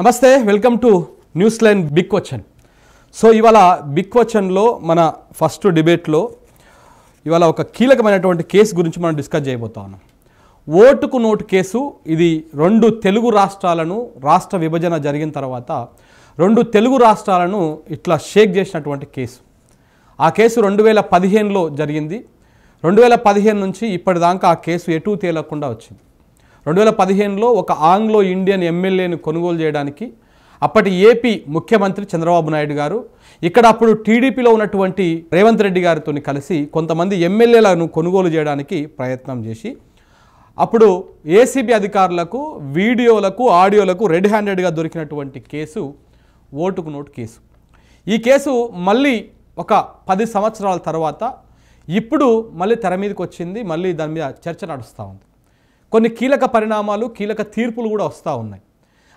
నమస్తే, welcome to news line big question. So ఇవాళ big క్వశ్చన్లో మన ఫస్ట్ డిబేట్లో ఇవాళ ఒక కీలకమైనటువంటి కేసు గురించి మనం డిస్కస్ చేయబోతా ఉన్నాం. ఓటుకు నోటు కేసు. ఇది రెండు తెలుగు రాష్ట్రాలను రాష్ట్ర విభజన జరిగిన తర్వాత రెండు తెలుగు రాష్ట్రాలను ఇట్లా షేక్ చేసినటువంటి కేసు. ఆ కేసు 2015లో జరిగింది. 2015 నుంచి ఇప్పటిదాకా ఆ కేసు ఎటూ తేలకుండా వచ్చింది. 2015లో ఒక ఆంగ్లో ఇండియన్ ఎమ్మెల్యేను కొనుగోలు చేయడానికి అప్పటి ఏపీ ముఖ్యమంత్రి చంద్రబాబు నాయుడు గారు ఇక్కడ అప్పుడు టీడీపీలో ఉన్నటువంటి రేవంత్ రెడ్డి గారితో కలిసి కొంతమంది ఎమ్మెల్యేలను కొనుగోలు చేయడానికి ప్రయత్నం చేసి అప్పుడు ఏసీబీ అధికారులకు వీడియోలకు ఆడియోలకు రెడ్ హ్యాండెడ్గా దొరికినటువంటి కేసు ఓటుకు నోటు కేసు. ఈ కేసు మళ్ళీ ఒక 10 సంవత్సరాల తర్వాత ఇప్పుడు మళ్ళీ తెర మీదకి వచ్చింది. మళ్ళీ దాని మీద చర్చ నడుస్తూ ఉంది. కొన్ని కీలక పరిణామాలు, కీలక తీర్పులు కూడా వస్తూ ఉన్నాయి.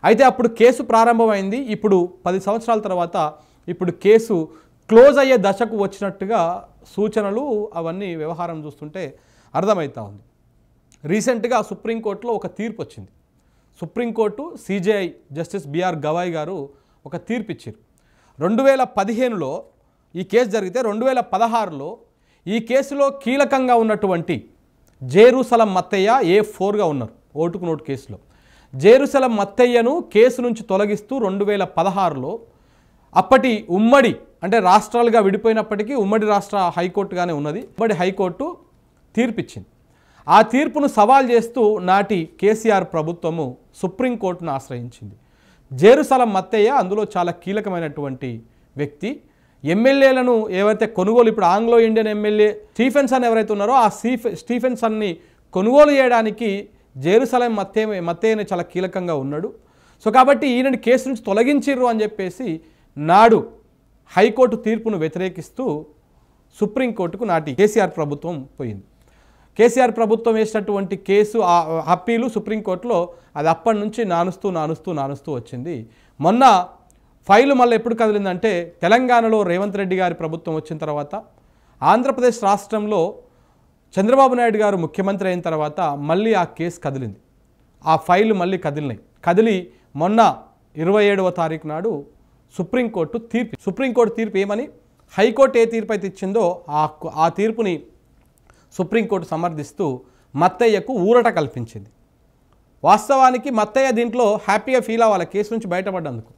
అయితే అప్పుడు కేసు ప్రారంభమైంది. ఇప్పుడు 10 సంవత్సరాల తర్వాత ఇప్పుడు కేసు క్లోజ్ అయ్యే దశకు వచ్చినట్టుగా సూచనలు అవన్నీ వ్యవహారం చూస్తుంటే అర్థమవుతూ ఉంది. రీసెంట్గా సుప్రీంకోర్టులో ఒక తీర్పు వచ్చింది. Supreme court CJI justice BR Gavai గారు ఒక తీర్పు ఇచ్చారు. 2015లో ఈ కేసు జరిగితే 2016లో ఈ కేసులో కీలకంగా ఉన్నటువంటి జేరుసలం మత్తయ్య A4గా ఉన్నారు ఓటుకు నోటు కేసులో. జేరుసలం మత్తయ్యను కేసు నుంచి తొలగిస్తూ 2016లో అప్పటి ఉమ్మడి అంటే రాష్ట్రాలుగా విడిపోయినప్పటికీ ఉమ్మడి రాష్ట్ర హైకోర్టుగానే ఉన్నది. ఉమ్మడి హైకోర్టు తీర్పిచ్చింది. ఆ తీర్పును సవాల్ చేస్తూ నాటి కేసీఆర్ ప్రభుత్వము సుప్రీంకోర్టును ఆశ్రయించింది. జేరుసలం మత్తయ్య అందులో చాలా కీలకమైనటువంటి వ్యక్తి. ఎమ్మెల్యేలను ఏవైతే కొనుగోలు ఇప్పుడు ఆంగ్లో ఇండియన్ ఎమ్మెల్యే స్టీఫెన్సన్ ఎవరైతే ఉన్నారో ఆ స్టీఫెన్సన్ని కొనుగోలు చేయడానికి జేరుసలం మత్తయ్యనే చాలా కీలకంగా ఉన్నాడు. సో కాబట్టి ఈయనని కేసు నుంచి తొలగించిర్రు అని చెప్పేసి నాడు హైకోర్టు తీర్పును వ్యతిరేకిస్తూ సుప్రీంకోర్టుకు నాటి కేసీఆర్ ప్రభుత్వం పోయింది. కేసీఆర్ ప్రభుత్వం వేసినటువంటి కేసు అప్పీలు సుప్రీంకోర్టులో అది అప్పటి నుంచి నానుస్తూ వచ్చింది. మొన్న ఫైలు మళ్ళీ ఎప్పుడు కదిలిందంటే తెలంగాణలో రేవంత్ రెడ్డి గారి ప్రభుత్వం వచ్చిన తర్వాత, ఆంధ్రప్రదేశ్ రాష్ట్రంలో చంద్రబాబు నాయుడు గారు ముఖ్యమంత్రి అయిన తర్వాత మళ్ళీ ఆ కేసు కదిలింది. ఆ ఫైలు మళ్ళీ కదిలి మొన్న 27వ తారీఖు నాడు సుప్రీంకోర్టు తీర్పు ఏమని హైకోర్టు ఏ తీర్పు అయితే ఇచ్చిందో ఆ తీర్పుని సుప్రీంకోర్టు సమర్థిస్తూ మత్తయ్యకు ఊరట కల్పించింది. వాస్తవానికి మత్తయ్య దీంట్లో హ్యాపీగా ఫీల్ అవ్వాలి కేసు నుంచి బయటపడ్డందుకు.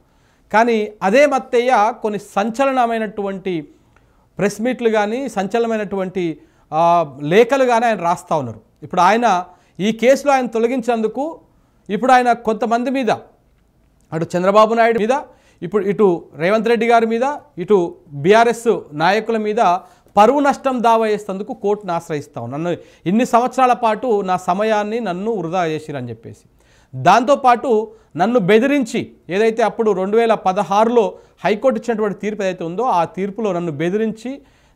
కానీ అదే మత్తయ్య కొన్ని సంచలనమైనటువంటి ప్రెస్ మీట్లు కానీ సంచలనమైనటువంటి లేఖలు కానీ ఆయన రాస్తూ ఉన్నారు. ఇప్పుడు ఆయన ఈ కేసులో ఆయన తొలగించేందుకు ఇప్పుడు ఆయన కొంతమంది మీద అటు చంద్రబాబు నాయుడు మీద ఇటు రేవంత్ రెడ్డి గారి మీద ఇటు బీఆర్ఎస్ నాయకుల మీద పరువు నష్టం దావా చేసేందుకు కోర్టును ఆశ్రయిస్తాం. నన్ను ఇన్ని సంవత్సరాల పాటు నా సమయాన్ని నన్ను వృధా చేసిరని చెప్పేసి, దాంతోపాటు నన్ను బెదిరించి ఏదైతే అప్పుడు 2016లో హైకోర్టు ఇచ్చినటువంటి తీర్పు ఏదైతే ఉందో ఆ తీర్పులో నన్ను బెదిరించి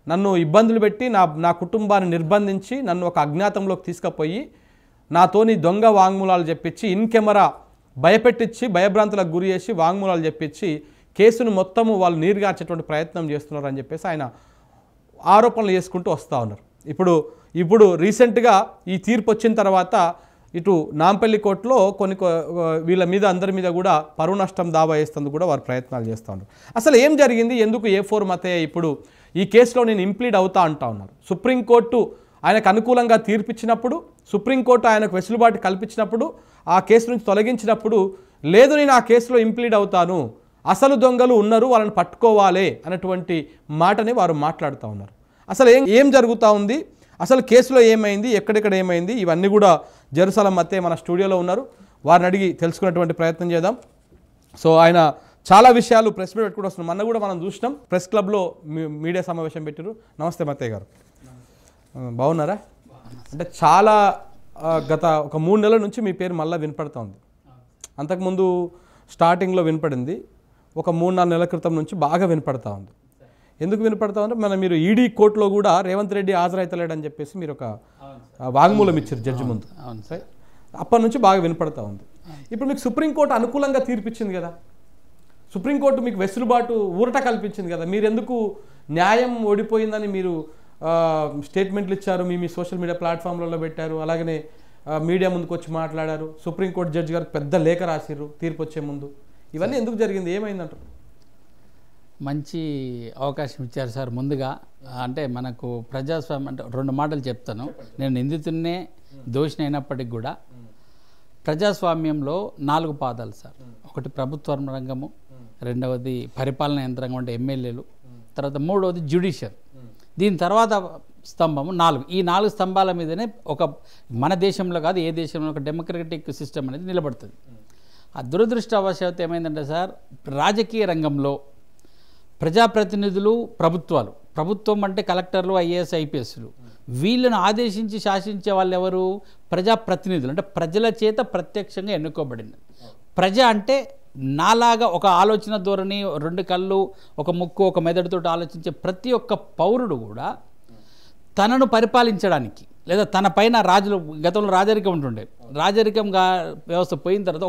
నన్ను ఇబ్బందులు పెట్టి నా కుటుంబాన్ని నిర్బంధించి నన్ను ఒక అజ్ఞాతంలోకి తీసుకుపోయి నాతోని దొంగ వాంగ్మూలాలు చెప్పించి ఇన్ కెమెరా భయపెట్టించి భయభ్రాంతులకు గురి చేసి వాంగ్మూలాలు చెప్పించి కేసును మొత్తము వాళ్ళు నీరుగార్చేటువంటి ప్రయత్నం చేస్తున్నారు అని చెప్పేసి ఆయన ఆరోపణలు చేసుకుంటూ వస్తూ ఉన్నారు. ఇప్పుడు రీసెంట్గా ఈ తీర్పు వచ్చిన తర్వాత ఇటు నాంపల్లి కోర్టులో కొన్ని వీళ్ళ మీద అందరి మీద కూడా పరువు నష్టం దావా వేస్తేందుకు కూడా వారు ప్రయత్నాలు చేస్తూ ఉన్నారు. అసలు ఏం జరిగింది, ఎందుకు A4 మత్తయ్య ఇప్పుడు ఈ కేసులో నేను ఇంప్లీడ్ అవుతా అంటా ఉన్నారు. సుప్రీంకోర్టు ఆయనకు అనుకూలంగా తీర్పిచ్చినప్పుడు, సుప్రీంకోర్టు ఆయనకు వెసులుబాటు కల్పించినప్పుడు, ఆ కేసు నుంచి తొలగించినప్పుడు లేదు నేను ఆ కేసులో ఇంప్లీడ్ అవుతాను, అసలు దొంగలు ఉన్నారు వాళ్ళని పట్టుకోవాలి అన్నటువంటి మాటని వారు మాట్లాడుతూ ఉన్నారు. అసలు ఏం జరుగుతూ ఉంది, అసలు కేసులో ఏమైంది, ఎక్కడెక్కడ ఏమైంది, ఇవన్నీ కూడా జెరుసలం మత్తయ్య మన స్టూడియోలో ఉన్నారు. వారిని అడిగి తెలుసుకునేటువంటి ప్రయత్నం చేద్దాం. సో ఆయన చాలా విషయాలు ప్రెస్ మీట్ పెట్టుకుంటూ వస్తున్నాం. మొన్న కూడా మనం చూసినాం ప్రెస్ క్లబ్లో మీడియా సమావేశం పెట్టారు. నమస్తే మత్తయ్య గారు, బాగున్నారా? అంటే చాలా గత ఒక 3 నెలల నుంచి మీ పేరు మళ్ళీ వినపడుతూ ఉంది. అంతకుముందు స్టార్టింగ్లో వినపడింది, ఒక 3-4 నెలల క్రితం నుంచి బాగా వినపడతా ఉంది. ఎందుకు వినపడతా ఉంటే మీరు ఈడీ కోర్టులో కూడా రేవంత్ రెడ్డి హాజరైతలేడని చెప్పేసి మీరు ఒక వాంగ్మూలం ఇచ్చారు జడ్జి ముందు. అప్పటి నుంచి బాగా వినపడతా ఉంది. ఇప్పుడు మీకు సుప్రీంకోర్టు అనుకూలంగా తీర్పిచ్చింది కదా, సుప్రీంకోర్టు మీకు వెసులుబాటు ఊరట కల్పించింది కదా, మీరు ఎందుకు న్యాయం ఓడిపోయిందని మీరు స్టేట్మెంట్లు ఇచ్చారు, మీ సోషల్ మీడియా ప్లాట్ఫామ్లలో పెట్టారు, అలాగనే మీడియా ముందుకు వచ్చి మాట్లాడారు, సుప్రీంకోర్టు జడ్జి గారికి పెద్ద లేఖ రాసిర్రు తీర్పు వచ్చే ముందు. ఇవన్నీ ఎందుకు జరిగింది, ఏమైందంటారు? మంచి అవకాశం ఇచ్చారు సార్. ముందుగా అంటే మనకు ప్రజాస్వామ్యం అంటే 2 మాటలు చెప్తాను. నేను నిందితున్నే దోషిని అయినప్పటికి కూడా ప్రజాస్వామ్యంలో 4 పాదాలు సార్. ఒకటి ప్రభుత్వ రంగము, రెండవది పరిపాలన యంత్రాంగం అంటే ఎమ్మెల్యేలు, తర్వాత మూడవది జ్యుడిషియల్, దీని తర్వాత స్తంభము 4. ఈ 4 స్తంభాల మీదనే మన దేశంలో కాదు ఏ దేశంలో ఒక డెమోక్రటిక్ సిస్టమ్ అనేది నిలబడుతుంది. ఆ దురదృష్టవశాత్తు ఏమైందంటే సార్, రాజకీయ రంగంలో ప్రజాప్రతినిధులు, ప్రభుత్వం అంటే కలెక్టర్లు, ఐఏఎస్, ఐపీఎస్లు, వీళ్ళను ఆదేశించి శాసించే వాళ్ళు ఎవరు? ప్రజాప్రతినిధులు. అంటే ప్రజల చేత ప్రత్యక్షంగా ఎన్నుకోబడింది. ప్రజ అంటే నాలాగా ఒక ఆలోచన ధోరణి, 2 కళ్ళు, ఒక ముక్కు, ఒక మెదడుతో ఆలోచించే ప్రతి ఒక్క పౌరుడు కూడా తనను పరిపాలించడానికి లేదా తన పైన గతంలో రాజరికం ఉంటుండే, రాజరికంగా వ్యవస్థ పోయిన తర్వాత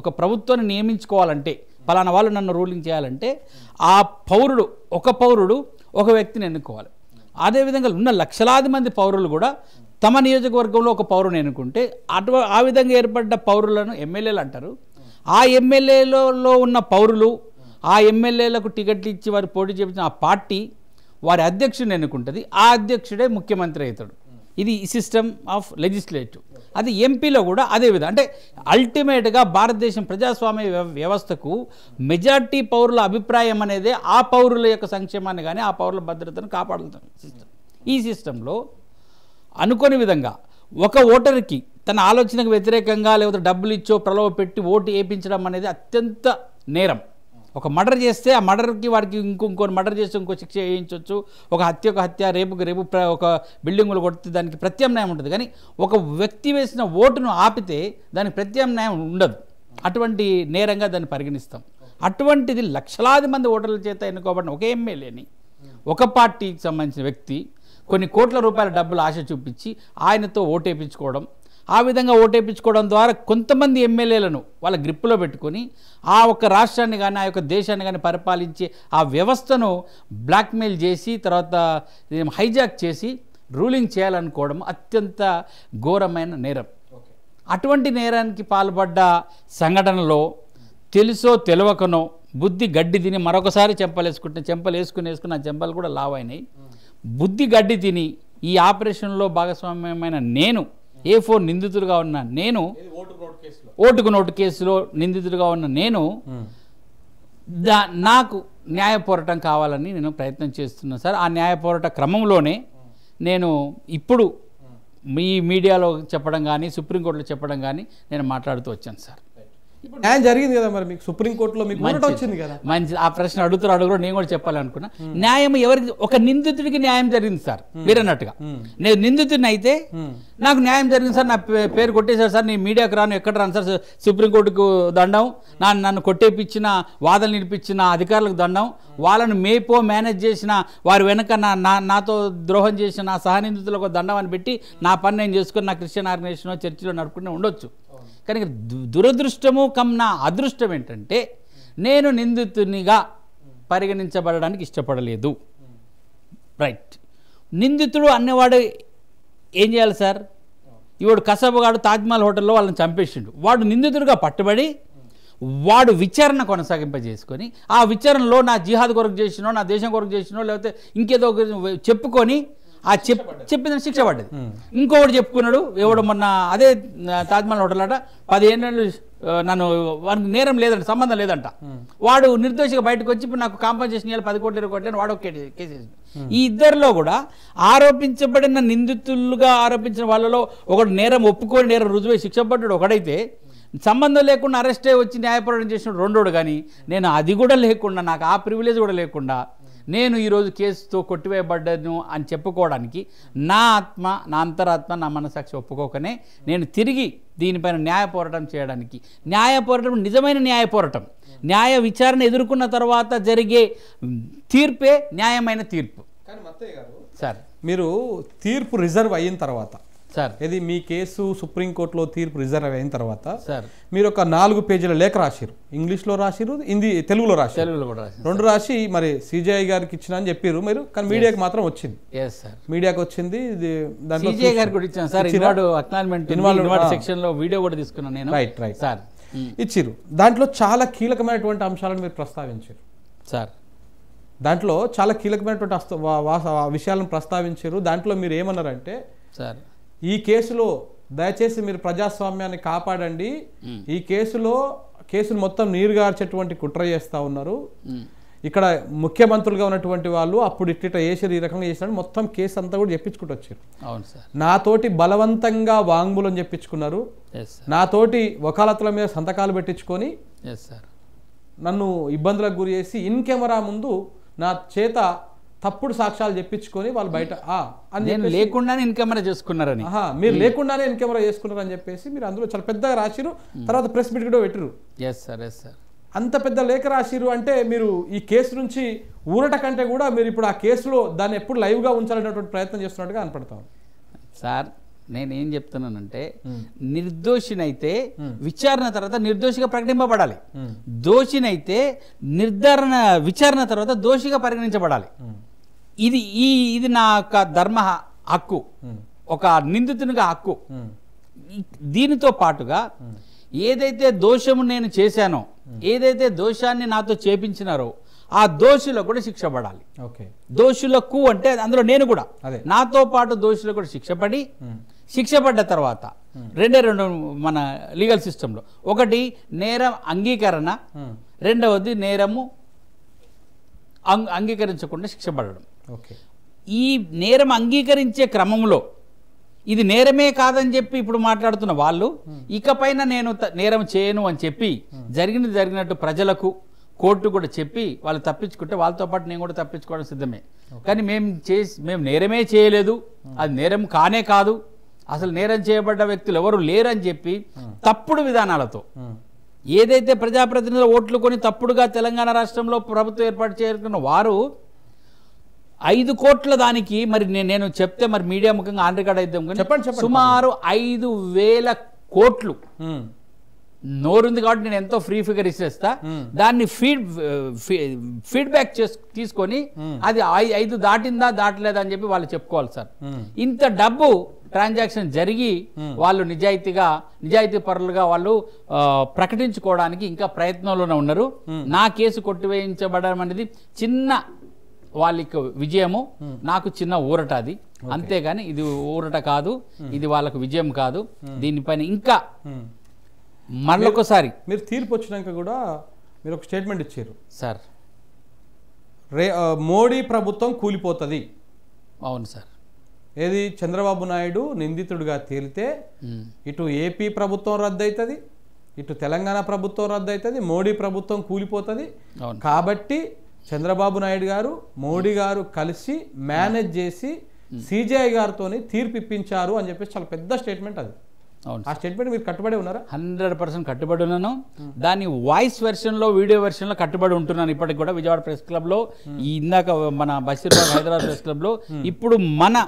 ఒక ప్రభుత్వాన్ని నియమించుకోవాలంటే, పలానా వాళ్ళు నన్ను రూలింగ్ చేయాలంటే ఆ పౌరుడు ఒక వ్యక్తిని ఎన్నుకోవాలి. అదేవిధంగా ఉన్న లక్షలాది మంది పౌరులు కూడా తమ నియోజకవర్గంలో ఒక పౌరుని ఎన్నుకుంటే ఆ విధంగా ఏర్పడ్డ పౌరులను ఎమ్మెల్యేలు అంటారు. ఆ ఎమ్మెల్యేలలో ఉన్న పౌరులు ఆ ఎమ్మెల్యేలకు టికెట్లు ఇచ్చి వారు పోటీ చేపించిన ఆ పార్టీ వారి అధ్యక్షుడిని ఎన్నుకుంటుంది. ఆ అధ్యక్షుడే ముఖ్యమంత్రి అవుతాడు. ఇది సిస్టమ్ ఆఫ్ లెజిస్లేటివ్. అది ఎంపీలో కూడా అదే విధంగా. అంటే అల్టిమేట్గా భారతదేశం ప్రజాస్వామ్య వ్యవస్థకు మెజార్టీ పౌరుల అభిప్రాయం అనేది ఆ పౌరుల యొక్క సంక్షేమాన్ని కానీ ఆ పౌరుల భద్రతను కాపాడుతుంది సిస్టమ్. ఈ సిస్టంలో అనుకోని విధంగా ఒక ఓటర్కి తన ఆలోచనకు వ్యతిరేకంగా లేకపోతే డబ్బులు ఇచ్చో ప్రలోభ పెట్టి ఓటు వేయించడం అనేది అత్యంత నేరం. ఒక మర్డర్ చేస్తే ఆ మర్డర్కి వాడికి ఇంకొకరు మర్డర్ చేస్తే ఇంకో శిక్ష వేయించవచ్చు. ఒక హత్య, రేపు ఒక బిల్డింగులు కొడితే దానికి ప్రత్యామ్నాయం ఉంటుంది. కానీ ఒక వ్యక్తి వేసిన ఓటును ఆపితే దానికి ప్రత్యామ్నాయం ఉండదు. అటువంటి నేరంగా దాన్ని పరిగణిస్తాం. అటువంటిది లక్షలాది మంది ఓటర్ల చేత ఎన్నుకోబడిన ఒక ఎమ్మెల్యేని ఒక పార్టీకి సంబంధించిన వ్యక్తి కొన్ని కోట్ల రూపాయల డబ్బులు ఆశ చూపించి ఆయనతో ఓటేపించుకోవడం, ఆ విధంగా ఓటేపించుకోవడం ద్వారా కొంతమంది ఎమ్మెల్యేలను వాళ్ళ గ్రిప్పులో పెట్టుకొని ఆ ఒక్క రాష్ట్రాన్ని కానీ ఆ యొక్క దేశాన్ని కానీ పరిపాలించే ఆ వ్యవస్థను బ్లాక్మెయిల్ చేసి తర్వాత హైజాక్ చేసి రూలింగ్ చేయాలనుకోవడం అత్యంత ఘోరమైన నేరం. అటువంటి నేరానికి పాల్పడ్డ సంఘటనలో తెలుసో తెలియకనో బుద్ధి గడ్డి తిని మరొకసారి చెంపలు వేసుకుని ఆ చెంపలు కూడా లావైనాయి. బుద్ధి గడ్డి తిని ఈ ఆపరేషన్లో భాగస్వామ్యమైన నేను A4 నిందితుడిగా ఉన్న నేను, ఓటుకు నోటు కేసులో నిందితుడిగా ఉన్న నేను నాకు న్యాయ పోరాటం కావాలని నేను ప్రయత్నం చేస్తున్నాను సార్. ఆ న్యాయ పోరాట క్రమంలోనే నేను ఇప్పుడు మీ మీడియాలో చెప్పడం కానీ సుప్రీంకోర్టులో చెప్పడం కానీ నేను మాట్లాడుతూ వచ్చాను సార్. న్యాయం జరిగింది కదా మరి మీకు సుప్రీంకోర్టులో మీకు వచ్చింది కదా. మంచి ఆ ప్రశ్న అడుగుతారు నేను కూడా చెప్పాలనుకున్నా. న్యాయం ఎవరికి? ఒక నిందితుడికి న్యాయం జరిగింది సార్. మీరు అన్నట్టుగా నేను నిందితుడిని అయితే నాకు న్యాయం జరిగింది సార్. నా పేరు కొట్టేశారు సార్, నేను మీడియాకు రాను, ఎక్కడ రాను సార్, సుప్రీంకోర్టుకు దండం, నన్ను కొట్టేపించిన వాదనలు నిలిపించిన అధికారులకు దండం, వాళ్ళను మేనేజ్ చేసిన వారి వెనక నాతో ద్రోహం చేసిన నా సహనిందితులకు దండం అని పెట్టి నా పని నేను చేసుకుని నా క్రిస్టియన్ ఆర్గనైజేషన్ చర్చిలో నడుపుకుని ఉండొచ్చు. కానీ దురదృష్టము నా అదృష్టం ఏంటంటే నేను నిందితునిగా పరిగణించబడడానికి ఇష్టపడలేదు. రైట్. నిందితుడు అన్నవాడు ఏం చేయాలి సార్? ఇవాడు కసబగాడు తాజ్మహల్ హోటల్లో వాళ్ళని చంపేసిండు. వాడు నిందితుడిగా పట్టుబడి వాడు విచారణ కొనసాగింపజేసుకొని ఆ విచారణలో నా జిహాద్ కొరకు చేసినో, నా దేశం కొరకు చేసినో, లేకపోతే ఇంకేదో చెప్పుకొని ఆ చెప్పిన శిక్ష పడ్డది. ఇంకొకటి చెప్పుకున్నాడు, ఎవడు మొన్న అదే తాజ్మహల్ హోటల్ అట 15 ఏళ్ళు నన్ను వానికి నేరం లేదంట, సంబంధం లేదంట, వాడు నిర్దోషిగా బయటకు వచ్చి ఇప్పుడు నాకు కాంపన్సేషన్ ఇవ్వాలి 10 కోట్లు 20 కోట్లు వాడు కేసు వేసింది. ఈ ఇద్దరిలో కూడా ఆరోపించబడిన నిందితులుగా ఆరోపించిన వాళ్ళలో ఒకడు నేరం ఒప్పుకొని నేరం రుజువై శిక్ష పడ్డాడు ఒకడైతే, సంబంధం లేకుండా అరెస్ట్ అయ్యి వచ్చి న్యాయపోరాటం చేసిన రెండోడు. కానీ నేను అది కూడా లేకుండా, నాకు ఆ ప్రివిలేజ్ కూడా లేకుండా నేను ఈరోజు కేసుతో కొట్టివేయబడ్డాను అని చెప్పుకోవడానికి నా ఆత్మ, నా అంతరాత్మ, నా మనసాక్షి ఒప్పుకోకనే నేను తిరిగి దీనిపైన న్యాయ పోరాటం చేయడానికి, న్యాయ పోరాటం నిజమైన న్యాయ పోరాటం, న్యాయ విచారణ ఎదుర్కొన్న తర్వాత జరిగే తీర్పే న్యాయమైన తీర్పు. కానీ మత్తయ్య గారు సార్, మీరు తీర్పు రిజర్వ్ అయిన తర్వాత సార్, ఇది మీ కేసు సుప్రీంకోర్టులో తీర్పు రిజర్వ్ అయిన తర్వాత సార్ మీరు ఒక 4 పేజీల లేఖ రాసిరు, ఇంగ్లీష్లో రాసిరు, తెలుగులో రాసిరు, తెలుగులో కూడా రాసిరు, 2 రాసి మరి సిజేఐ గారికి ఇచ్చిన అని చెప్పారు మీరు. కానీ మీడియాకి మాత్రం వచ్చింది. మీడియాకి వచ్చింది. సిజేఐ గారికి కూడా ఇచ్చాను సార్. ఇన్వాల్వ్ సెక్షన్ లో వీడియో కూడా తీసుకున్నాను నేను. Right right sir. ఇచ్చిర్రు. దాంట్లో చాలా కీలకమైనటువంటి అంశాలను మీరు ప్రస్తావించారు సార్. దాంట్లో చాలా కీలకమైనటువంటి విషయాలను ప్రస్తావించారు. దాంట్లో మీరు ఏమన్నారంటే సార్, ఈ కేసులో దయచేసి మీరు ప్రజాస్వామ్యాన్ని కాపాడండి, ఈ కేసును మొత్తం నీరుగార్చేటువంటి కుట్ర చేస్తూ ఉన్నారు, ఇక్కడ ముఖ్యమంత్రులుగా ఉన్నటువంటి వాళ్ళు అప్పుడు ఇట్ట చేసారు, ఈ రకంగా చేసినారు, మొత్తం కేసు అంతా కూడా చెప్పించుకుంటూ వచ్చారు. అవును సార్. నాతోటి బలవంతంగా వాంగ్మూలం చెప్పించుకున్నారు, నాతోటి వకాలతుల మీద సంతకాలు పెట్టించుకొని నన్ను ఇబ్బందులకు గురి చేసి ఇన్ కెమెరా ముందు నా చేత తప్పుడు సాక్ష్యాలు చెప్పించుకొని వాళ్ళు బయట లేకుండానే ఇన్ కెమెరా చేసుకున్నారని, మీరు లేకుండానే ఇన్ కెమెరా చేసుకున్నారని చెప్పేసి మీరు అందులో చాలా పెద్దగా రాసిరు. తర్వాత ప్రెస్ మీట్ కూడా పెట్టిరు. అంత పెద్ద లేఖ రాసిరు అంటే మీరు ఈ కేసు నుంచి ఊరట కంటే కూడా మీరు ఇప్పుడు ఆ కేసులో దాన్ని ఎప్పుడు లైవ్గా ఉంచాలనేటువంటి ప్రయత్నం చేస్తున్నట్టుగా కనపడతాం సార్. నేనేం చెప్తున్నానంటే నిర్దోషినైతే విచారణ తర్వాత నిర్దోషిగా ప్రకటింపబడాలి, దోషినైతే విచారణ తర్వాత దోషిగా పరిగణించబడాలి. ఇది నా యొక్క ధర్మ హక్కు, ఒక నిందితునిగా హక్కు. దీనితో పాటుగా ఏదైతే దోషము నేను చేశానో, ఏదైతే దోషాన్ని నాతో చేపించినారో ఆ దోషులకు కూడా శిక్ష పడాలి. దోషులకు అంటే అందులో నేను కూడా నాతో పాటు దోషులకు కూడా శిక్ష పడ్డ తర్వాత రెండు మన లీగల్ సిస్టంలో ఒకటి నేరం అంగీకరణ, రెండవది నేరము అంగీకరించకుండా శిక్ష పడడం. ఈ నేరం అంగీకరించే క్రమంలో ఇది నేరమే కాదని చెప్పి ఇప్పుడు మాట్లాడుతున్న వాళ్ళు ఇకపైన నేను నేరం చేయను అని చెప్పి జరిగినట్టు ప్రజలకు కోర్టు కూడా చెప్పి వాళ్ళు తప్పించుకుంటే వాళ్ళతో పాటు నేను కూడా తప్పించుకోవడం సిద్ధమే. కానీ మేము నేరమే చేయలేదు, అది నేరం కానే కాదు, అసలు నేరం చేయబడ్డ వ్యక్తులు ఎవరు లేరని చెప్పి తప్పుడు విధానాలతో ఏదైతే ప్రజాప్రతినిధుల ఓట్లు కొని తప్పుడుగా తెలంగాణ రాష్ట్రంలో ప్రభుత్వం ఏర్పాటు చేసుకున్న వారు 5 కోట్ల దానికి మరి నేను చెప్తే మరి మీడియా ముఖ్యంగా ఆన్ రికార్డ్ అయితే సుమారు 5,000 కోట్లు నోరుంది కాబట్టి నేను ఎంతో ఫ్రీ ఫిగర్ ఇచ్చేస్తా, దాన్ని ఫీడ్బ్యాక్ తీసుకొని అది 5 దాటిందా దాటలేదా అని చెప్పి వాళ్ళు చెప్పుకోవాలి సార్. ఇంత డబ్బు ట్రాన్సాక్షన్ జరిగి వాళ్ళు నిజాయితీ పరులుగా వాళ్ళు ప్రకటించుకోవడానికి ఇంకా ప్రయత్నంలోనే ఉన్నారు. నా కేసు కొట్టివేయించబడడం అనేది చిన్న వాళ్ళకి విజయము, నాకు చిన్న ఊరట అది, అంతేగాని ఇది ఊరట కాదు, ఇది వాళ్ళకు విజయం కాదు. దీనిపైన ఇంకా మరొకసారి మీరు తీర్పు వచ్చినాక కూడా మీరు ఒక స్టేట్మెంట్ ఇచ్చారు సార్, మోడీ ప్రభుత్వం కూలిపోతుంది. అవును సార్. ఏది చంద్రబాబు నాయుడు నిందితుడిగా తేలితే ఇటు ఏపీ ప్రభుత్వం రద్దు అవుతుంది, ఇటు తెలంగాణ ప్రభుత్వం రద్దు అవుతుంది, మోడీ ప్రభుత్వం కూలిపోతుంది. కాబట్టి చంద్రబాబు నాయుడు గారు మోడీ గారు కలిసి మేనేజ్ చేసి సిజేఐ గారితో తీర్పు ఇప్పించారు అని చెప్పేసి చాలా పెద్ద స్టేట్మెంట్ అది. ఆ స్టేట్మెంట్ మీరు కట్టుబడి ఉన్నారా? 100% కట్టుబడి ఉన్నాను. దాని వాయిస్ వెర్షన్లో వీడియో వెర్షన్లో కట్టుబడి ఉంటున్నాను ఇప్పటికి కూడా. విజయవాడ ప్రెస్ క్లబ్లో, ఇందాక మన బషీర్బాగ్ హైదరాబాద్ ప్రెస్ క్లబ్లో, ఇప్పుడు మన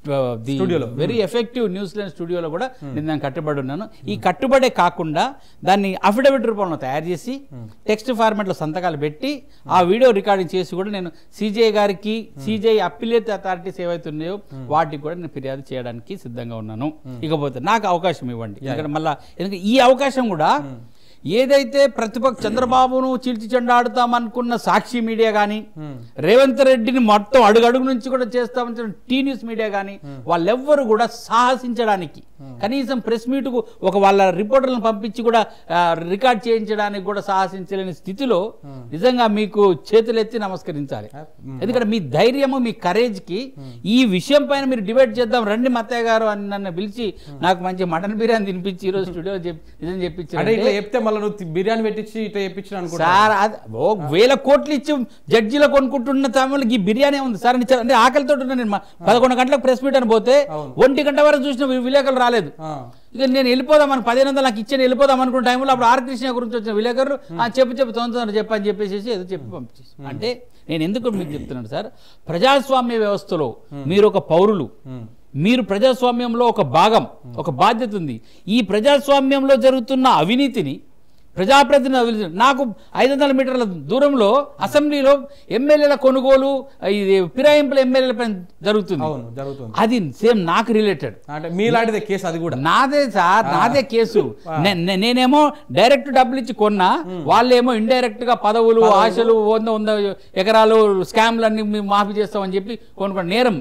స్టూడియోలో వెరీ ఎఫెక్టివ్ న్యూజిలాండ్ స్టూడియోలో కూడా నేను కట్టుబడి ఉన్నాను. ఈ కట్టుబడే కాకుండా దాన్ని అఫిడవిట్ రూపంలో తయారు చేసి టెక్స్ట్ ఫార్మాట్లో సంతకాలు పెట్టి ఆ వీడియో రికార్డింగ్ చేసి కూడా నేను సిజేఐ గారికి, సిజేఐ అప్పీలేట్ అథారిటీస్ ఏవైతే ఉన్నాయో వాటికి కూడా నేను ఫిర్యాదు చేయడానికి సిద్ధంగా ఉన్నాను. ఇకపోతే నాకు అవకాశం ఇవ్వండి, ఎందుకంటే ఈ అవకాశం కూడా ఏదైతే ప్రతిపక్ష చంద్రబాబును చీల్చి చెండాడుతామనుకున్న సాక్షి మీడియా కానీ, రేవంత్ రెడ్డిని మొత్తం అడుగడుగు నుంచి కూడా చేస్తామని టీ న్యూస్ మీడియా కానీ వాళ్ళెవ్వరు కూడా సాహసించడానికి, కనీసం ప్రెస్ మీట్కు వాళ్ళ రిపోర్టర్లను పంపించి కూడా రికార్డ్ చేయించడానికి కూడా సాహసించలేని స్థితిలో నిజంగా మీకు చేతులెత్తి నమస్కరించాలి. ఎందుకంటే మీ ధైర్యము, మీ కరేజ్కి ఈ విషయం పైన మీరు డిబేట్ చేద్దాం రండి మత్తయ్య గారు అని నన్ను పిలిచి నాకు మంచి మటన్ బిర్యానీ తినిపించి ఈరోజు స్టూడియో నిజం చెప్పించారు. బిర్యానీ పెట్టించి ఇట్లా చెప్పించిన సార్, 1000 కోట్లు ఇచ్చి జడ్జీలో కొనుక్కుంటున్న తమిళకి ఈ బిర్యానీ ఉంది సార్. అంటే ఆకలితో నేను 11 గంటలకు ప్రెస్ మీట్ అని పోతే 1 గంట వరకు చూసిన విలేకరులు రాలేదు. ఇక నేను వెళ్ళిపోదామని 1500 నాకు ఇచ్చాను వెళ్ళిపోదాం అనుకున్న టైంలో అప్పుడు ఆర్ కృష్ణ గురించి వచ్చిన విలేకరులు చెప్పు తొందర చెప్పని చెప్పేసి ఏదో చెప్పి పంపించేసి. అంటే నేను ఎందుకు మీకు చెప్తున్నాను సార్, ప్రజాస్వామ్య వ్యవస్థలో మీరు ఒక పౌరులు, మీరు ప్రజాస్వామ్యంలో ఒక భాగం, ఒక బాధ్యత ఉంది. ఈ ప్రజాస్వామ్యంలో జరుగుతున్న అవినీతిని ప్రజాప్రతినిధులు నాకు 500 మీటర్ల దూరంలో అసెంబ్లీలో ఎమ్మెల్యేల కొనుగోలు ఇది ఫిరాయింపుల ఎమ్మెల్యేల పైన జరుగుతుంది. అది సేమ్ నాకు రిలేటెడ్, అంటే మీలాంటిదే కేసు, అది కూడా నాదే సార్, నాదే కేసు. నేనేమో డైరెక్ట్ డబ్బులు ఇచ్చి కొన్నా, వాళ్ళేమో ఇండైరెక్ట్ గా పదవులు ఆశలు 100 ఎకరాలు స్కామ్లన్నీ మాఫీ చేస్తామని చెప్పి కొనుక్కున్న నేరం.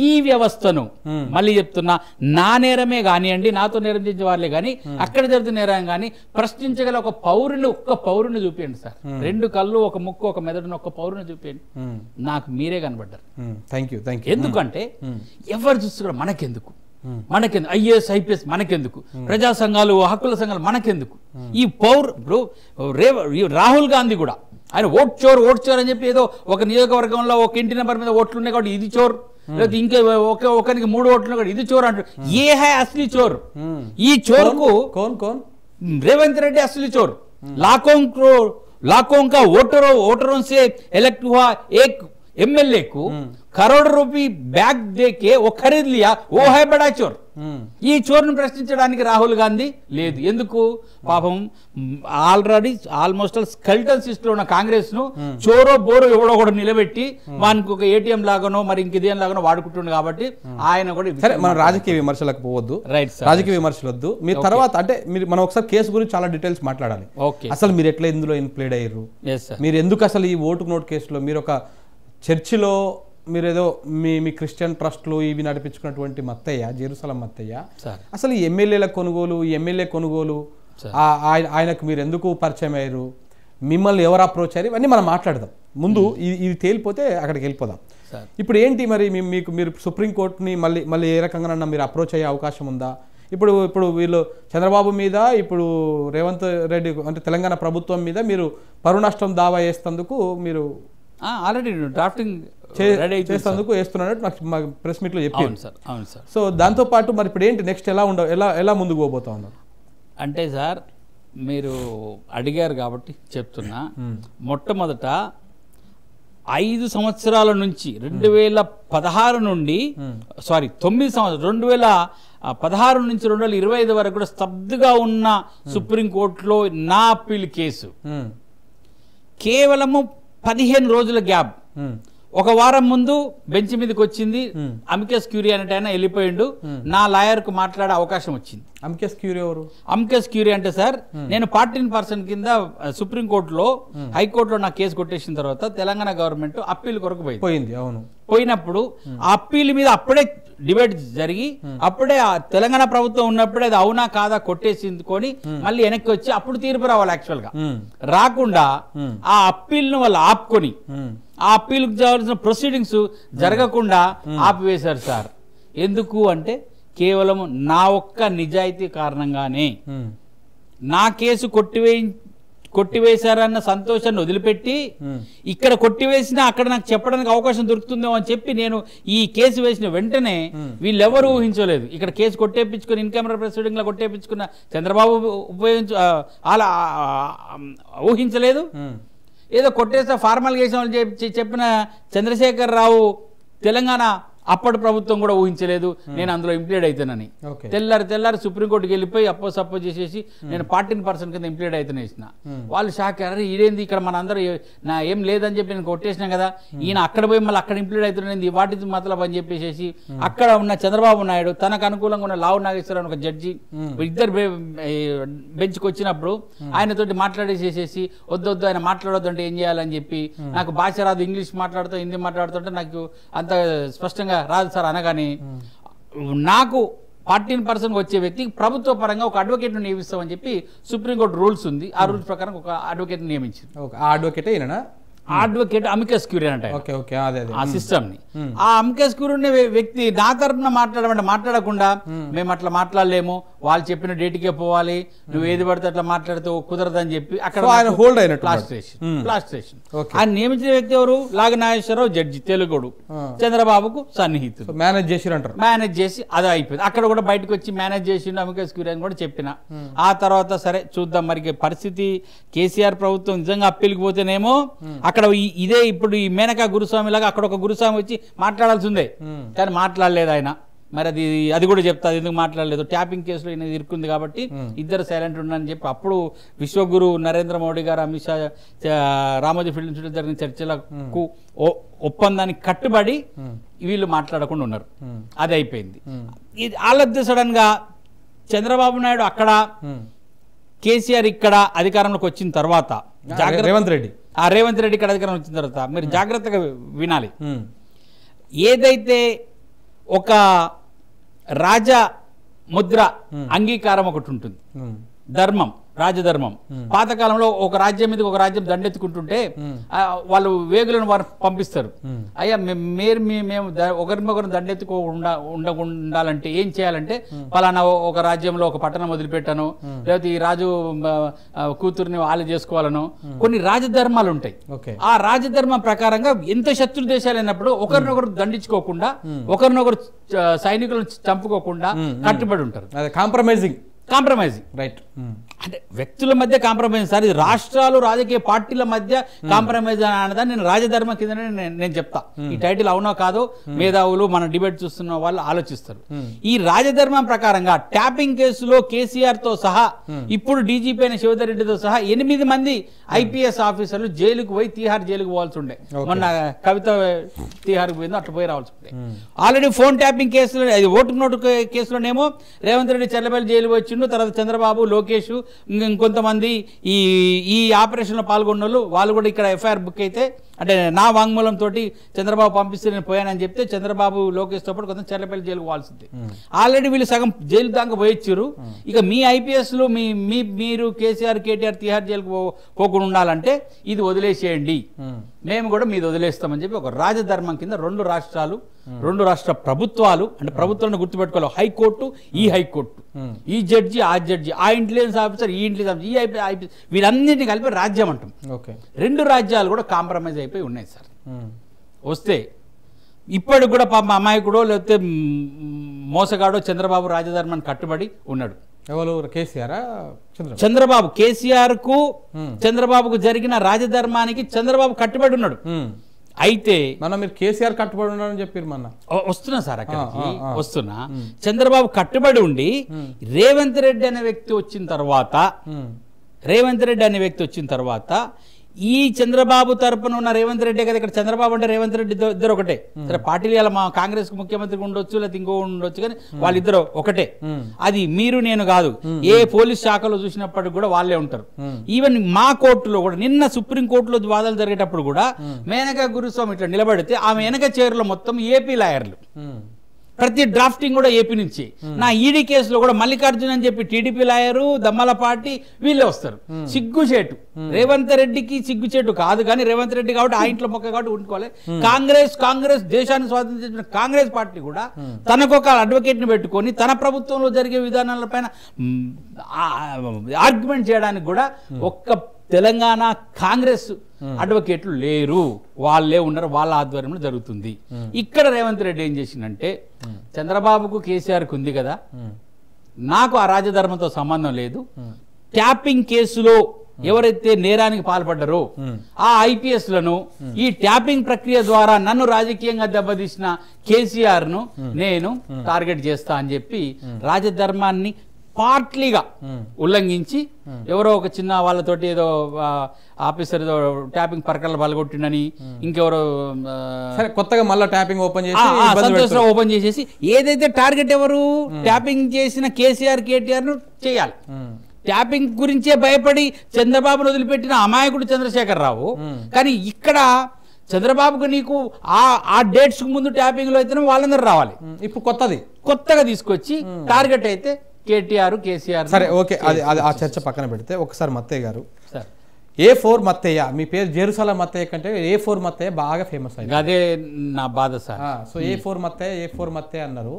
ఈ వ్యవస్థను మళ్ళీ చెప్తున్నా, నా నేరమే కానివ్వండి, నాతో నేరం చేసే వాళ్ళే కానీ, అక్కడ జరుగుతున్న నేరం కానీ ప్రశ్నించగల ఒక్క పౌరుని చూపించండి సార్. 2 కళ్ళు, ఒక ముక్కు, ఒక మెదడును, ఒక్క పౌరుని చూపించండి. నాకు మీరే కనబడ్డారు. ఎందుకంటే ఎవరు చూస్తున్నా మనకెందుకు, ఐఏఎస్ ఐపీఎస్ మనకెందుకు, ప్రజా సంఘాలు హక్కుల సంఘాలు మనకెందుకు, ఈ ఇప్పుడు రాహుల్ గాంధీ కూడా ఆయన ఓట్ చోర్ అని చెప్పి ఏదో ఒక నియోజకవర్గంలో ఒక ఇంటి నెంబర్ మీద ఓట్లు ఉన్నాయి కాబట్టి ఇది చోర్, లేదా ఇంకా ఒకరికి 3 ఓట్లు ఉన్నాయి ఇది చోర్ అంటారు. ఏ హై అసలీ చోర్? ఈ చోర్కు रेवंत रेड्डी असली चोर, लाखों का वोटरों से इलेक्ट हुआ एक एमएलए को करोड़ रुपए बैग देके वो खरीद लिया, वो है बड़ा चोर. ఈ చోర్ను ప్రశ్నించడానికి రాహుల్ గాంధీ లేదు. ఎందుకు? పాపం ఆల్రెడీ ఆల్మోస్ట్ స్కెల్టన్ సిస్టంలో ఉన్న కాంగ్రెస్ ను చోరో బోరో ఎవడో కూడా నిలబెట్టి వానికి ఒక ఏటీఎం లాగానో మరి ఇంకేదేం లాగానో వాడుకుంటుంది. కాబట్టి ఆయన కూడా సరే, మనం రాజకీయ విమర్శలకు పోవద్దు, రాజకీయ విమర్శలు వద్దు. మీరు తర్వాత అంటే మనం ఒకసారి కేసు గురించి చాలా డీటెయిల్స్ మాట్లాడాలి. అసలు మీరు ఎట్లా ఇందులో ఇన్ప్లేడ్ అయ్యారు, మీరు ఎందుకు అసలు ఈ ఓటు నోట్ కేసులో మీరు ఒక చర్చిలో మీరేదో మీ క్రిస్టియన్ ట్రస్ట్లు ఇవి నడిపించుకున్నటువంటి మత్తయ్య, జెరూసలం మత్తయ్య, అసలు ఈ ఎమ్మెల్యేల కొనుగోలు, ఈ ఎమ్మెల్యే కొనుగోలు ఆయనకు మీరు ఎందుకు పరిచయం అయ్యారు, మిమ్మల్ని ఎవరు అప్రోచ్ అయ్యారు, ఇవన్నీ మనం మాట్లాడదాం. ముందు ఇది తేలిపోతే అక్కడికి వెళ్ళిపోదాం. ఇప్పుడు ఏంటి మరి మీరు సుప్రీంకోర్టుని మళ్ళీ ఏ రకంగా మీరు అప్రోచ్ అయ్యే అవకాశం ఉందా? ఇప్పుడు వీళ్ళు చంద్రబాబు మీద, ఇప్పుడు రేవంత్ రెడ్డి అంటే తెలంగాణ ప్రభుత్వం మీద మీరు పరువు నష్టం దావా వేస్తేందుకు మీరు ఆల్రెడీ డ్రాఫ్టింగ్ చేసేందుకు వేస్తున్నట్టు నాకు ప్రెస్ మీట్లో చెప్పారు. సో దాంతో పాటు మరి ఇప్పుడు ఏంటి నెక్స్ట్ ఎలా ముందుకు పోబోతా ఉన్నారు? అంటే సార్ మీరు అడిగారు కాబట్టి చెప్తున్నా. మొట్టమొదట 5 సంవత్సరాల నుంచి 2016 నుండి 9 సంవత్సరాలు 2016 నుంచి 2025 వరకు కూడా స్తబ్దుగా ఉన్న సుప్రీంకోర్టులో నా అప్పీల్ కేసు కేవలము 15 రోజుల గ్యాప్. ఒక వారం ముందు బెంచ్ మీదకి వచ్చింది. అమికస్ క్యూరీ అనేట ఆయన వెళ్ళిపోయిండు. నా లాయర్ కు మాట్లాడే అవకాశం వచ్చింది. అమికస్ క్యూరీ ఎవరు? అమికస్ క్యూరీ అంటే సార్, నేను 14% కింద సుప్రీంకోర్టులో హైకోర్టులో నా కేసు కొట్టేసిన తర్వాత తెలంగాణ గవర్నమెంట్ అప్పీల్ కొరకు పోయింది. అవును, పోయినప్పుడు ఆ అప్పీల్ మీద అప్పుడే డిబేట్ జరిగి అప్పుడే తెలంగాణ ప్రభుత్వం ఉన్నప్పుడే అది అవునా కాదా కొట్టేసిందుకొని మళ్ళీ వెనక్కి వచ్చి అప్పుడు తీర్పు రావాలి. యాక్చువల్ గా రాకుండా ఆ అప్పీల్ ను వాళ్ళు ఆపుకొని ఆ అప్పీల్కి కావాల్సిన ప్రొసీడింగ్స్ జరగకుండా ఆపివేశారు సార్. ఎందుకు అంటే కేవలం నా ఒక్క నిజాయితీ కారణంగానే నా కేసు కొట్టివేశారన్న సంతోషాన్ని వదిలిపెట్టి ఇక్కడ కొట్టివేసినా అక్కడ నాకు చెప్పడానికి అవకాశం దొరుకుతుందేమో అని చెప్పి నేను ఈ కేసు వేసిన వెంటనే వీళ్ళెవరూ ఊహించలేదు. ఇక్కడ కేసు కొట్టేపించుకుని ఇన్ కెమెరా ప్రొసీడింగ్ లో కొట్టేపించుకున్న చంద్రబాబు అలా ఊహించలేదు. ఏదో కొట్టేస్తే ఫార్మల్ చేసామని చెప్పిన చంద్రశేఖర్ రావు తెలంగాణ అప్పటి ప్రభుత్వం కూడా ఊహించలేదు నేను అందులో ఇంప్లీడ్ అవుతానని. తెల్లారి సుప్రీంకోర్టుకి వెళ్ళిపోయి సపోజ్ చేసేసి నేను 14% కింద ఇంప్లీడ్ అవుతాను వేసిన. వాళ్ళు షాక్ అయ్యారు, ఇదేంది ఇక్కడ మన అందరూ నా ఏం లేదని చెప్పి నేను కొట్టేసినాం కదా, ఈయన అక్కడ పోయి మళ్ళీ అక్కడ ఇంప్లీడ్ అవుతుంది వాటి మతలబ్ అని చెప్పేసి అక్కడ ఉన్న చంద్రబాబు నాయుడు తనకు అనుకూలంగా ఉన్న లావు నాగేశ్వరరావు ఒక జడ్జి ఇద్దరు బెంచ్కి వచ్చినప్పుడు ఆయనతోటి మాట్లాడేసేసేసి వద్దు ఆయన మాట్లాడొద్దు అంటే ఏం చేయాలని చెప్పి, నాకు భాష రాదు, ఇంగ్లీష్ మాట్లాడుతూ హిందీ మాట్లాడుతుంటే నాకు అంత స్పష్టంగా రాదు సార్ అనగానే నాకు 14% వచ్చే వ్యక్తికి ప్రభుత్వ పరంగా ఒక అడ్వకేట్ నియమిస్తామని చెప్పి సుప్రీంకోర్టు రూల్స్ ఉంది. ఆ రూల్స్ ప్రకారం ఒక అడ్వకేట్ నియమించింది. ఆ అడ్వకేట్ అడ్వకేట్ అమికస్ క్యూరీ అంటే ఆ సిస్టమ్ ని ఆ అమికస్ క్యూరీ వ్యక్తి నా తరఫున మాట్లాడకుండా మేము అట్లా మాట్లాడలేము, వాళ్ళు చెప్పిన డేట్కే పోవాలి, నువ్వు ఏది పడితే అట్లా మాట్లాడితే కుదరదని చెప్పి అక్కడ హోల్డ్ అయినట్టు ప్లాస్టేషన్. ఆయన నియమించిన వ్యక్తి ఎవరు? నాగనాగేశ్వరరావు జడ్జి, తెలుగుడు, చంద్రబాబుకు సన్నిహితుడు. మేనేజ్ చేసి అదే అయిపోయింది. అక్కడ కూడా బయటకు వచ్చి మేనేజ్ చేసిండు అమికస్ క్యూరీ అని కూడా చెప్పిన. ఆ తర్వాత సరే చూద్దాం మరి పరిస్థితి. కేసీఆర్ ప్రభుత్వం నిజంగా అప్పీల్కి పోతేనేమో అక్కడ ఇదే ఇప్పుడు ఈ మేనకా గురుస్వామి లాగా అక్కడ ఒక గురుస్వామి వచ్చి మాట్లాడాల్సిందే, కానీ మాట్లాడలేదు ఆయన. మరి అది కూడా చెప్తా, ఎందుకు మాట్లాడలేదు, ట్యాపింగ్ కేసులో ఈయన ఇరుక్కుంది కాబట్టి ఇద్దరు సైలెంట్ ఉండని చెప్పి అప్పుడు విశ్వగురు నరేంద్ర మోడీ గారు, అమిత్ షా, రామోజీ ఫిల్మ్ ఇన్స్టిట్యూట్ జరిగిన చర్చలకు ఒప్పందానికి కట్టుబడి వీళ్ళు మాట్లాడకుండా ఉన్నారు. అది అయిపోయింది. వాళ్ళ సడన్ గా చంద్రబాబు నాయుడు అక్కడ, కేసీఆర్ ఇక్కడ అధికారంలోకి వచ్చిన తర్వాత, రేవంత్ రెడ్డి ఇక్కడ అధికారం వచ్చిన తర్వాత మీరు జాగ్రత్తగా వినాలి. ఏదైతే ఒక రాజ ముద్ర అంగీకారం ఒకటి ఉంటుంది, ధర్మం, రాజధర్మం. పాతకాలంలో ఒక రాజ్యం మీద ఒక రాజ్యం దండెత్తుకుంటుంటే వాళ్ళు వేగులను వారు పంపిస్తారు. అయ్యా మేము ఒకరినొకరు దండెత్తుకో ఉండాలంటే ఏం చేయాలంటే, పలానా ఒక రాజ్యంలో ఒక పట్టణం వదిలిపెట్టాను, లేకపోతే ఈ రాజు కూతుర్ని వాళ్ళు చేసుకోవాలను, కొన్ని రాజధర్మాలు ఉంటాయి. ఆ రాజధర్మం ప్రకారంగా ఎంత శత్రు దేశాలు అయినప్పుడు ఒకరినొకరు దండించుకోకుండా, ఒకరినొకరు సైనికులను చంపుకోకుండా కట్టుబడి ఉంటారు. Compromising right. అంటే వ్యక్తుల మధ్య కాంప్రమైజ్ సార్, ఇది రాష్ట్రాలు రాజకీయ పార్టీల మధ్య కాంప్రమైజ్ అనేదాన్ని నేను రాజధర్మ కింద నేను చెప్తా. ఈ టైటిల్ అవునో కాదో మేధావులు మన డిబేట్ చూస్తున్న వాళ్ళు ఆలోచిస్తారు. ఈ రాజధర్మం ప్రకారంగా ట్యాపింగ్ కేసులో కేసీఆర్ తో సహా, ఇప్పుడు డీజీపీ అయిన శివధర్ రెడ్డితో సహా 8 మంది ఐపీఎస్ ఆఫీసర్లు జైలుకు పోయి తీహార్ జైలుకు పోవాల్సి ఉండే. మొన్న కవిత తీహార్కు పోయిందో అట్లా పోయి రావాల్సి ఉండే. ఆల్రెడీ ఫోన్ ట్యాపింగ్ కేసులో, అది ఓటు నోటు కేసులోనేమో రేవంత్ రెడ్డి చెల్లపల్లి జైలు వచ్చిండు, తర్వాత చంద్రబాబు, లోకేష్, ఇంకొంతమంది ఈ ఆపరేషన్లో పాల్గొన్న వాళ్ళు కూడా ఇక్కడ ఎఫ్ఐఆర్ బుక్ అయితే, అంటే నా వాంగ్మూలం తోటి చంద్రబాబు పంపిస్తే నేను పోయానని చెప్తే చంద్రబాబు, లోకేష్తో పాటు కొంత చెల్లపల్లి జైలుకు పోవాల్సింది. ఆల్రెడీ వీళ్ళు సగం జైలు దాకా పోయిచ్చారు. ఇక మీ ఐపీఎస్లు మీరు కేసీఆర్, కేటీఆర్ తీహార్ జైలుకు పోకుండా ఉండాలంటే ఇది వదిలేసేయండి, మేము కూడా మీది వదిలేస్తామని చెప్పి ఒక రాజధర్మం కింద రెండు రాష్ట్ర ప్రభుత్వాలు, అంటే ప్రభుత్వాలను గుర్తుపెట్టుకోవాలి, హైకోర్టు, ఈ హైకోర్టు, ఈ జడ్జి, ఆ జడ్జి, ఆ ఇంటెలిజెన్స్ ఆఫీసర్, ఈ ఇంటెలిజెన్స్, ఈ ఐపీఎస్, వీళ్ళన్నింటినీ కలిపి రాజ్యం అంటాం. రెండు రాజ్యాలు కూడా కాంప్రమైజ్ అయిపోయి ఉన్నాయి సార్. వస్తే ఇప్పటికి కూడా పాప అమాయకుడో లేకపోతే మోసగాడో చంద్రబాబు రాజధర్మాన్ని కట్టుబడి ఉన్నాడు. చంద్రబాబు, కేసీఆర్ కు చంద్రబాబుకు జరిగిన రాజధర్మానికి చంద్రబాబు కట్టుబడి ఉన్నాడు. అయితే మీరు కేసీఆర్ కట్టుబడి ఉన్నారని చెప్పారు. వస్తున్నా సార్, అక్కడికి వస్తున్నా. చంద్రబాబు కట్టుబడి ఉండి రేవంత్ రెడ్డి అనే వ్యక్తి వచ్చిన తర్వాత ఈ చంద్రబాబు తరపున ఉన్న రేవంత్ రెడ్డి కదా, ఇక్కడ చంద్రబాబు అంటే రేవంత్ రెడ్డి ఇద్దరు ఒకటే. సరే పార్టీలు ఇలా మా కాంగ్రెస్ కు ముఖ్యమంత్రి ఉండొచ్చు, లేకపోతే ఇంకో ఉండొచ్చు, కానీ వాళ్ళిద్దరు ఒకటే. అది మీరు నేను కాదు, ఏ పోలీస్ శాఖలో చూసినప్పటికి కూడా వాళ్ళే ఉంటారు. ఈవెన్ మా కోర్టులో కూడా, నిన్న సుప్రీం కోర్టులో వాదాలు జరిగేటప్పుడు కూడా మేనకా గురుస్వామి ఇట్లా నిలబడితే ఆమె వెనక చైర్లో మొత్తం ఏపీ లాయర్లు, ప్రతి డ్రాఫ్టింగ్ కూడా ఏపీ నుంచి. నా ఈడీ కేసులో కూడా మల్లికార్జున్ అని చెప్పి టీడీపీ లాయరు, దమ్మల పార్టీ, వీళ్ళే వస్తారు. సిగ్గుచేటు, రేవంత్ రెడ్డికి సిగ్గుచేటు కాదు, కానీ రేవంత్ రెడ్డి కాబట్టి ఆ ఇంట్లో మొక్క కాబట్టి ఉంటుకోవాలి. కాంగ్రెస్ దేశాన్ని స్వాతంత్రించిన కాంగ్రెస్ పార్టీ కూడా తనకొక అడ్వకేట్ ని పెట్టుకొని తన ప్రభుత్వంలో జరిగే విధానాలపైన ఆర్గ్యుమెంట్ చేయడానికి కూడా ఒక్క తెలంగాణ కాంగ్రెస్ అడ్వకేట్లు లేరు, వాళ్ళే ఉన్నారు, వాళ్ళ ఆధ్వర్యంలో జరుగుతుంది. ఇక్కడ రేవంత్ రెడ్డి ఏం చేసిందంటే, చంద్రబాబుకు కేసీఆర్కు ఉంది కదా, నాకు ఆ రాజధర్మంతో సంబంధం లేదు, ట్యాపింగ్ కేసులో ఎవరైతే నేరానికి పాల్పడ్డారో ఆ ఐపీఎస్లను ఈ ట్యాపింగ్ ప్రక్రియ ద్వారా నన్ను రాజకీయంగా దెబ్బతీసిన కేసీఆర్ ను నేను టార్గెట్ చేస్తా అని చెప్పి రాజధర్మాన్ని పార్ట్లీగా ఉల్లంఘించి, ఎవరో ఒక చిన్న వాళ్ళతోటి ఏదో ఆఫీసర్ ఏదో ట్యాపింగ్ పరకలు పలగొట్టిండని, ఇంకెవరో కొత్తగా మళ్ళీ ట్యాపింగ్ ఓపెన్ చేసేసి ఏదైతే టార్గెట్ ఎవరు ట్యాపింగ్ చేసిన కేసీఆర్, కేటీఆర్ ను చేయాలి. ట్యాపింగ్ గురించే భయపడి చంద్రబాబును వదిలిపెట్టిన అమాయకుడు చంద్రశేఖర్ రావు. కానీ ఇక్కడ చంద్రబాబుకు నీకు ఆ డేట్స్ ముందు ట్యాపింగ్ లో అయితే వాళ్ళందరూ రావాలి. ఇప్పుడు కొత్తగా తీసుకొచ్చి టార్గెట్ అయితే కేటీఆర్, కేసీఆర్. సరే ఓకే, అది ఆ చర్చ పక్కన పెడితే ఒకసారి మత్తయ్య గారు, A4 మత్తయ్య, మీ పేరు జెరూసలం మత్తయ్య కంటే A4 మత్తయ్య బాగా ఫేమస్ అయింది. అదే నా బాధ సార్. సో A4 మత్తయ్య అన్నారు.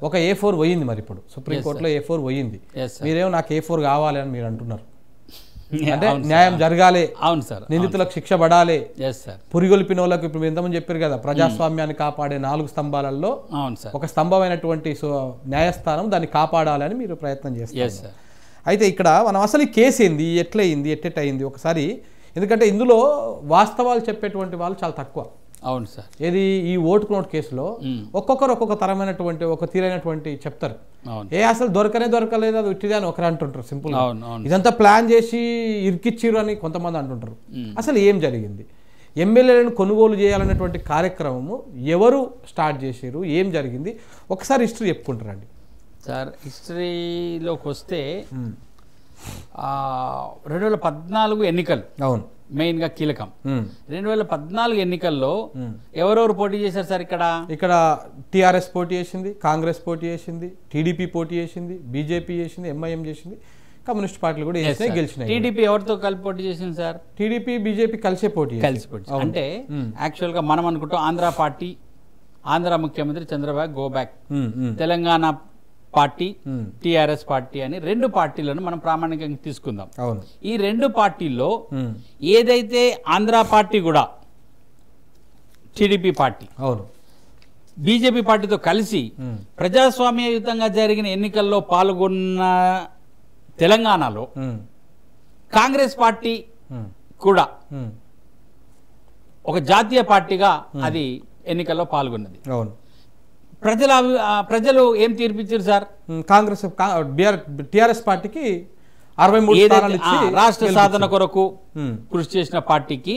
ఒక A4 పోయింది, మరి ఇప్పుడు సుప్రీంకోర్టులో A4 పోయింది. మీరేమో నాకు A4 కావాలి అని మీరు అంటున్నారు. అంటే న్యాయం జరగాలి, అవును సార్, నిందితులకు శిక్ష పడాలి, పురిగొల్పిన వాళ్ళకి ఇప్పుడు ఎంతమంది చెప్పారు కదా, ప్రజాస్వామ్యాన్ని కాపాడే 4 స్తంభాలలో ఒక స్తంభమైనటువంటి న్యాయస్థానం దాన్ని కాపాడాలని మీరు ప్రయత్నం చేస్తారు. అయితే ఇక్కడ మనం అసలు ఈ కేసు ఏంది, ఎట్లయింది, ఎట్టెట్టయింది ఒకసారి, ఎందుకంటే ఇందులో వాస్తవాలు చెప్పేటువంటి వాళ్ళు చాలా తక్కువ. అవును సార్. ఏది ఈ ఓటుకు నోటు కేసులో ఒక్కొక్కరు ఒక్కొక్క తరమైనటువంటి ఒక తీరైనటువంటి చెప్తారు. అసలు దొరకలేదు అది ఉట్టిదే అని ఒకరు అంటుంటారు సింపుల్. ఇదంతా ప్లాన్ చేసి ఇరికిచ్చిరు అని కొంతమంది అంటుంటారు. అసలు ఏం జరిగింది, ఎమ్మెల్యేలను కొనుగోలు చేయాలనేటువంటి కార్యక్రమము ఎవరు స్టార్ట్ చేశారు, ఏం జరిగింది, ఒకసారి హిస్టరీ చెప్పుకుంటారండి సార్. హిస్టరీలోకి వస్తే 2014 ఎన్నికలు అవును మెయిన్గా కీలకం. 2014 ఎన్నికల్లో ఎవరెవరు పోటీ చేశారు సార్? ఇక్కడ టీఆర్ఎస్ పోటీ చేసింది, కాంగ్రెస్ పోటీ చేసింది, టీడీపీ పోటీ చేసింది, బీజేపీ చేసింది, ఎంఐఎం చేసింది, కమ్యూనిస్ట్ పార్టీలు కూడా గెలిచినాయి. టీడీపీ ఎవరితో కలిపి పోటీ చేసింది సార్? టీడీపీ బీజేపీ కలిసి పోటీ అంటే యాక్చువల్గా మనం అనుకుంటాం ఆంధ్ర పార్టీ, ఆంధ్ర ముఖ్యమంత్రి Chandrababu go back, Telangana party TRS party అని రెండు పార్టీలను మనం ప్రామాణికంగా తీసుకుందాం. ఈ రెండు పార్టీల్లో ఏదైతే ఆంధ్ర పార్టీ కూడా టీడీపీ పార్టీ బీజేపీ పార్టీతో కలిసి ప్రజాస్వామ్యయుతంగా జరిగిన ఎన్నికల్లో పాల్గొన్న తెలంగాణలో కాంగ్రెస్ పార్టీ కూడా ఒక జాతీయ పార్టీగా అది ఎన్నికల్లో పాల్గొన్నది. ప్రజలు ఏం తీర్పిచ్చారు సార్? కాంగ్రెస్ టిఆర్ఎస్ పార్టీకి 63 స్థానాలు ఇచ్చి రాష్ట్ర సాధన కొరకు కృషి చేసిన పార్టీకి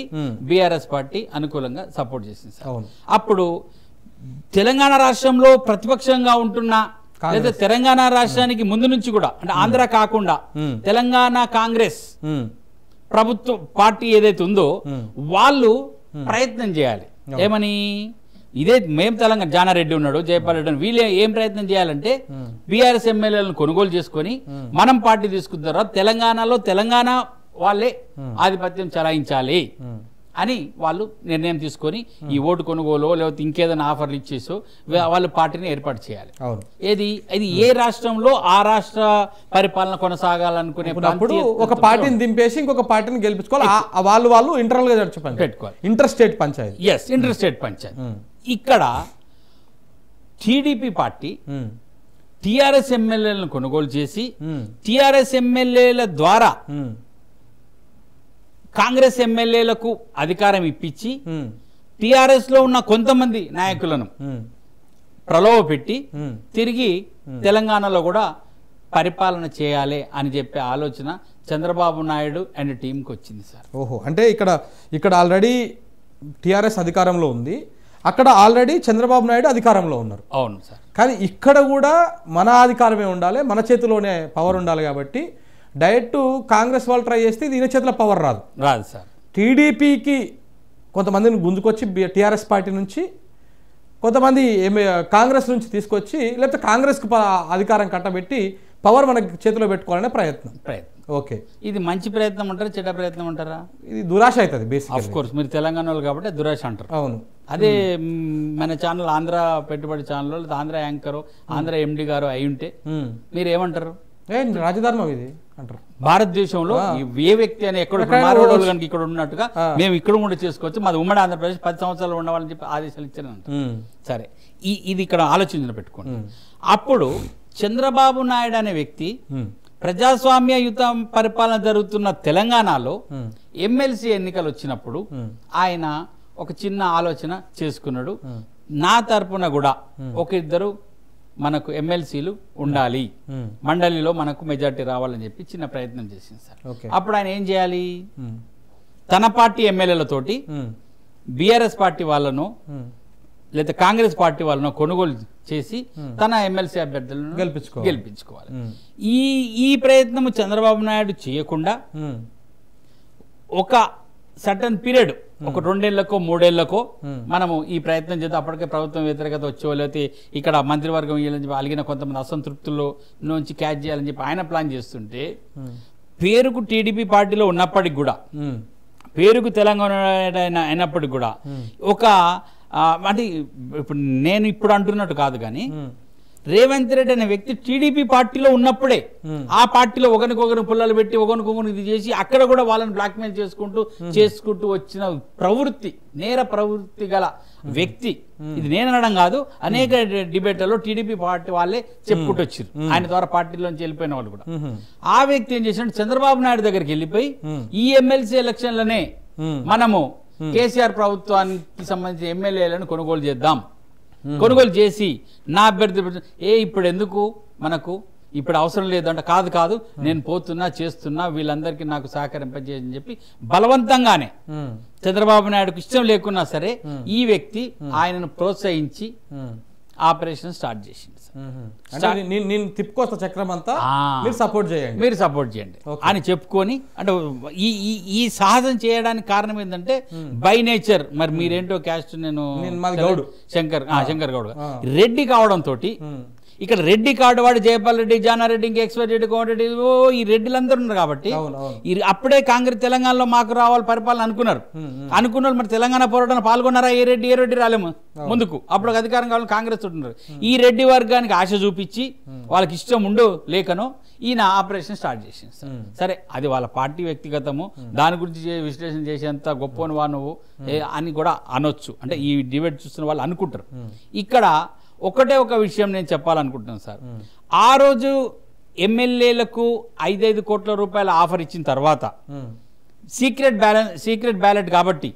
బీఆర్ఎస్ పార్టీ అనుకూలంగా సపోర్ట్ చేసింది సార్. అప్పుడు తెలంగాణ రాష్ట్రంలో ప్రతిపక్షంగా ఉంటున్న లేదా తెలంగాణ రాష్ట్రానికి ముందు నుంచి కూడా అంటే ఆంధ్ర కాకుండా తెలంగాణ కాంగ్రెస్ ప్రభుత్వ పార్టీ ఏదైతే ఉందో వాళ్ళు ప్రయత్నం చేయాలి. ఏమని? ఇదే మేము తెలంగాణ జానారెడ్డి ఉన్నాడు, జయపాల్ రెడ్డి, వీళ్ళే ఏం ప్రయత్నం చేయాలంటే బీఆర్ఎస్ ఎమ్మెల్యేలను కొనుగోలు చేసుకొని మనం పార్టీ తీసుకున్న తర్వాత తెలంగాణలో తెలంగాణ వాళ్ళే ఆధిపత్యం చెలాయించాలి అని వాళ్ళు నిర్ణయం తీసుకొని ఈ ఓటు కొనుగోలు లేకపోతే ఇంకేదైనా ఆఫర్లు ఇచ్చేసో వాళ్ళు పార్టీని ఏర్పాటు చేయాలి. ఇది ఏ రాష్ట్రంలో ఆ రాష్ట్ర పరిపాలన కొనసాగాలనుకునేప్పుడు ఒక పార్టీని దింపేసి ఇంకొక పార్టీని గెలిపించుకోవాలి. వాళ్ళు ఇంటర్నల్ గా పెట్టుకోవాలి. Inter state panchayati. Inter state panchayati. ఇక్కడ టీడీపీ పార్టీ టిఆర్ఎస్ ఎమ్మెల్యేలను కొనుగోలు చేసి టిఆర్ఎస్ ఎమ్మెల్యేల ద్వారా కాంగ్రెస్ ఎమ్మెల్యేలకు అధికారం ఇప్పించి టిఆర్ఎస్ లో ఉన్న కొంతమంది నాయకులను ప్రలోభ పెట్టి తిరిగి తెలంగాణలో కూడా పరిపాలన చేయాలి అని చెప్పే ఆలోచన చంద్రబాబు నాయుడు అండ్ టీంకి వచ్చింది సార్. అంటే ఇక్కడ ఆల్రెడీ టిఆర్ఎస్ అధికారంలో ఉంది, అక్కడ ఆల్రెడీ చంద్రబాబు నాయుడు అధికారంలో ఉన్నారు. అవును సార్. కానీ ఇక్కడ కూడా మన అధికారమే ఉండాలి, మన చేతిలోనే పవర్ ఉండాలి. కాబట్టి డైరెక్ట్ కాంగ్రెస్ వాళ్ళు ట్రై చేస్తే దీని చేతిలో పవర్ రాదు సార్. టీడీపీకి కొంతమందిని గుంజుకొచ్చి టీఆర్ఎస్ పార్టీ నుంచి కొంతమంది కాంగ్రెస్ నుంచి తీసుకొచ్చి లేకపోతే కాంగ్రెస్కి అధికారం కట్టబెట్టి పవర్ మన చేతిలో పెట్టుకోవాలనే ప్రయత్నం. ఓకే, ఇది మంచి ప్రయత్నం అంటారా, చెడ్డ ప్రయత్నం అంటారా? ఇది దురాశ అవుతుంది బేసిక్. ఆఫ్ కోర్స్ మీరు తెలంగాణ వాళ్ళు కాబట్టి దురాశ అంటారు. అవును. అదే మన ఛానల్ ఆంధ్ర పెట్టుబడి ఛానల్ లేదా ఆంధ్ర యాంకర్ ఆంధ్ర ఎండి గారు అయి ఉంటే మీరు ఏమంటారు? రాజధర్మం ఇది అంటారు. భారతదేశంలో ఏ వ్యక్తి అని ఎక్కడ కనుక ఇక్కడ ఉన్నట్టుగా మేము ఇక్కడ కూడా చేసుకోవచ్చు, మాది ఉమ్మడి ఆంధ్రప్రదేశ్ 10 సంవత్సరాలు ఉండవాలని చెప్పి ఆదేశాలు ఇచ్చారంట. సరే, ఇది ఇక్కడ ఆలోచన పెట్టుకోండి. అప్పుడు చంద్రబాబు నాయుడు అనే వ్యక్తి ప్రజాస్వామ్యయుత పరిపాలన జరుగుతున్న తెలంగాణలో ఎమ్మెల్సీ ఎన్నికలు వచ్చినప్పుడు ఆయన ఒక చిన్న ఆలోచన చేసుకున్నాడు. నా తరపున కూడా ఒక ఇద్దరు మనకు ఎమ్మెల్సీలు ఉండాలి, మండలిలో మనకు మెజార్టీ రావాలని చెప్పి చిన్న ప్రయత్నం చేసింది సార్. అప్పుడు ఆయన ఏం చేయాలి? తన పార్టీ ఎమ్మెల్యేలతోటి బీఆర్ఎస్ పార్టీ వాళ్ళను లేదా కాంగ్రెస్ పార్టీ వాళ్ళను కొనుగోలు చేసి తన ఎమ్మెల్సీ అభ్యర్థులను గెలిపించుకోవాలి. ఈ ప్రయత్నం చంద్రబాబు నాయుడు చేయకుండా ఒక సర్టన్ పీరియడ్, ఒక 2 ఏళ్లకో 3 ఏళ్లకో మనము ఈ ప్రయత్నం చేద్దాం, అప్పటికే ప్రభుత్వం వ్యతిరేకత వచ్చో లేకపోతే ఇక్కడ మంత్రివర్గం అలిగిన కొంతమంది అసంతృప్తుల్లో నుంచి క్యాచ్ చేయాలని చెప్పి ఆయన ప్లాన్ చేస్తుంటే పేరుకు టీడీపీ పార్టీలో ఉన్నప్పటికి కూడా, పేరుకు తెలంగాణ అయినప్పటికి కూడా ఒక అంటే ఇప్పుడు నేను ఇప్పుడు అంటున్నట్టు కాదు కానీ రేవంత్ రెడ్డి అనే వ్యక్తి టీడీపీ పార్టీలో ఉన్నప్పుడే ఆ పార్టీలో ఒకరికొకరు పుల్లలు పెట్టి ఒకరికొకరు ఇది చేసి అక్కడ కూడా వాళ్ళని బ్లాక్మెయిల్ చేసుకుంటూ వచ్చిన ప్రవృత్తి, నేర ప్రవృత్తి గల వ్యక్తి. ఇది నేను అనడం కాదు, అనేక డిబేట్లలో టీడీపీ పార్టీ వాళ్ళే చెప్పుకుంటూ వచ్చారు, ఆయన ద్వారా పార్టీలోంచి వెళ్ళిపోయిన వాళ్ళు కూడా. ఆ వ్యక్తి ఏం చేసినట్టు చంద్రబాబు నాయుడు దగ్గరికి వెళ్ళిపోయి ఈ ఎమ్మెల్సీ ఎలక్షన్లనే మనము కేసీఆర్ ప్రభుత్వానికి సంబంధించిన ఎమ్మెల్యేలను కొనుగోలు చేద్దాం, కొనుగోలు చేసి నా అభ్యర్థి ఇప్పుడు ఎందుకు మనకు ఇప్పుడు అవసరం లేదంటే కాదు నేను పోతున్నా చేస్తున్నా వీళ్ళందరికీ నాకు సహకరింపజేయని చెప్పి బలవంతంగానే చంద్రబాబు నాయుడుకు ఇష్టం లేకున్నా సరే ఈ వ్యక్తి ఆయనను ప్రోత్సహించి ఆపరేషన్ స్టార్ట్ చేసింది. నేను తిప్పుకొస్తా చక్రం అంతా, మీరు సపోర్ట్ చేయండి అని చెప్పుకొని, అంటే ఈ సాహసం చేయడానికి కారణం ఏంటంటే బై నేచర్ మరి మీరేంటో క్యాస్ట్ నేను శంకర్ గౌడ్ రెడ్డి కావడంతో ఇక్కడ రెడ్డి కార్డు వాడు జయపాల్ రెడ్డి, జానారెడ్డి, ఇంకా ఎక్స్పైర్ రెడ్డి, కోమరెడ్డి, ఈ రెడ్డిలందరూ ఉన్నారు కాబట్టి అప్పుడే కాంగ్రెస్ తెలంగాణలో మాకు రావాలి పరిపాలన అనుకున్నారు. మరి తెలంగాణ పోరాటంలో పాల్గొన్నారా? ఏ రెడ్డి రాలేము ముందుకు, అప్పుడు అధికారం కావాలని కాంగ్రెస్ ఉన్నారు. ఈ రెడ్డి వర్గానికి ఆశ చూపించి వాళ్ళకి ఇష్టం ఉండో లేకనో ఈయన ఆపరేషన్ స్టార్ట్ చేసింది. సరే అది వాళ్ళ పార్టీ వ్యక్తిగతము, దాని గురించి విశ్లేషణ చేసేంత గొప్పని వా నువ్వు అని కూడా అనొచ్చు, అంటే ఈ డిబేట్ చూస్తున్న వాళ్ళు అనుకుంటారు. ఇక్కడ ఒకటే ఒక విషయం నేను చెప్పాలనుకుంటున్నాను సార్. ఆ రోజు ఎమ్మెల్యేలకు 5 కోట్ల రూపాయల ఆఫర్ ఇచ్చిన తర్వాత సీక్రెట్ బ్యాలెట్ కాబట్టి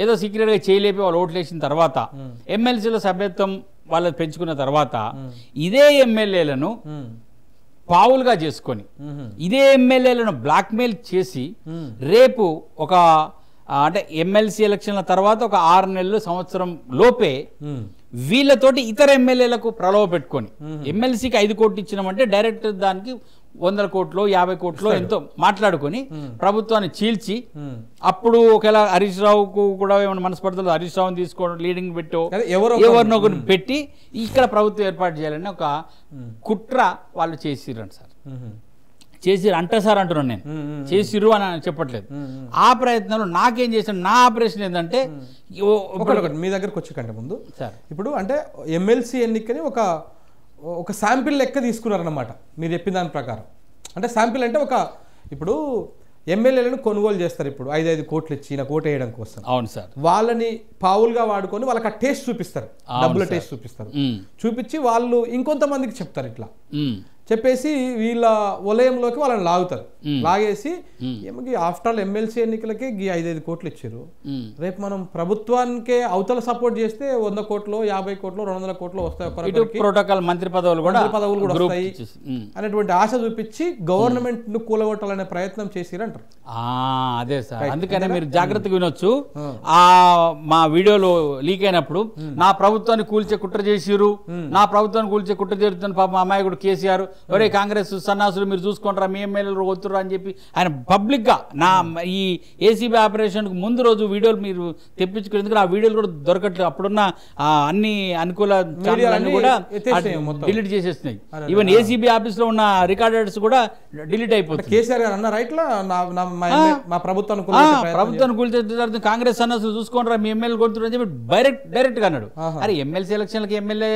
ఏదో సీక్రెట్ గా చేయలేపి వాళ్ళు ఓట్లు వేసిన తర్వాత ఎమ్మెల్సీలో సభ్యత్వం వాళ్ళు పెంచుకున్న తర్వాత ఇదే ఎమ్మెల్యేలను పావులుగా చేసుకొని ఇదే ఎమ్మెల్యేలను బ్లాక్మెయిల్ చేసి రేపు ఒక అంటే ఎమ్మెల్సీ ఎలక్షన్ల తర్వాత ఒక 6 నెలలు సంవత్సరం లోపే వీళ్ళతోటి ఇతర ఎమ్మెల్యేలకు ప్రలోభ పెట్టుకొని ఎమ్మెల్సీకి 5 కోట్లు ఇచ్చినామంటే డైరెక్ట్ దానికి 100 కోట్లు 50 కోట్లు ఎంతో మాట్లాడుకొని ప్రభుత్వాన్ని చీల్చి అప్పుడు ఒకవేళ హరీష్ రావుకు కూడా ఏమైనా మనస్పర్ధలు హరీష్ రావుని తీసుకోవడం లీడింగ్ పెట్టో ఎవరినో పెట్టి ఇక్కడ ప్రభుత్వం ఏర్పాటు చేయాలని ఒక కుట్ర వాళ్ళు చేసిరంట సార్. చేసిరు అంట సార్ అంటున్నాను, నేను చేసిరు అని చెప్పట్లేదు. ఆ ప్రయత్నంలో నాకేం చేశాను, నా ఆపరేషన్ ఏంటంటే మీ దగ్గరకు వచ్చేకంటే ముందు సార్ ఇప్పుడు అంటే ఎమ్మెల్సీ ఎన్నికని ఒక శాంపిల్ లెక్క తీసుకున్నారన్నమాట మీరు చెప్పిన దాని ప్రకారం. అంటే శాంపిల్ అంటే ఇప్పుడు ఎమ్మెల్యేలను కొనుగోలు చేస్తారు, ఇప్పుడు 5 కోట్లు ఇచ్చి ఈయన కోట వేయడం కోసం. అవును సార్. వాళ్ళని పావులుగా వాడుకొని వాళ్ళకి ఆ టేస్ట్ చూపిస్తారు, డబ్బుల టేస్ట్ చూపిస్తారు, చూపించి వాళ్ళు ఇంకొంతమందికి చెప్తారు, ఇట్లా చెప్పేసి వీళ్ళ వలయంలోకి వాళ్ళని లాగుతారు. లాగేసి ఏమకి ఆఫ్టర్ ఆల్ ఎమ్మెల్సీ ఎన్నికలకి 5 కోట్లు ఇచ్చారు, రేపు మనం ప్రభుత్వానికే అవతల సపోర్ట్ చేస్తే 100 కోట్లు 50 కోట్లు 200 కోట్లు వస్తాయి, ప్రోటోకాల్ మంత్రి పదవులు కూడా వస్తాయి అనేటువంటి ఆశ చూపించి గవర్నమెంట్ ను కూలగొట్టాలనే ప్రయత్నం చేసిరంటారు. అదే సార్, అందుకనే మీరు జాగ్రత్తగా వినొచ్చు. మా వీడియోలో లీక్ అయినప్పుడు నా ప్రభుత్వాన్ని కూల్చే కుట్ర చేసిరు, నా ప్రభుత్వాన్ని కూల్చే కుట్ర చేరుతున్న పాప అమాయకుడు కేసీఆర్, ఒరే కాంగ్రెస్ సన్నాసులు మీరు చూసుకుంటారా మీ ఎమ్మెల్యేలు వస్తున్నారు అని చెప్పి ఆయన పబ్లిక్ గా నా ఈ ఏసీబీ ఆపరేషన్ కు ముందు రోజు వీడియోలు మీరు తెప్పించుకునేందుకు ఆ వీడియోలు కూడా దొరకట్లేదు. అప్పుడున్న అన్ని అనుకూల కూడా డిలీట్ చేసేస్తున్నాయి. ఈవెన్ ఏసీబీ ఆఫీస్ లో ఉన్న రికార్డర్స్ కూడా డిలీట్ అయిపోతుంది. కేసీఆర్ గారు అన్న రైట్ లో ప్రభుత్వాన్ని కూల్చే కాంగ్రెస్ సన్నాసులు చూసుకుంటారా మీ ఎమ్మెల్యే కొడుతున్నారు అని చెప్పి డైరెక్ట్ గా అన్నాడు. అరే ఎమ్మెల్సీ ఎలక్షన్లకి ఎమ్మెల్యే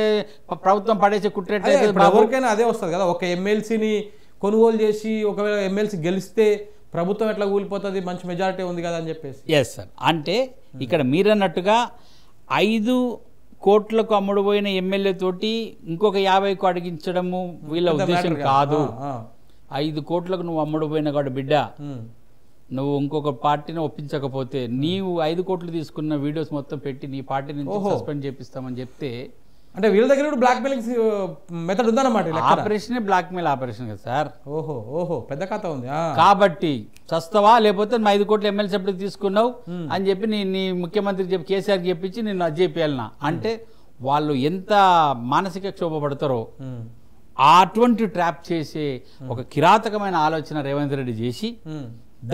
ప్రభుత్వం పడేసే కుట్రేట్ ఎవరికైనా అదే వస్తుంది కదా, ఒక ఎమ్మెల్సీని కొనుగోలు చేసి ఒకవేళ ఎమ్మెల్సీ గెలిస్తే ప్రభుత్వం ఎట్లా కూలిపోతుంది, మంచి మెజారిటీ ఉంది కదా అని చెప్పేసి. ఎస్ సార్, అంటే ఇక్కడ మీరన్నట్టుగా 5 కోట్లకు అమ్ముడుపోయిన ఎమ్మెల్యే తోటి ఇంకొక 50కు అడిగించడము వీళ్ళ ఉద్దేశం కాదు. 5 కోట్లకు నువ్వు అమ్ముడుపోయిన కాదు బిడ్డ, నువ్వు ఇంకొక పార్టీని ఒప్పించకపోతే నీవు 5 కోట్లు తీసుకున్న వీడియోస్ మొత్తం పెట్టి నీ పార్టీ నుంచి సస్పెండ్ చేపిస్తామని చెప్తే, అంటే వీళ్ళ దగ్గర కూడా బ్లాక్ మెయిలింగ్ మెథడ్ ఉందన్నమాట. ఆపరేషన్ బ్లాక్ మెయిల్ ఆపరేషన్ కదా సార్. ఓహో పెద్ద కథ ఉంది. కాబట్టి చస్తవా లేకపోతే 5 కోట్ల ఎమ్మెల్సీ ఎప్పుడు తీసుకున్నావు అని చెప్పి నీ ముఖ్యమంత్రికి చెప్పి కేసీఆర్కి చెప్పించి నేను అది చేయాలన్నా అంటే వాళ్ళు ఎంత మానసిక క్షోభపడతారో అటువంటి ట్రాప్ చేసే ఒక కిరాతకమైన ఆలోచన రేవంత్ రెడ్డి చేసి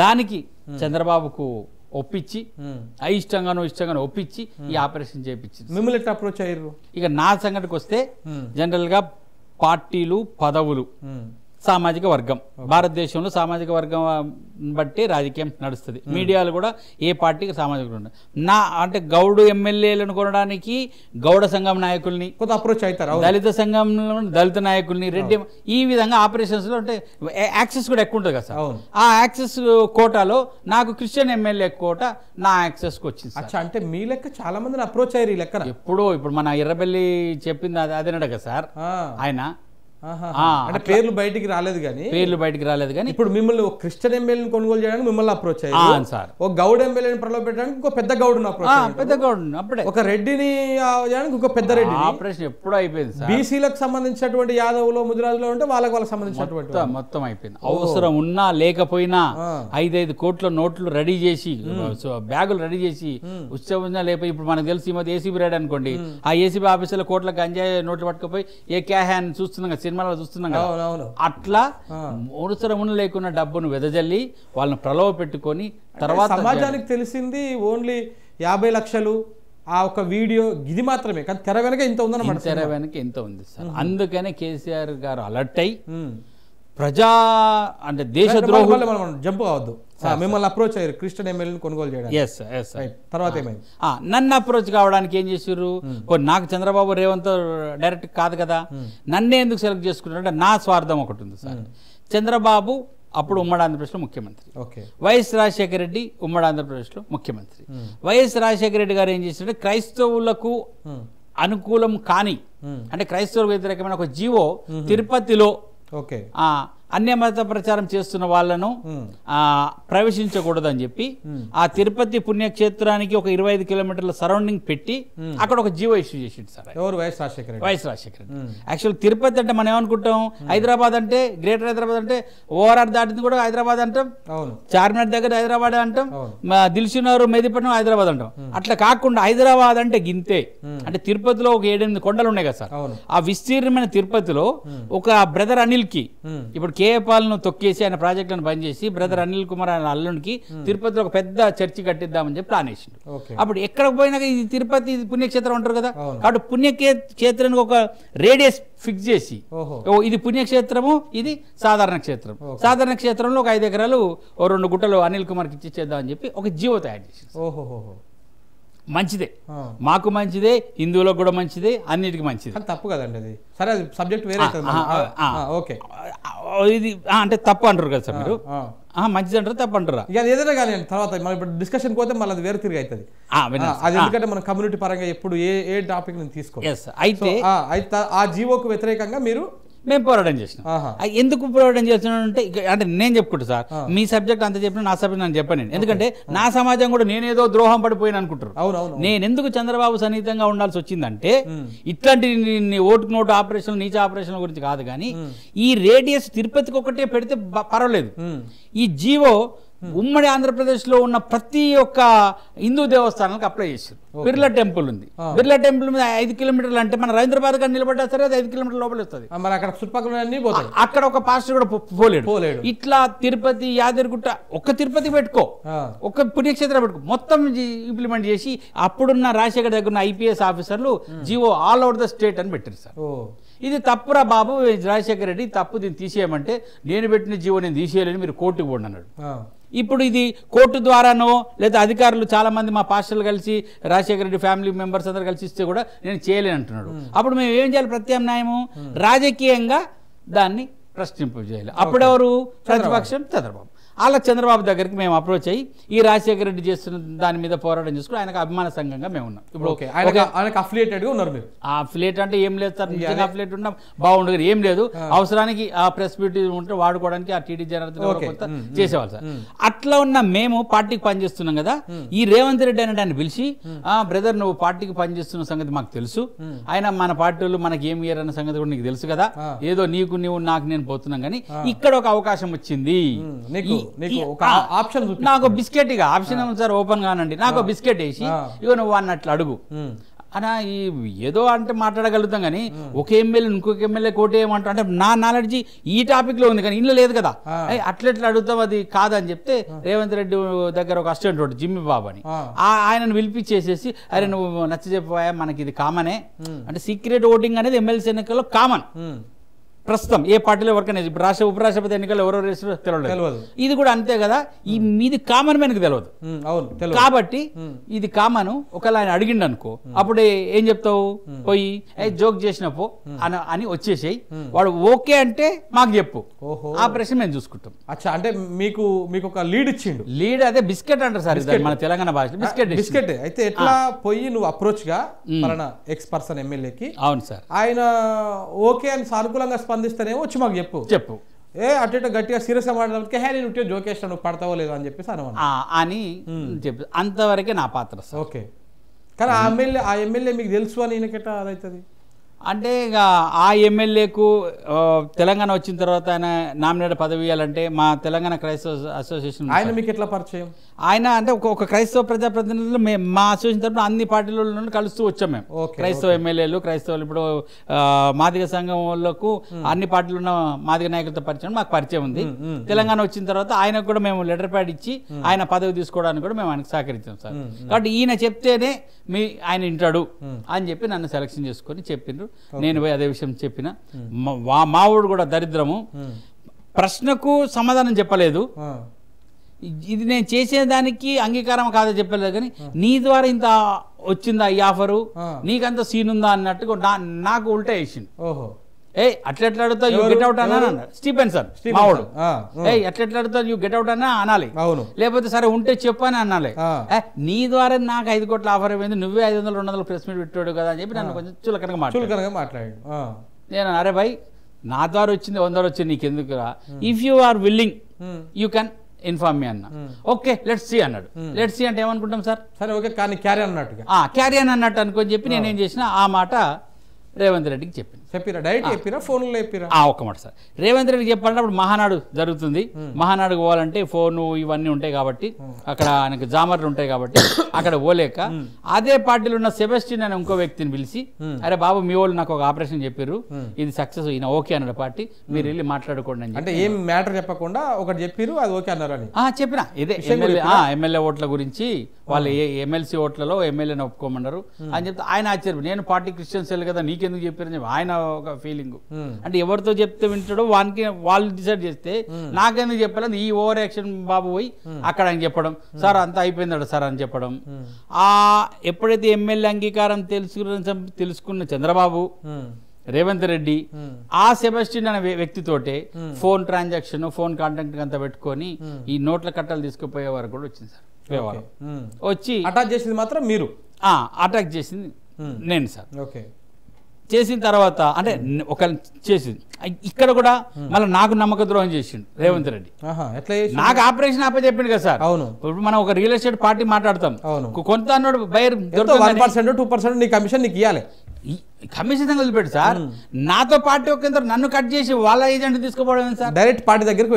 దానికి చంద్రబాబుకు ఒప్పించి ఇష్టంగానో ఒప్పించి ఈ ఆపరేషన్ చేయించింది. మిమ్మల్ని ఎట్లా అప్రోచ్ అయ్యారు? ఇక నా సంగతికి వస్తే జనరల్ గా పార్టీలు పదవులు సామాజిక వర్గం, భారతదేశంలో సామాజిక వర్గం బట్టి రాజకీయం నడుస్తుంది. మీడియాలు కూడా ఏ పార్టీకి సామాజిక వర్గం నా అంటే గౌడు ఎమ్మెల్యేలను కొనడానికి గౌడ సంఘం నాయకుల్ని అప్రోచ్ అవుతారు, దళిత సంఘంలో దళిత నాయకుల్ని, రెడ్డి ఈ విధంగా ఆపరేషన్స్ లో అంటే యాక్సెస్ కూడా ఎక్కువ ఉంటుంది కదా సార్. ఆ యాక్సెస్ కోటాలో నాకు క్రిస్టియన్ ఎమ్మెల్యే కోట నా యాక్సెస్ కి వచ్చింది. అంటే మీ లెక్క చాలా మందిని అప్రోచ్ అయ్యారు ఈ లెక్క. ఇప్పుడు మన ఎర్రబెల్లి చెప్పింది అదేనట కదా సార్ ఆయన. అంటే పేర్లు బయటికి రాలేదు కానీ ఇప్పుడు మిమ్మల్ని ఒక క్రిస్టియన్ ఎమ్మెల్యేని కొనుగోలు చేయడానికి మిమ్మల్ని అప్రోచ్ అయ్యారు సార్. ఒక గౌడ్ ఎమ్మెల్యేని ప్రలోభ పెట్టడానికి ఇంకో పెద్ద గౌడ్ని అప్రోచ్ పెద్ద గౌడ్ అప్పుడే ఒక రెడ్డిని చేయడానికి ఇంకో పెద్ద రెడ్డి ఆపరేషన్ ఎప్పుడూ అయిపోయింది సార్. బీసీలకు సంబంధించినటువంటి యాదవులో ముదిరాజులో ఉంటే వాళ్ళకి సంబంధించినటువంటి మొత్తం అయిపోయింది. అవసరం ఉన్నా లేకపోయినా 5 కోట్ల నోట్లు రెడీ చేసి బ్యాగులు రెడీ చేసి ఉత్సవం లేకపోయి ఇప్పుడు మనకు తెలిసి ఈ మధ్య ఏసీబీ రైడ్ అనుకోండి, ఆ ఏసీబీ ఆఫీసులో కోట్ల గంజాయి నోట్లు పట్టుకుపోయి ఏ క్యాహాన్ చూస్తున్నాం కదా, సినిమాలో చూస్తున్నాం కదా, అట్లా అవసరం లేకున్న డబ్బును వెదజల్లి వాళ్ళని ప్రలోభ పెట్టుకొని తర్వాత సమాజానికి తెలిసింది ఓన్లీ 50 లక్షలు ఆ ఒక వీడియో ఇది మాత్రమే, కానీ తెర వెనక ఇంత ఉందన్నమాట. తెర వెనక ఇంత ఉంది సార్. అందుకనే కేసీఆర్ గారు అలర్ట్ అయ్యి ప్రజా అంటే దేశద్రోహులు జంప్ కావద్దు, మిమ్మల్ని అప్రోచ్ అయ్యారు క్రిస్టియన్ ఎమ్మెల్యేని కొనుగోలు చేయడానికి. తర్వాత ఏమైంది? నన్ను అప్రోచ్ కావడానికి ఏం చేసారు, నాకు చంద్రబాబు రేవంత్ డైరెక్ట్ కాదు కదా, నన్నే ఎందుకు సెలెక్ట్ చేసుకున్నారంటే నా స్వార్థం ఒకటి ఉంది సార్. చంద్రబాబు అప్పుడు ఉమ్మడి ఆంధ్రప్రదేశ్లో ముఖ్యమంత్రి, వైఎస్ రాజశేఖర రెడ్డి ఉమ్మడి ఆంధ్రప్రదేశ్లో ముఖ్యమంత్రి. వైఎస్ రాజశేఖర రెడ్డి గారు ఏం చేశారంటే క్రైస్తవులకు అనుకూలం కాని అంటే క్రైస్తవులకు వ్యతిరేకమైన ఒక జీవో తిరుపతిలో అన్యమత ప్రచారం చేస్తున్న వాళ్ళను ప్రవేశించకూడదని చెప్పి ఆ తిరుపతి పుణ్యక్షేత్రానికి ఒక 25 కిలోమీటర్ల సరౌండింగ్ పెట్టి అక్కడ ఒక జీవో ఇష్యూ చేసింది sir. YS Rajasekhara Reddy. Actual Tirupati అంటే మనం ఏమనుకుంటాం, హైదరాబాద్ అంటే గ్రేటర్ హైదరాబాద్ అంటే ఓఆర్ఆర్ దాటింది కూడా హైదరాబాద్ అంటాం, చార్మినార్ దగ్గర హైదరాబాద్ అంటాం, దిల్సుఖ్నగర్ మెహదీపట్నం హైదరాబాద్ అంటాం. అట్లా కాకుండా హైదరాబాద్ అంటే గింతే. అంటే తిరుపతిలో ఒక 7-8 కొండలు ఉన్నాయి కదా సార్. ఆ విస్తీర్ణమైన తిరుపతిలో ఒక బ్రదర్ అనిల్ కి ఇప్పుడు కేఏపాల్ను తొక్కేసి ఆయన ప్రాజెక్టులను బంద్ చేసి బ్రదర్ అనిల్ కుమార్ ఆయన అల్లునికి తిరుపతిలో ఒక పెద్ద చర్చి కట్టిద్దామని చెప్పి ప్లాన్ వేసిండు. అప్పుడు ఎక్కడికి పోయినా ఇది తిరుపతి పుణ్యక్షేత్రం అంటారు కదా, కాబట్టి పుణ్యక్షేత్రానికి ఒక రేడియస్ ఫిక్స్ చేసి ఇది పుణ్యక్షేత్రము ఇది సాధారణ క్షేత్రం, సాధారణ క్షేత్రంలో ఒక 5 ఎకరాలు 2 గుట్టలు అనిల్ కుమార్కి ఇచ్చేద్దామని చెప్పి ఒక జీవో తయారు చేసి. మంచిదే, మాకు మంచిదే, హిందువులకు కూడా మంచిదే, అన్నిటికీ మంచిది. తప్పు కదండి అది. సరే అది సబ్జెక్ట్ వేరే. ఓకే ఇది అంటే తప్పు అంటారు కదా సార్ మీరు, మంచిది అంటారు తప్పు అంటారా? ఇక ఏదైనా కానీ తర్వాత మనం ఇప్పుడు డిస్కషన్ పోతే మళ్ళీ అది వేరే తిరిగి అవుతుంది. అది ఎందుకంటే మన కమ్యూనిటీ పరంగా ఎప్పుడు ఏ టాపిక్ నేను తీసుకోవాలి. అయితే ఆ జీవోకు వ్యతిరేకంగా మేము పోరాటం చేసినాం. ఎందుకు పోరాటం చేస్తున్నాం అంటే నేను చెప్పుకుంటా సార్, మీ సబ్జెక్ట్ అంత చెప్పినా నా సబ్జెక్ట్ నేను చెప్పాను. ఎందుకంటే నా సమాజం కూడా నేనేదో ద్రోహం పడిపోయిన అనుకుంటారు. నేను ఎందుకు చంద్రబాబు సన్నిహితంగా ఉండాల్సి వచ్చిందంటే ఇట్లాంటి ఓటుకు నోటు ఆపరేషన్ నీచ ఆపరేషన్ గురించి కాదు, కానీ ఈ రేడియస్ తిరుపతికి ఒకటే పెడితే పర్వాలేదు. ఈ జీవో ఉమ్మడి ఆంధ్రప్రదేశ్లో ఉన్న ప్రతి ఒక్క హిందూ దేవస్థానాలకు అప్లై చేశారు. బిర్లా టెంపుల్ ఉంది, బిర్లా టెంపుల్ మీద 5 కిలోమీటర్లు అంటే మన రవీంద్రబాద్ గారు నిలబడ్డా సరే అది 5 కిలోమీటర్ల లోపల వస్తుంది. అక్కడ ఒక పాస్టర్ కూడా పోలేడు. ఇట్లా తిరుపతి యాదగిరిగుట్ట ఒక్క తిరుపతి పెట్టుకో, ఒక్క పుణ్యక్షేత్రం పెట్టుకో, మొత్తం ఇంప్లిమెంట్ చేసి అప్పుడున్న రాజశేఖర్ దగ్గర ఉన్న ఐపీఎస్ ఆఫీసర్లు GO all over the state అని పెట్టారు సార్. ఇది తప్పురా బాబు రాజశేఖర రెడ్డి, తప్పు దీన్ని తీసేయమంటే నేను పెట్టిన జీవో నేను తీసేయలేని మీరు కోర్టుకు పోండి అన్నాడు. ఇప్పుడు ఇది కోర్టు ద్వారానో లేదా అధికారులు చాలా మంది మా పాస్టర్లు కలిసి రాజశేఖర రెడ్డి ఫ్యామిలీ మెంబర్స్ అందరు కలిసి ఇస్తే కూడా నేను చేయలేను అంటున్నాడు. అప్పుడు మేము ఏం చేయాలి, ప్రత్యామ్నాయము రాజకీయంగా దాన్ని ప్రశ్నింపజేయాలి. అప్పుడెవరు ప్రతిపక్షం చంద్రబాబు. అలా చంద్రబాబు దగ్గరికి మేము అప్రోచ్ అయ్యి ఈ రాజశేఖర రెడ్డి చేస్తున్న దాని మీద పోరాటం చేసుకుని ఆయనకు అభిమాన సంఘంగా మేము ఉన్నాం. ఇప్పుడు అఫిలియేట్ అంటే ఏం లేదు సార్, నిజంగా అఫిలియేట్ ఉన్నాం బాగుండు, ఏం లేదు, అవసరానికి ఆ ప్రెస్ మీట్ ఉంటే వాడుకోవడానికి ఆ టీడీ జనార్దన్ చేసేవాళ్ళు సార్. అట్లా ఉన్న మేము పార్టీకి పనిచేస్తున్నాం కదా, ఈ రేవంత్ రెడ్డి అనే ఆయన పిలిచి బ్రదర్ నువ్వు పార్టీకి పనిచేస్తున్న సంగతి మాకు తెలుసు, ఆయన మన పార్టీలు మనకి ఏమి ఇయ్యారు అన్న సంగతి కూడా నీకు తెలుసు కదా, ఏదో నీకు నాకు నేను పోతున్నాం, కానీ ఇక్కడ ఒక అవకాశం వచ్చింది, నాకు బిస్కెట్ ఇక ఆప్షన్ సార్ ఓపెన్ కానండి, నాకు బిస్కెట్ వేసి ఇక నువ్వు అన్నట్లు అడుగు అనా. ఏదో అంటే మాట్లాడగలుగుతాం కానీ ఒక ఎమ్మెల్యే ఇంకొక ఎమ్మెల్యే కోటి ఏమంటా అంటే నా నాలెడ్జి ఈ టాపిక్ లో ఉంది కానీ ఇంట్లో లేదు కదా, అట్లెట్లా అడుగుతాం అది కాదని చెప్తే రేవంత్ రెడ్డి దగ్గర ఒక అసిస్టెంట్ ఒకటి జిమ్మి బాబు అని ఆయనను పిలిపించేసేసి అరే నువ్వు నచ్చ చెప్పాయా మనకి ఇది కామనే అంటే సీక్రెట్ ఓటింగ్ అనేది ఎమ్మెల్సీ ఎన్నికల్లో కామన్ ప్రస్తుతం ఏ పార్టీలో ఎవరికైనా ఇప్పుడు రాష్ట్ర ఉపరాష్ట్రపతి ఎన్నికలు ఎవరో తెలియదు, ఇది కూడా అంతే కదా, ఈ మీది కామన్ మనకు తెలియదు కాబట్టి ఇది కామన్. ఒకవేళ ఆయన అడిగిండు అనుకో అప్పుడు ఏం చెప్తావు, పోయి జోక్ చేసినపో అని వచ్చేసేయి, వాడు ఓకే అంటే మాకు చెప్పు, ఆ ప్రశ్న మేము చూసుకుంటాం. అంటే మీకు ఒక లీడ్ ఇచ్చిండు, లీడ్ అదే బిస్కెట్ అంటారు సార్ మన తెలంగాణ భాష, బిస్కెట్. అయితే ఎట్లా పోయి నువ్వు అప్రోచ్ గా ఎక్స్ పర్సన్ ఎమ్మెల్యేకి, అవును సార్, ఆయన ఓకే అని సానుకూలంగా స్పందిస్తేనేమో వచ్చి మాకు చెప్పు అటు గట్టిగా సీరియస్గా మాట్లాడితే నేను ఉట్టిగా జోకేసిన నువ్వు పడతావో లేదో అని చెప్పేసి అని చెప్పి అంతవరకే నా పాత్ర సార్. ఓకే, కానీ ఆ ఎమ్మెల్యే మీకు తెలుసు అని ఈయనకెట అదవుతుంది అంటే ఇక ఆ ఎమ్మెల్యేకు తెలంగాణ వచ్చిన తర్వాత ఆయన నామినేట్ పదవి ఇవ్వాలంటే మా తెలంగాణ క్రైస్తవ అసోసియేషన్ ఆయన మీకు ఎట్లా పరిచయం? ఆయన అంటే ఒక క్రైస్తవ ప్రజాప్రతినిధులు మా అసోసియేషన్ తరఫున అన్ని పార్టీల కలుస్తూ వచ్చాం మేము. క్రైస్తవ ఎమ్మెల్యేలు క్రైస్తవులు ఇప్పుడు మాదిగ సంఘంలకు అన్ని పార్టీలు ఉన్న మాదిగ నాయకులతో పరిచయం మాకు పరిచయం ఉంది. తెలంగాణ వచ్చిన తర్వాత ఆయనకు కూడా మేము లెటర్ ప్యాడ్ ఇచ్చి ఆయన పదవి తీసుకోవడానికి కూడా మేము ఆయనకు సహకరించాం సార్. కాబట్టి ఈయన చెప్తేనే ఆయన వింటాడు అని చెప్పి నన్ను సెలక్షన్ చేసుకొని చెప్పిండ్రు. నేను పోయి అదే విషయం చెప్పిన. మావుడు కూడా దరిద్రము, ప్రశ్నకు సమాధానం చెప్పలేదు, ఇది నేను చేసేదానికి అంగీకారం కాదో చెప్పలేదు, కానీ నీ ద్వారా ఇంత వచ్చిందా ఈ ఆఫరు, నీకంత సీన్ ఉందా అన్నట్టుగా నాకు ఉల్టా వేసింది. అట్లా అడుగుతా యూ గెట్ అవుట్ అన్నా స్టీఫెన్సన్ మావాడు, అట్లా అడుగుతా యూ గెట్ అవుట్ అన్నా అనాలి, లేకపోతే సరే ఉంటే చెప్పు అని అనాలి. నీ ద్వారా నాకు 5 కోట్ల ఆఫర్ అయిపోయింది, నువ్వే 500-200 ప్రెస్ మీట్ పెట్టాడు కదా అని చెప్పి నన్ను కొంచెం చులకనగా మాట్లాడాడు. నేను అరే భాయ్ నా ద్వారా వచ్చింది 100 వచ్చింది నీకెందుకు రా, if you are willing you can inform me అన్న. ఓకే లెట్స్ సీ అన్నాడు. లెట్స్ సీ అంటే ఏమనుకుంటాం సార్, సరే ఓకే కానీ క్యారీ అన్నట్టు అనుకొని చెప్పి నేనేం చేసిన ఆ మాట రేవంత్ రెడ్డికి చెప్పిరా డైరెక్ట్ చెప్పిరా ఫోన్లో చెప్పిరా? ఒక్క మాట సార్, రేవంత్ రెడ్డికి చెప్పాలంటే అప్పుడు మహానాడు జరుగుతుంది, మహానాడుకు పోవాలంటే ఫోను ఇవన్నీ ఉంటాయి కాబట్టి అక్కడ ఆయనకు జామర్లు ఉంటాయి కాబట్టి అక్కడ పోలేక అదే పార్టీలో ఉన్న సెబాస్టియన్ అనే ఇంకో వ్యక్తిని పిలిచి అరే బాబు మీ వాళ్ళు నాకు ఒక ఆపరేషన్ చెప్పారు, ఇది సక్సెస్ ఈయన ఓకే అన్నాడు పార్టీ, మీరు వెళ్ళి మాట్లాడుకోండి అని. అంటే ఏం మ్యాటర్ చెప్పకుండా ఒకటి చెప్పారు అది ఓకే అన్నారు అని చెప్పిన. ఇదే ఎమ్మెల్యే ఓట్ల గురించి వాళ్ళు ఎమ్మెల్సీ ఓట్లలో ఎమ్మెల్యేని ఒప్పుకోమన్నారు అని చెప్తే ఆయన ఆశ్చర్యం, నేను పార్టీ క్రిస్టియన్స్ వెళ్ళి కదా నీకెందుకు చెప్పారని చెప్పి ఆయన ఒక ఫీలింగ్. అంటే ఎవరితో చెప్తే వింటాడో వానికి వాళ్ళు డిసైడ్ చేస్తే నాకెందుకు చెప్పాలని ఈ ఓవర్ యాక్షన్ బాబు పోయి అక్కడ ఆయన చెప్పడం, సార్ అంతా అయిపోయిందట సార్ అని చెప్పడం. ఎప్పుడైతే ఎమ్మెల్యే అంగీకారం తెలుసుకున్న చంద్రబాబు రేవంత్ రెడ్డి ఆ సెబాస్టియన్ అనే వ్యక్తితోటే ఫోన్ ట్రాన్సాక్షన్ ఫోన్ కాంటాక్ట్ అంతా పెట్టుకొని ఈ నోట్ల కట్టలు తీసుకుపోయే వరకు కూడా వచ్చింది సార్. వచ్చి అటాక్ చేసింది మాత్రం మీరు? అటాక్ చేసింది నేను సార్. చేసిన తర్వాత అంటే ఒక చేసింది ఇక్కడ కూడా మళ్ళీ నాకు నమ్మక ద్రోహం చేసిండు రేవంత్ రెడ్డి. నాకు ఆపరేషన్ చెప్పిండు కదా సార్. అవును, ఇప్పుడు మనం ఒక రియల్ ఎస్టేట్ పార్టీ మాట్లాడతాం, కొంత అన్నాడు బయర్ 1% 2% నీ కమిషన్ నీకు ఇవ్వాలి, కమిషన్ వదిలిపెట్టు సార్. నాతో పార్టీ ఒక నన్ను కట్ చేసి వాళ్ళ ఏజెంట్ తీసుకుపోవడం సార్. డైరెక్ట్ పార్టీ దగ్గరికి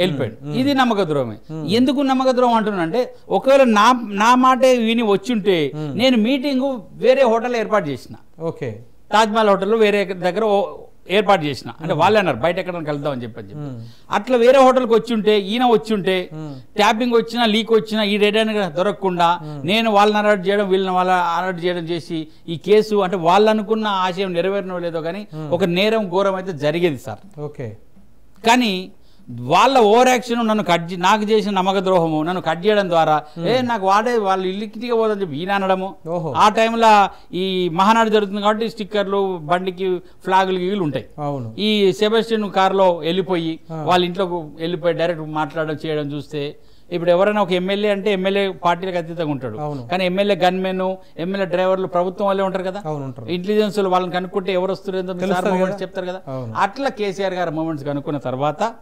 వెళ్ళిపోయాడు. ఇది నమ్మక ద్రోహమే. ఎందుకు నమ్మక ద్రోహం అంటున్నానంటే ఒకవేళ నా మాటే విని వచ్చుంటే నేను మీటింగ్ వేరే హోటల్ ఏర్పాటు చేసిన, తాజ్మహల్ హోటల్ వేరే దగ్గర ఏర్పాటు చేసిన, అంటే వాళ్ళే అన్నారు బయట ఎక్కడ కలుద్దామని చెప్పని చెప్పి. అట్లా వేరే హోటల్కి వచ్చి ఉంటే ట్యాపింగ్ వచ్చినా లీక్ వచ్చినా ఈ డేటా దొరకకుండా నేను వాళ్ళని అలర్ట్ చేయడం వీళ్ళని వాళ్ళ అలర్ట్ చేయడం చేసి ఈ కేసు అంటే వాళ్ళు అనుకున్న ఆశయం నెరవేరనో లేదో కానీ ఒక నేరం ఘోరం అయితే జరిగేది సార్. కానీ వాళ్ళ ఓవర్ యాక్షన్ నాకు చేసిన నమ్మక ద్రోహము నన్ను కట్ చేయడం ద్వారా నాకు వాళ్ళు ఇల్లికిటిగా పోదని చెప్పి ఈయన అనడము. ఆ టైంలో ఈ మహానాడు జరుగుతుంది కాబట్టి స్టిక్కర్లు బండికి ఫ్లాగులు గీలు ఉంటాయి. ఈ సెబాస్టియన్ కారులో వెళ్ళిపోయి వాళ్ళ ఇంట్లోకి వెళ్ళిపోయి డైరెక్ట్ మాట్లాడడం చేయడం చూస్తే ఇప్పుడు ఎవరైనా ఒక ఎమ్మెల్యే అంటే ఎమ్మెల్యే పార్టీలకు అతీతంగా ఉంటాడు, కానీ ఎమ్మెల్యే గన్మెన్ ఎమ్మెల్యే డ్రైవర్లు ప్రభుత్వం వాళ్ళే ఉంటారు కదా, ఇంటెలిజెన్స్ వాళ్ళని కనుక్కుంటే ఎవరు వస్తున్నారు చెప్తారు కదా. అట్లా కేసీఆర్ గారు మూమెంట్స్ కనుక్కున్న తర్వాత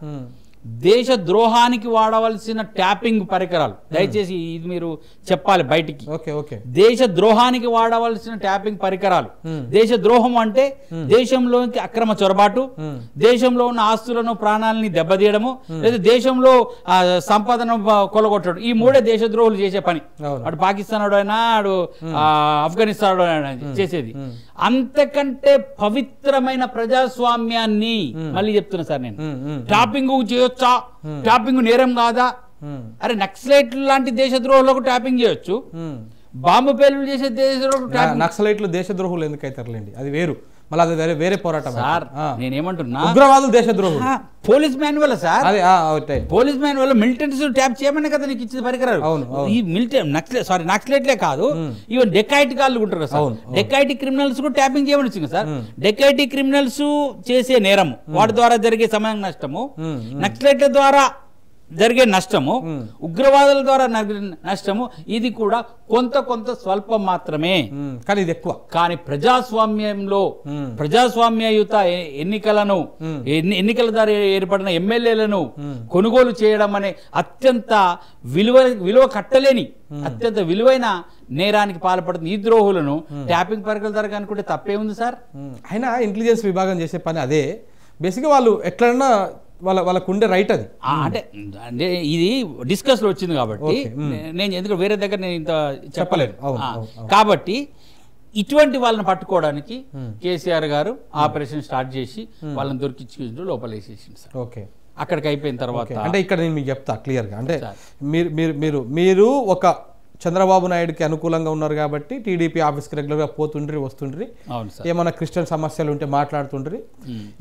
దేశ ద్రోహానికి వాడవలసిన ట్యాపింగ్ పరికరాలు దయచేసి ఇది మీరు చెప్పాలి బయటికి. దేశ ద్రోహానికి వాడవలసిన ట్యాపింగ్ పరికరాలు, దేశ ద్రోహం అంటే దేశంలోకి అక్రమ చొరబాటు, దేశంలో ఉన్న ఆస్తులను ప్రాణాలని దెబ్బతీయడము, లేదా దేశంలో సంపదను కొలగొట్టడం, ఈ మూడే దేశ ద్రోహులు చేసే పని. అటు పాకిస్తాన్ అయినా అటు ఆఫ్ఘనిస్తాన్ చేసేది. అంతకంటే పవిత్రమైన ప్రజాస్వామ్యాన్ని మళ్ళీ చెప్తున్నా సార్ నేను, ట్యాపింగ్ చేయొచ్చా, ట్యాపింగ్ నేరం కాదా? అరే నక్సలైట్లు లాంటి దేశద్రోహులకు ట్యాపింగ్ చేయొచ్చు, బాంబు పేలులు చేసే దేశద్రోహులు. నక్సలైట్లు దేశద్రోహులు ఎందుకైతారులేండి, అది వేరు, మళ్ళీ అది వేరే పోరాటం సార్. నేనేమంటున్నా ఉగ్రవాదులు దేశద్రోహులు. పోలీస్ మ్యాన్ వల్ల సార్, పోలీస్ మ్యాన్ వల్ల మిలిటెంట్స్ ట్యాప్ చేయమని కదా నీకు ఇచ్చిన పరికరాలు. ఈ నక్సలైట్లే కాదు, ఈవెన్ డెకాయిటీ కాళ్ళు ఉంటారు కదా సార్, డెకాయిటీ క్రిమినల్స్ కూడా ట్యాపింగ్ చేయమని వచ్చింది సార్. డెకాయిటీ క్రిమినల్స్ చేసే నేరము, వాటి ద్వారా జరిగే సమయం నష్టము, నక్సలైట్ల ద్వారా జరిగే నష్టము, ఉగ్రవాదుల ద్వారా నష్టము, ఇది కూడా కొంత స్వల్పం మాత్రమే. కానీ ఇది ఎక్కువ. కానీ ప్రజాస్వామ్యంలో ప్రజాస్వామ్యయుత ఎన్నికలను ఎన్నికల ద్వారా ఏర్పడిన ఎమ్మెల్యేలను కొనుగోలు చేయడం అనే అత్యంత విలువ కట్టలేని అత్యంత విలువైన నేరానికి పాల్పడుతుంది. ఈ ద్రోహులను ట్యాపింగ్ పరికరాల ద్వారా అనుకుంటే తప్పే ఉంది సార్. అయినా ఇంటెలిజెన్స్ విభాగం చేసే పని అదే. బేసిక్గా వాళ్ళు ఎట్లన్నా వాళ్ళకు ఉండే రైట్ అది. అంటే ఇది డిస్కస్ లో వచ్చింది కాబట్టి నేను ఎందుకంటే వేరే దగ్గర నేను ఇంత చెప్పలేను. కాబట్టి ఇటువంటి వాళ్ళని పట్టుకోవడానికి కేసీఆర్ గారు ఆపరేషన్ స్టార్ట్ చేసి వాళ్ళని దొరికించి లోపలేసేసింది సార్. ఓకే, అక్కడికి అయిపోయిన తర్వాత అంటే ఇక్కడ నేను మీకు చెప్తా క్లియర్గా. అంటే మీరు ఒక చంద్రబాబు నాయుడుకి అనుకూలంగా ఉన్నారు కాబట్టి టీడీపీ ఆఫీస్కి రెగ్యులర్గా పోతుండ్రి వస్తుండ్రి, ఏమైనా క్రిస్టియన్ సమస్యలు ఉంటే మాట్లాడుతుండ్రి.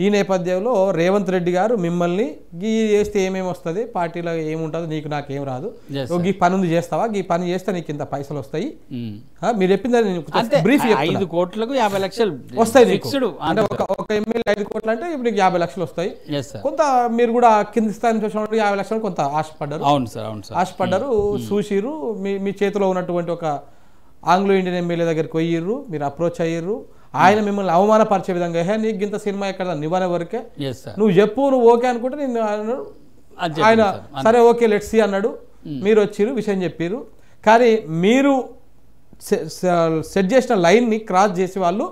ఈ నేపథ్యంలో రేవంత్ రెడ్డి గారు మిమ్మల్ని గీ చేస్తే ఏమేమి వస్తుంది, పార్టీలో ఏముంటుందో నీకు నాకేం రాదు, గీ పని ఉంది చేస్తావా, గీ పని చేస్తే నీకు ఇంత పైసలు వస్తాయి, మీరు చెప్పింది బ్రీఫ్ 5 కోట్లకు 50 లక్షలు వస్తాయి. అంటే ఒక ఎమ్మెల్యే 5 కోట్లు అంటే ఇప్పుడు నీకు 50 లక్షలు వస్తాయి. కొంత మీరు కూడా కింది స్థాయి నుంచి వచ్చినప్పుడు 50 లక్షలు కొంత ఆశపడ్డారు. అవును సార్, అవును సార్, ఆశపడ్డారు, చూసిరు, మీ చేతిలో ఉన్నటువంటి ఒక ఆంగ్లో ఇండియన్ ఎమ్మెల్యే దగ్గరికి పోయిర్రు, మీరు అప్రోచ్ అయ్యారు, ఆయన మిమ్మల్ని అవమానపరిచే విధంగా నీకు ఇంత సినిమా ఎక్కడ నివారణ వరకే, నువ్వు చెప్పు, నువ్వు ఓకే అనుకుంటే నేను ఆయన సరే ఓకే లెట్స్ సీ అన్నాడు. మీరు వచ్చిర్రు, విషయం చెప్పారు. కానీ మీరు సెట్ చేసిన లైన్ ని క్రాస్ చేసి వాళ్ళు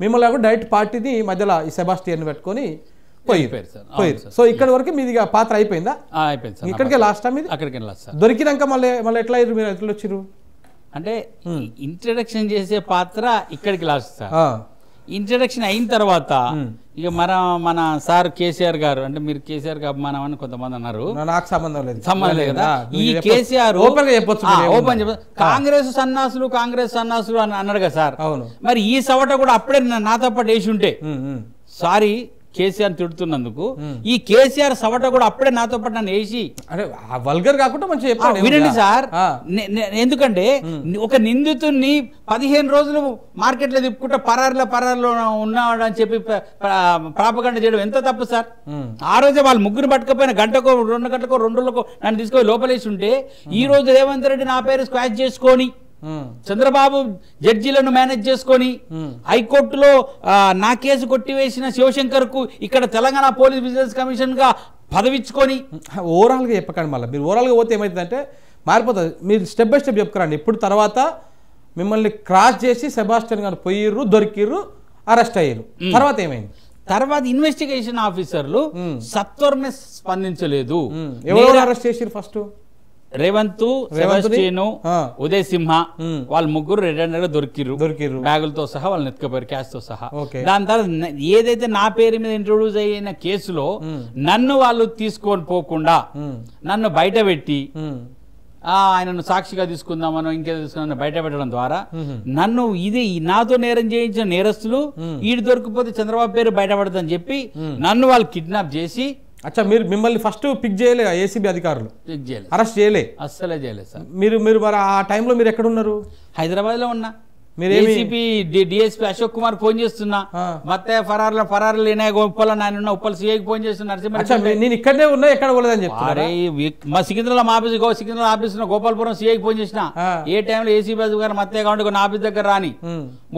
మిమ్మల్ని డైరెక్ట్ పార్టీని మధ్యలో ఈ సెబాస్టియన్ పెట్టుకొని పోయారు. సో ఇక్కడ వరకు మీది పాత్ర అయిపోయిందా? అయిపోయింది. ఇక్కడికే లాస్ట్ టైం అక్కడికి లాస్ట్. దొరికినాక మళ్ళీ ఎట్లా అయ్యారు, మీరు ఎట్లా వచ్చిర్రు? అంటే ఇంట్రడక్షన్ చేసే పాత్ర ఇక్కడికి లాస్ట్ సార్. ఇంట్రడక్షన్ అయిన తర్వాత ఇక మన సార్ కేసీఆర్ గారు, అంటే మీరు కేసీఆర్ కి అభిమానం అని కొంతమంది అన్నారు, నాకు సంబంధం లేదు కదా. ఈ కేసీఆర్ ఓపెన్ చెప్పచ్చు, కాంగ్రెస్ సన్నాసులు అని అన్నాడు కదా సార్. మరి ఈ సవట కూడా అప్పుడే నాతో పాటు వేసి ఉంటే, సారీ కేసీఆర్ తిడుతున్నందుకు, ఈ కేసీఆర్ సవట కూడా అప్పుడే నాతో పాటు నన్ను వేసి వల్గర్ కాకుండా మంచిగా వినండి సార్. ఎందుకంటే ఒక నిందితుడిని 15 రోజులు మార్కెట్ లో తిప్పుకుంటే పరారులో ఉన్నాడు అని చెప్పి ప్రాపగండ చేయడం ఎంత తప్పు సార్. ఆ రోజే వాళ్ళు ముగ్గురు పట్టుకపోయిన గంటకో 2 గంటలకో 2 రోజులకో నన్ను తీసుకొని లోపలేసి ఉంటే, ఈ రోజు రేవంత్ రెడ్డి నా పేరు స్క్వాచ్ చేసుకొని, చంద్రబాబు జడ్జీలను మేనేజ్ చేసుకొని, హైకోర్టులో నా కేసు కొట్టివేసిన శివశంకర్ కు ఇక్కడ తెలంగాణ పోలీస్ విజిలెన్స్ కమిషన్ గా పదవిచ్చుకొని, ఓవరాల్ గా చెప్పకండి. మళ్ళీ మీరు ఓవరాల్ గా పోతే ఏమైతుందంటే మారిపోతుంది. మీరు స్టెప్ బై స్టెప్ చెప్పుకురండి. ఇప్పుడు తర్వాత మిమ్మల్ని క్రాస్ చేసి సెబాస్టియన్ గారు పోయిర్రు, దొరికిర్రు, అరెస్ట్ అయ్యారు. తర్వాత ఏమైంది? తర్వాత ఇన్వెస్టిగేషన్ ఆఫీసర్లు సత్వరమే స్పందించలేదు. ఎవరు అరెస్ట్ చేసిర్రు? ఫస్ట్ రేవంత్, సెబాస్టియన్, ఉదయ్ సింహ, వాళ్ళు ముగ్గురు రెడ్ హ్యాండెడ్ గా దొరికిర్రు, బ్యాగులతో సహా వాళ్ళని ఎత్తుకుపోయారు, క్యాష్ తో సహా. దాని తర్వాత ఏదైతే నా పేరు మీద ఇంట్రొడ్యూస్ అయిన కేసులో నన్ను వాళ్ళు తీసుకొని పోకుండా నన్ను బయట పెట్టి, ఆయనను సాక్షిగా తీసుకుందామనో ఇంకేదో తీసుకుందామని బయట పెట్టడం ద్వారా నన్ను ఇది నాతో నేరం చేయించిన నేరస్తులు ఈడు దొరికిపోతే చంద్రబాబు పేరు బయటపడదని చెప్పి నన్ను వాళ్ళు కిడ్నాప్ చేసి, అచ్చా మీరు మిమ్మల్ని ఫస్ట్ పిక్ చేయలే ఏసీబీ అధికారులు? పిక్ చేయలేదు, అరెస్ట్ చేయలే, అస్సలే చేయలేదు సార్. మీరు మరి ఆ టైంలో మీరు ఎక్కడ ఉన్నారు? హైదరాబాద్ లో ఉన్నా. ACP DSP Ashok Kumar phone చేస్తున్నా, ಮತ್ತೆ ఫరార్లు ఉప్పల నాయన ఉప్పల సిఐకి ఫోన్ చేస్తున్నారు, నేను ఇక్కడనే ఉన్నా ఎక్కడ పోలేదని చెప్తారు. మా సికింద్రాబాద్ ఆఫీస్ గోపాలపురం సిఐకి ఫోన్ చేసిన, ఏ టైంలో ఏసీబీ గారు మత్తే కాబట్టి నా ఆఫీస్ దగ్గర రాని,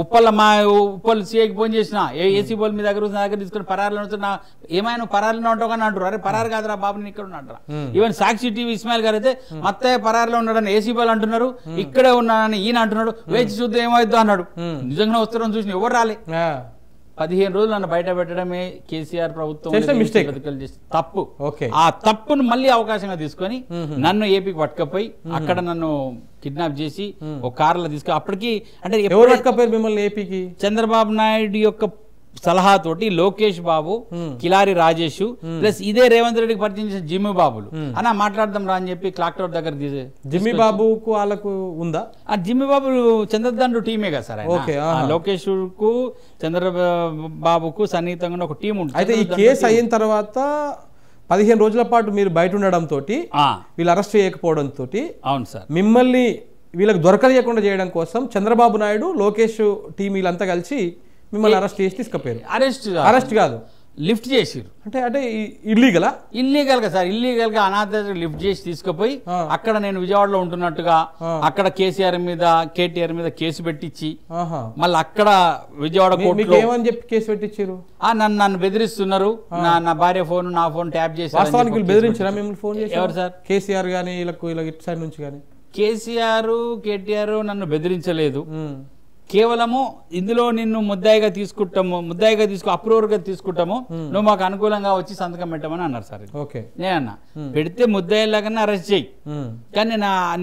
ఉప్పల్ సిఐకి ఫోన్ చేసిన, ఏసీ బోల్ మీ దగ్గర తీసుకుని పరారులు ఉంటున్నా, ఏమైనా పరారులు ఉంటావు కానీ అంటారు. అరే పరారు కాదురా బాబు, నేను ఇక్కడ ఉన్నాడు. ఈవెన్ సాక్షి టీవీ ఇస్మాయిల్ గారు అయితే మత్తే పరారులో ఉన్నాడని ఏసీ బోల్ అంటున్నారు, ఇక్కడే ఉన్నాడని ఈయన అంటున్నాడు, వేచి చూద్దాం ఏమైందో అన్నాడు. నిజంగా వస్తారని చూసి ఎవరు రాలే. 15 రోజులు నన్ను బయట పెట్టడమే కేసీఆర్ ప్రభుత్వం తప్పు. ఆ తప్పును మళ్ళీ అవకాశంగా తీసుకొని నన్ను ఏపీకి పట్టుకపోయి అక్కడ నన్ను కిడ్నాప్ చేసి ఒక కార్లో తీసుకు, అప్పటికి అంటే మిమ్మల్ని ఏపీకి చంద్రబాబు నాయుడు యొక్క సలహాతోటి లోకేష్ బాబు, కిలారి రాజేష్ ప్లస్ ఇదే రేవంత్ రెడ్డికి పరిచయం చేసిన జిమ్మి బాబులు అన్న మాట్లాడదాం రా అని చెప్పి క్లాక్ టవర్ దగ్గర తీసే. జిమ్మి బాబుకు వాళ్ళకు ఉందా? ఆ జిమ్మి బాబు చంద్రదండు టీమే కదా సార్. లోకేష్ కు చంద్రబాబుకు సన్నిహితంగా ఒక టీం ఉంటుంది. అయితే ఈ కేసు అయిన తర్వాత 15 రోజుల పాటు మీరు బయట ఉండడంతో, వీళ్ళు అరెస్ట్ చేయకపోవడంతో, అవును సార్, మిమ్మల్ని వీళ్ళకి దొరకలేకుండా చేయడం కోసం చంద్రబాబు నాయుడు, లోకేష్ టీం వీళ్ళంతా కలిసి మిమ్మల్ని అరెస్ట్ చేసి తీసుకుపోయారు. అరెస్ట్ కాదు, లిఫ్ట్ చేసిరు. అంటే ఇల్లీగలా? ఇల్లీగల్గా సార్, ఇల్లీగల్గా అనాథ లిఫ్ట్ చేసి తీసుకుపోయి అక్కడ నేను విజయవాడలో ఉంటున్నట్టుగా అక్కడ కేసీఆర్ మీద కేటీఆర్ మీద కేసు పెట్టించి మళ్ళీ అక్కడ విజయవాడ కోర్టులో ఏమని చెప్పి కేసు పెట్టించారు? నన్ను బెదిరిస్తున్నారు, నా భార్య ఫోన్ నా ఫోన్ ట్యాప్ చేసి. వాస్తవానికి వీళ్ళు బెదిరించారా మిమ్మల్ని? ఫోన్ చేసి ఎవరు సార్? కేసీఆర్ గానీ ఇలా ఇటు సైడ్ నుంచి కానీ? కేసీఆర్ కేటీఆర్ నన్ను బెదిరించలేదు. కేవలము ఇందులో నిన్ను ముద్దాయిగా అప్రూవర్గా తీసుకుంటాము, నువ్వు మాకు అనుకూలంగా వచ్చి సంతకం పెట్టమని అన్నారు సార్. నేనన్నా పెడితే ముద్దాయిలాగానే అరెస్ట్ చేయి, కానీ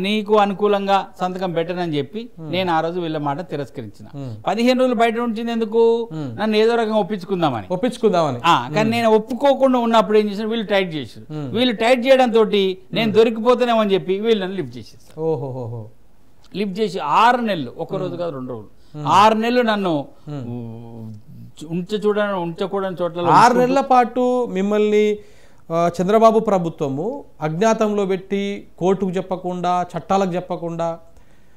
నీకు అనుకూలంగా సంతకం పెట్టనని చెప్పి నేను ఆ రోజు వీళ్ళ మాట తిరస్కరించిన. 15 రోజులు బయట ఉంచింది ఎందుకు? నన్ను ఏదో రకంగా ఒప్పించుకుందామని. కానీ నేను ఒప్పుకోకుండా ఉన్నప్పుడు ఏం చేసిన, వీళ్ళు టైట్ చేశారు. వీళ్ళు టైట్ చేయడంతో నేను దొరికిపోతానేమని చెప్పి వీళ్ళు నన్ను లిఫ్ట్ చేసేస్తారు. లిఫ్ట్ చేసి 6 నెలలు, ఒక రోజు కాదు 2 రోజులు, 6 నెలలు నన్ను ఉంచకూడని చోట్ల 6 నెలల పాటు మిమ్మల్ని చంద్రబాబు ప్రభుత్వము అజ్ఞాతంలో పెట్టి కోర్టుకు చెప్పకుండా చట్టాలకు చెప్పకుండా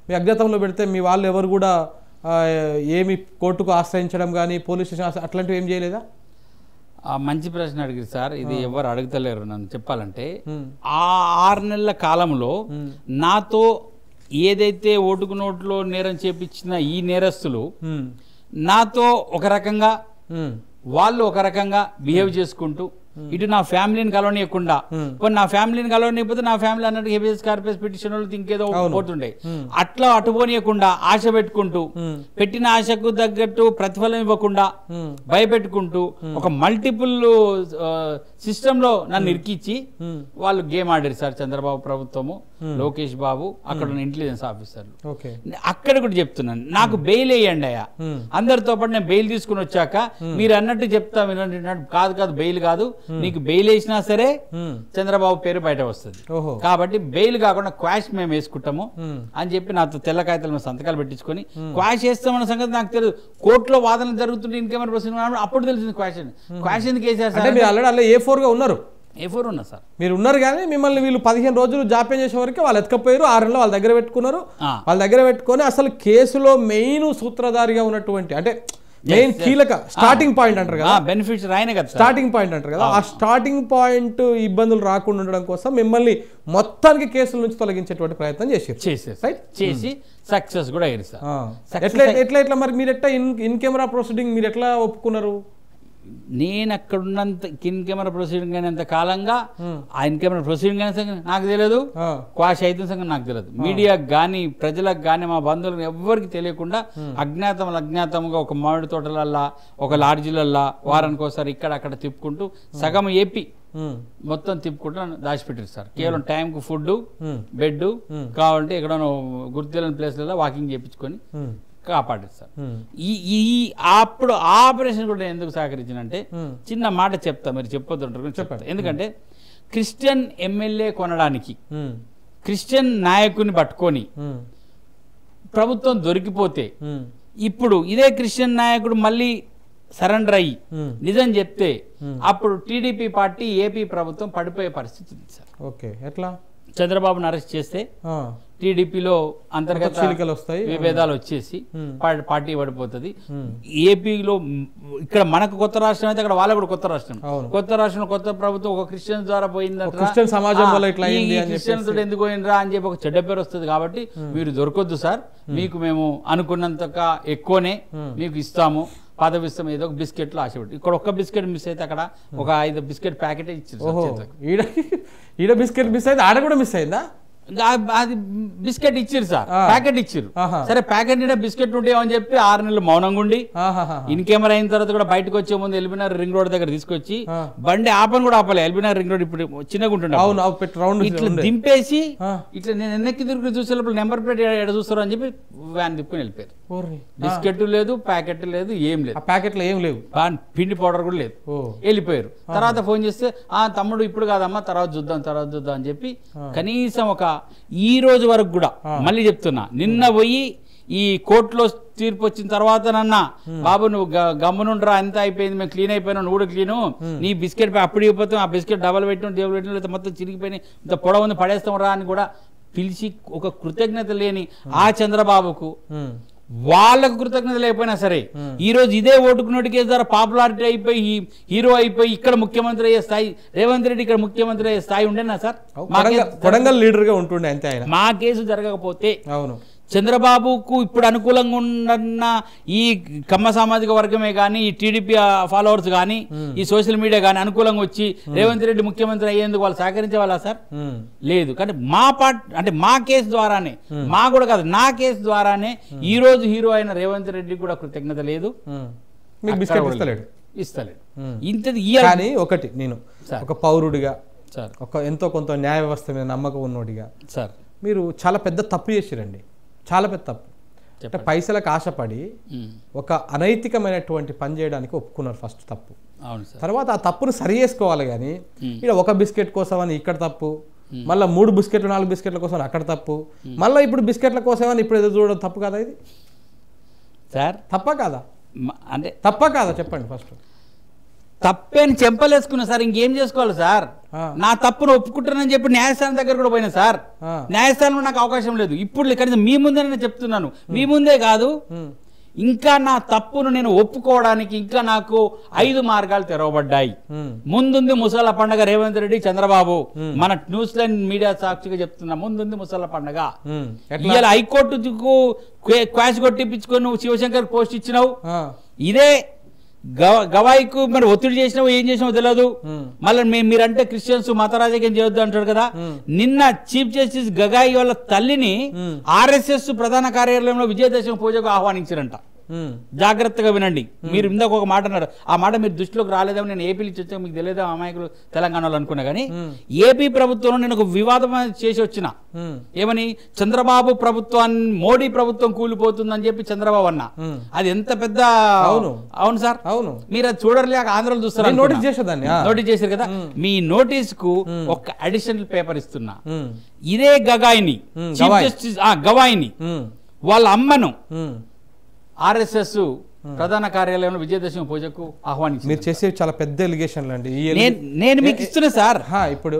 మీ అజ్ఞాతంలో పెడితే మీ వాళ్ళు ఎవరు కూడా ఏమి కోర్టుకు ఆశ్రయించడం కానీ పోలీస్ స్టేషన్ అట్లాంటివి ఏం చేయలేదా? మంచి ప్రశ్న అడిగారు సార్. ఇది ఎవరు అడుగుతలేరు నన్ను చెప్పాలంటే. ఆ 6 నెలల కాలంలో నాతో ఏదైతే ఓటుకు నోట్లో నేరం చేపించిన ఈ నేరస్తులు నాతో ఒక రకంగా వాళ్ళు ఒక రకంగా బిహేవ్ చేసుకుంటూ ఇటు నా ఫ్యామిలీని కలవనీయకుండా, కొన్ని నా ఫ్యామిలీని కలవనీయకపోతే నా ఫ్యామిలీ అన్నట్టు హెబియస్ కార్పస్ పిటిషన్ వాళ్ళు ఇంకేదో పోతుండే, అట్లా అటుపోనీయకుండా ఆశ పెట్టుకుంటూ పెట్టిన ఆశకు తగ్గట్టు ప్రతిఫలం ఇవ్వకుండా భయపెట్టుకుంటూ ఒక మల్టిపుల్ సిస్టమ్ లో నన్ను ఇరికిచ్చి వాళ్ళు గేమ్ ఆడారు సార్. చంద్రబాబు ప్రభుత్వము, లోకేష్ బాబు, అక్కడ ఉన్న ఇంటెలిజెన్స్ ఆఫీసర్లు. అక్కడ కూడా చెప్తున్నాను, నాకు బెయిల్ వేయండి అయ్యా, అందరితో పాటు నేను బెయిల్ తీసుకుని వచ్చాక మీరు అన్నట్టు చెప్తా వినండి. కాదు బెయిల్ కాదు, నీకు బెయిల్ వేసినా సరే చంద్రబాబు పేరు బయట వస్తుంది, కాబట్టి బెయిల్ కాకుండా క్వాష్ మేము వేసుకుంటాము అని చెప్పి నాతో తెల్ల కాగితాల మీద సంతకాలు పెట్టించుకొని క్వాష్ వేస్తామన్న సంగతి నాకు తెలియదు. కోర్టులో వాదనలు జరుగుతుంటే ఇన్కేమర్ ప్రొసీడింగ్ అప్పుడు తెలిసింది క్వాష్ అని. క్వాష్ ఎందుకు వేసారు సార్? A4 గా ఉన్నారు, A4 ఉన్నా సార్, మీరు ఉన్నారు. కానీ మిమ్మల్ని వీళ్ళు 15 రోజులు జాప్యం చేసే వరకు వాళ్ళు ఎత్తుకపోయారు. 6 నెలలు వాళ్ళ దగ్గర పెట్టుకున్నారు. వాళ్ళ దగ్గర పెట్టుకొని అసలు కేసులో మెయిన్ సూత్రధారిగా ఉన్నటువంటి, అంటే మెయిన్ కీలక స్టార్టింగ్ పాయింట్ అంటారు కదా, బెనిఫిట్స్ రాయనే కదా, స్టార్టింగ్ పాయింట్ అంటారు కదా, ఆ స్టార్టింగ్ పాయింట్ ఇబ్బందులు రాకుండా ఉండడం కోసం మిమ్మల్ని మొత్తానికి కేసుల నుంచి తొలగించేటువంటి ప్రయత్నం చేసి సక్సెస్ కూడా అయ్యారు సార్. ఎట్లా మరి మీరు ఎట్లా ఇన్ కెమెరా ప్రొసీడింగ్ మీరు ఎట్లా ఒప్పుకున్నారు? నేను అక్కడ ఉన్నంత ఇన్ కెమెరా ప్రొసీడింగ్ అయినంత కాలంగా ఆ ఇన్ కెమెరా ప్రొసీడింగ్ అయిన సంగతి నాకు తెలియదు, క్వాష్ అయితే సంగతి నాకు తెలియదు. మీడియాకు కానీ ప్రజలకు కానీ మా బంధువులకు ఎవరికి తెలియకుండా అజ్ఞాతంగా ఒక మామిడి తోటలల్లా ఒక లాడ్జీలల్లా వారానికి ఒకసారి ఇక్కడ అక్కడ తిప్పుకుంటూ సగం ఏపీ మొత్తం తిప్పుకుంటూ దాచిపెట్టారు సార్. కేవలం టైంకు ఫుడ్, బెడ్, కావాలంటే ఎక్కడో గుర్తులేని ప్లేస్లలో వాకింగ్ చేయించుకొని కాపాడారు సార్. ఈ అప్పుడు ఆపరేషన్ కూడా ఎందుకు సహకరించినంటే చిన్న మాట చెప్తా, మీరు చెప్పొద్దు చెప్తా. ఎందుకంటే క్రిస్టియన్ ఎమ్మెల్యే కొనడానికి క్రిస్టియన్ నాయకుని పట్టుకొని ప్రభుత్వం దొరికిపోతే ఇప్పుడు ఇదే క్రిస్టియన్ నాయకుడు మళ్ళీ సరెండర్ అయ్యి నిజం చెప్తే అప్పుడు టీడీపీ పార్టీ ఏపీ ప్రభుత్వం పడిపోయే పరిస్థితి ఉంది సార్. ఓకే, ఎట్లా? చంద్రబాబును అరెస్ట్ చేస్తే టీడీపీలో అంతర్గత విభేదాలు వచ్చేసి పార్టీ పడిపోతుంది. ఏపీలో ఇక్కడ మనకు కొత్త రాష్ట్రం అయితే అక్కడ వాళ్ళకు కూడా కొత్త రాష్ట్రం, కొత్త ప్రభుత్వం ఒక క్రిస్టియన్స్ ద్వారా పోయిందంటే క్రిస్టియన్స్ ఎందుకు పోయినరా అని చెప్పి ఒక చెడ్డ పేరు వస్తుంది. కాబట్టి మీరు దొరకొద్దు సార్, మీకు మేము అనుకున్నంతగా ఎక్కువనే మీకు ఇస్తాము, పదవి ఇస్తాం, ఏదో ఒక బిస్కెట్లు ఆశపడి. ఇక్కడ ఒక్క బిస్కెట్ మిస్ అయితే అక్కడ ఒక 5 బిస్కెట్ ప్యాకెట్ ఇచ్చారు. ఈడ బిస్కెట్ మిస్ అయితే ఆడ కూడా మిస్ అయిందా? అది బిస్కెట్ ఇచ్చిరు సార్, ప్యాకెట్ ఇచ్చిరు. సరే ప్యాకెట్ నిండా బిస్కెట్ ఉంటాయని చెప్పి 6 నెలలు మౌనంగా ఉండి ఇన్ కెమెరా అయిన తర్వాత కూడా బయటకు వచ్చే ముందు ఎల్బీనగర్ రింగ్ రోడ్ దగ్గర తీసుకొచ్చి బండి ఆపని కూడా ఆపలే. ఎల్బీనగర్ రింగ్ రోడ్ ఇప్పుడు చిన్నగా ఉంటుండే, ఇట్లా దింపేసి ఇట్లా నేను వెనక్కి తిరిగి చూసే లోపల నెంబర్ ప్లేట్ ఎడ చూస్తారు అని చెప్పి వ్యాన్ తిప్పుకుని వెళ్ళిపోయారు. బిస్కెట్ లేదు, ప్యాకెట్ లేదు, ఏం లేదు, ప్యాకెట్ లో ఏం లేవు, పిండి పౌడర్ కూడా లేదు, వెళ్ళిపోయారు. తర్వాత ఫోన్ చేస్తే తమ్ముడు ఇప్పుడు కాదమ్మా తర్వాత చూద్దాం అని చెప్పి కనీసం ఒక ఈ రోజు వరకు కూడా మళ్ళీ చెప్తున్నా, నిన్న పోయి ఈ కోర్టులో తీర్పు వచ్చిన తర్వాత నన్న బాబు నువ్వు గమ్మునుండ్రా, ఎంత అయిపోయింది, మేము క్లీన్ అయిపోయినా, నువ్వు కూడా క్లీను, నీ బిస్కెట్ అప్పుడు ఇవ్వకపోతే ఆ బిస్కెట్ డబల్ పెట్టిన టేబుల్ పెట్టిన లేకపోతే మొత్తం చిరిగిపోయినాయి, ఇంత పొడవుంది పడేస్తాం రా అని కూడా పిలిచి ఒక కృతజ్ఞత లేని ఆ చంద్రబాబుకు వాళ్ళకు కృతజ్ఞత లేకపోయినా సరే ఈ రోజు ఇదే ఓటుకు నోటు కేసు ద్వారా పాపులారిటీ అయిపోయి హీరో అయిపోయి ఇక్కడ ముఖ్యమంత్రి అయ్యే స్థాయి రేవంత్ రెడ్డి ఇక్కడ ముఖ్యమంత్రి అయ్యే స్థాయి ఉండేనా సార్? కొడంగల్ లీడర్ గా ఉంటుండే అంతే ఆయన. మా కేసు జరగకపోతే అవును చంద్రబాబుకు ఇప్పుడు అనుకూలంగా ఉన్న ఈ కమ్మ సామాజిక వర్గమే కానీ ఈ టీడీపీ ఫాలోవర్స్ కానీ ఈ సోషల్ మీడియా కానీ అనుకూలంగా వచ్చి రేవంత్ రెడ్డి ముఖ్యమంత్రి అయ్యేందుకు వాళ్ళు సహకరించే వాళ్ళ సార్? లేదు. కానీ అంటే మా కేసు ద్వారానే, మా కూడా కాదు నా కేసు ద్వారానే ఈ రోజు హీరో అయిన రేవంత్ రెడ్డి కూడా కృతజ్ఞత లేదు, ఇస్తలేడు. ఇంతది కానీ ఒకటి నేను ఒక పౌరుడిగా ఒక ఎంతో కొంత న్యాయ వ్యవస్థ మీద నమ్మకం ఉన్నోడిగా సార్ మీరు చాలా పెద్ద తప్పు చేసిరండి, చాలా పెద్ద తప్పు. అంటే పైసలకు ఆశపడి ఒక అనైతికమైనటువంటి పని చేయడానికి ఒప్పుకున్నారు ఫస్ట్ తప్పు. తర్వాత ఆ తప్పును సరి చేసుకోవాలి. కానీ ఇక్కడ ఒక బిస్కెట్ కోసం అని ఇక్కడ తప్పు, మళ్ళీ 3 బిస్కెట్లు 4 బిస్కెట్ల కోసం అక్కడ తప్పు, మళ్ళీ ఇప్పుడు బిస్కెట్ల కోసం అని ఇప్పుడు ఎదురు చూడడం తప్పు కదా ఇది సార్? తప్ప కాదా? అంటే తప్ప కాదా చెప్పండి ఫస్ట్. తప్పేని చెంపలేసుకున్నా సార్, ఇంకేం చేసుకోవాలి సార్? నా తప్పును ఒప్పుకుంటానని చెప్పి న్యాయస్థానం దగ్గర కూడా పోయినా సార్, న్యాయస్థానంలో నాకు అవకాశం లేదు. ఇప్పుడు కనీసం మీ ముందే నేను చెప్తున్నాను, మీ ముందే కాదు, ఇంకా నా తప్పును నేను ఒప్పుకోవడానికి ఇంకా నాకు 5 మార్గాలు తెరవబడ్డాయి. ముందుంది ముసళ్ళ పండగ. రేవంత్ రెడ్డి, చంద్రబాబు, మన న్యూస్ లైన్ మీడియా సాక్షిగా చెప్తున్నా, ముందుంది ముసళ్ళ పండగ. ఇవాళ హైకోర్టుకు క్వాష్ కొట్టిపించుకొని నువ్వు శివశంకర్ పోస్ట్ ఇచ్చినావు, ఇదే గవాయికు మరి ఒత్తిడి చేసినావు, ఏం చేసినావు తెలియదు. మళ్ళీ మీరంటే క్రిస్టియన్స్ మత రాజకీయం చేయొద్దు అంటాడు కదా. నిన్న చీఫ్ జస్టిస్ గగాయి వాళ్ళ తల్లిని RSS ప్రధాన కార్యాలయంలో విజయదశమి పూజకు ఆహ్వానించారంట. జాగ్రత్తగా వినండి. మీరు ఇందాక ఒక మాట అన్నారు, ఆ మాట మీరు దృష్టిలోకి రాలేదని నేను ఏపీ నుంచి వచ్చా, మీకు తెలియదా అమాయకులు తెలంగాణలో అనుకున్నా. కానీ ఏపీ ప్రభుత్వంలో నేను ఒక వివాదం చేసి వచ్చిన, ఏమని చంద్రబాబు ప్రభుత్వాన్ని మోడీ ప్రభుత్వం కూలిపోతుందని చెప్పి చంద్రబాబు అన్న. అది ఎంత పెద్ద అవును సార్, అవును. మీరు అది చూడలేక ఆంధ్రలో చూస్తారు, నోటీస్ చేశారు కదా. మీ నోటీస్ కు ఒక అడిషనల్ పేపర్ ఇస్తున్నా. ఇదే గగాయిని చీఫ్ జస్టిస్ గవాయిని వాళ్ళ అమ్మను RSS ప్రధాన కార్యాలయంలో విజయదశమి పూజకు ఆహ్వానించారు. మీరు చేసే చాలా పెద్ద ఎలిగేషన్లు అండి. నేను మీకు ఇస్తున్నా సార్. ఇప్పుడు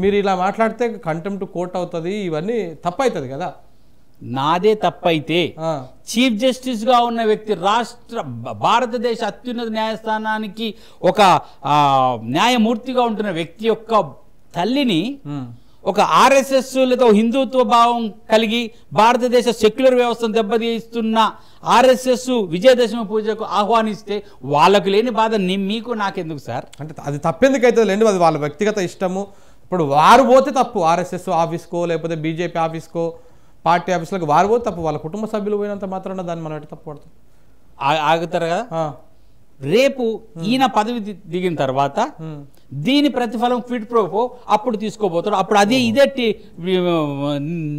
మీరు ఇలా మాట్లాడితే కంటెంప్ట్ కోర్ట్ అవుతుంది, ఇవన్నీ తప్పవుతుంది కదా. నాదే తప్పైతే చీఫ్ జస్టిస్ గా ఉన్న వ్యక్తి భారతదేశ అత్యున్నత న్యాయస్థానానికి ఒక న్యాయమూర్తిగా ఉంటున్న వ్యక్తి యొక్క తల్లిని ఒక RSS లేదా హిందుత్వ భావం కలిగి భారతదేశ సెక్యులర్ వ్యవస్థను దెబ్బతీస్తున్న RSS విజయదశమి పూజకు ఆహ్వానిస్తే వాళ్ళకు లేని బాధ మీకు నాకెందుకు సార్? అంటే అది తప్పెందుకు అవుతుంది లేండి, అది వాళ్ళ వ్యక్తిగత ఇష్టము. ఇప్పుడు వారు పోతే తప్పు, RSS ఆఫీస్కో లేకపోతే BJP ఆఫీస్కో పార్టీ ఆఫీసులకు వారు పోతే తప్పు, వాళ్ళ కుటుంబ సభ్యులు పోయినంత మాత్రాన దాన్ని మనం ఎట్లా తప్పు పడుతుంది? ఆగుతారు కదా. రేపు ఈయన పదవి దిగిన తర్వాత దీని ప్రతిఫలం క్విడ్ ప్రోకో అప్పుడు తీసుకోబోతాడు. అప్పుడు అదే ఇదే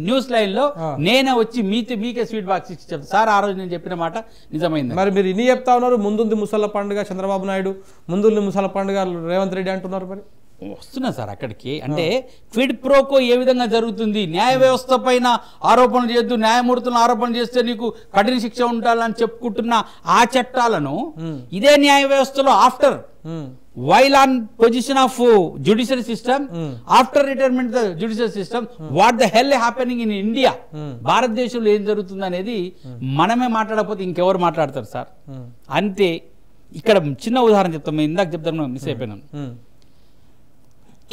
న్యూస్ లైన్ లో నేనే వచ్చి మీకే స్వీట్ బాక్స్ ఇచ్చి చెప్తాను సార్, ఆ రోజు నేను చెప్పిన మాట నిజమైంది. మరి మీరు ఇన్ని చెప్తా ఉన్నారు, ముందుంది ముసళ్ళ పండుగ చంద్రబాబు నాయుడు, ముందుంది ముసళ్ళ పండుగ రేవంత్ రెడ్డి అంటున్నారు. మరి వస్తున్నా సార్ అక్కడికి. అంటే క్విడ్ ప్రోకో ఏ విధంగా జరుగుతుంది, న్యాయ వ్యవస్థ పైన ఆరోపణలు చేయొద్దు, న్యాయమూర్తులను ఆరోపణలు చేస్తే నీకు కఠిన శిక్ష ఉండాలని చెప్పుకుంటున్న ఆ చట్టాలను ఇదే న్యాయ వ్యవస్థలో after while on position of judicial system after retirement the judicial system what the hell happening in India భారతదేశంలో ఏం జరుగుతుంది అనేది మనమే మాట్లాడకపోతే ఇంకెవరు మాట్లాడతారు సార్? అంతే. ఇక్కడ చిన్న ఉదాహరణ చెప్తాం, ఇందాక చెప్తాను మిస్ అయిపోయినాను.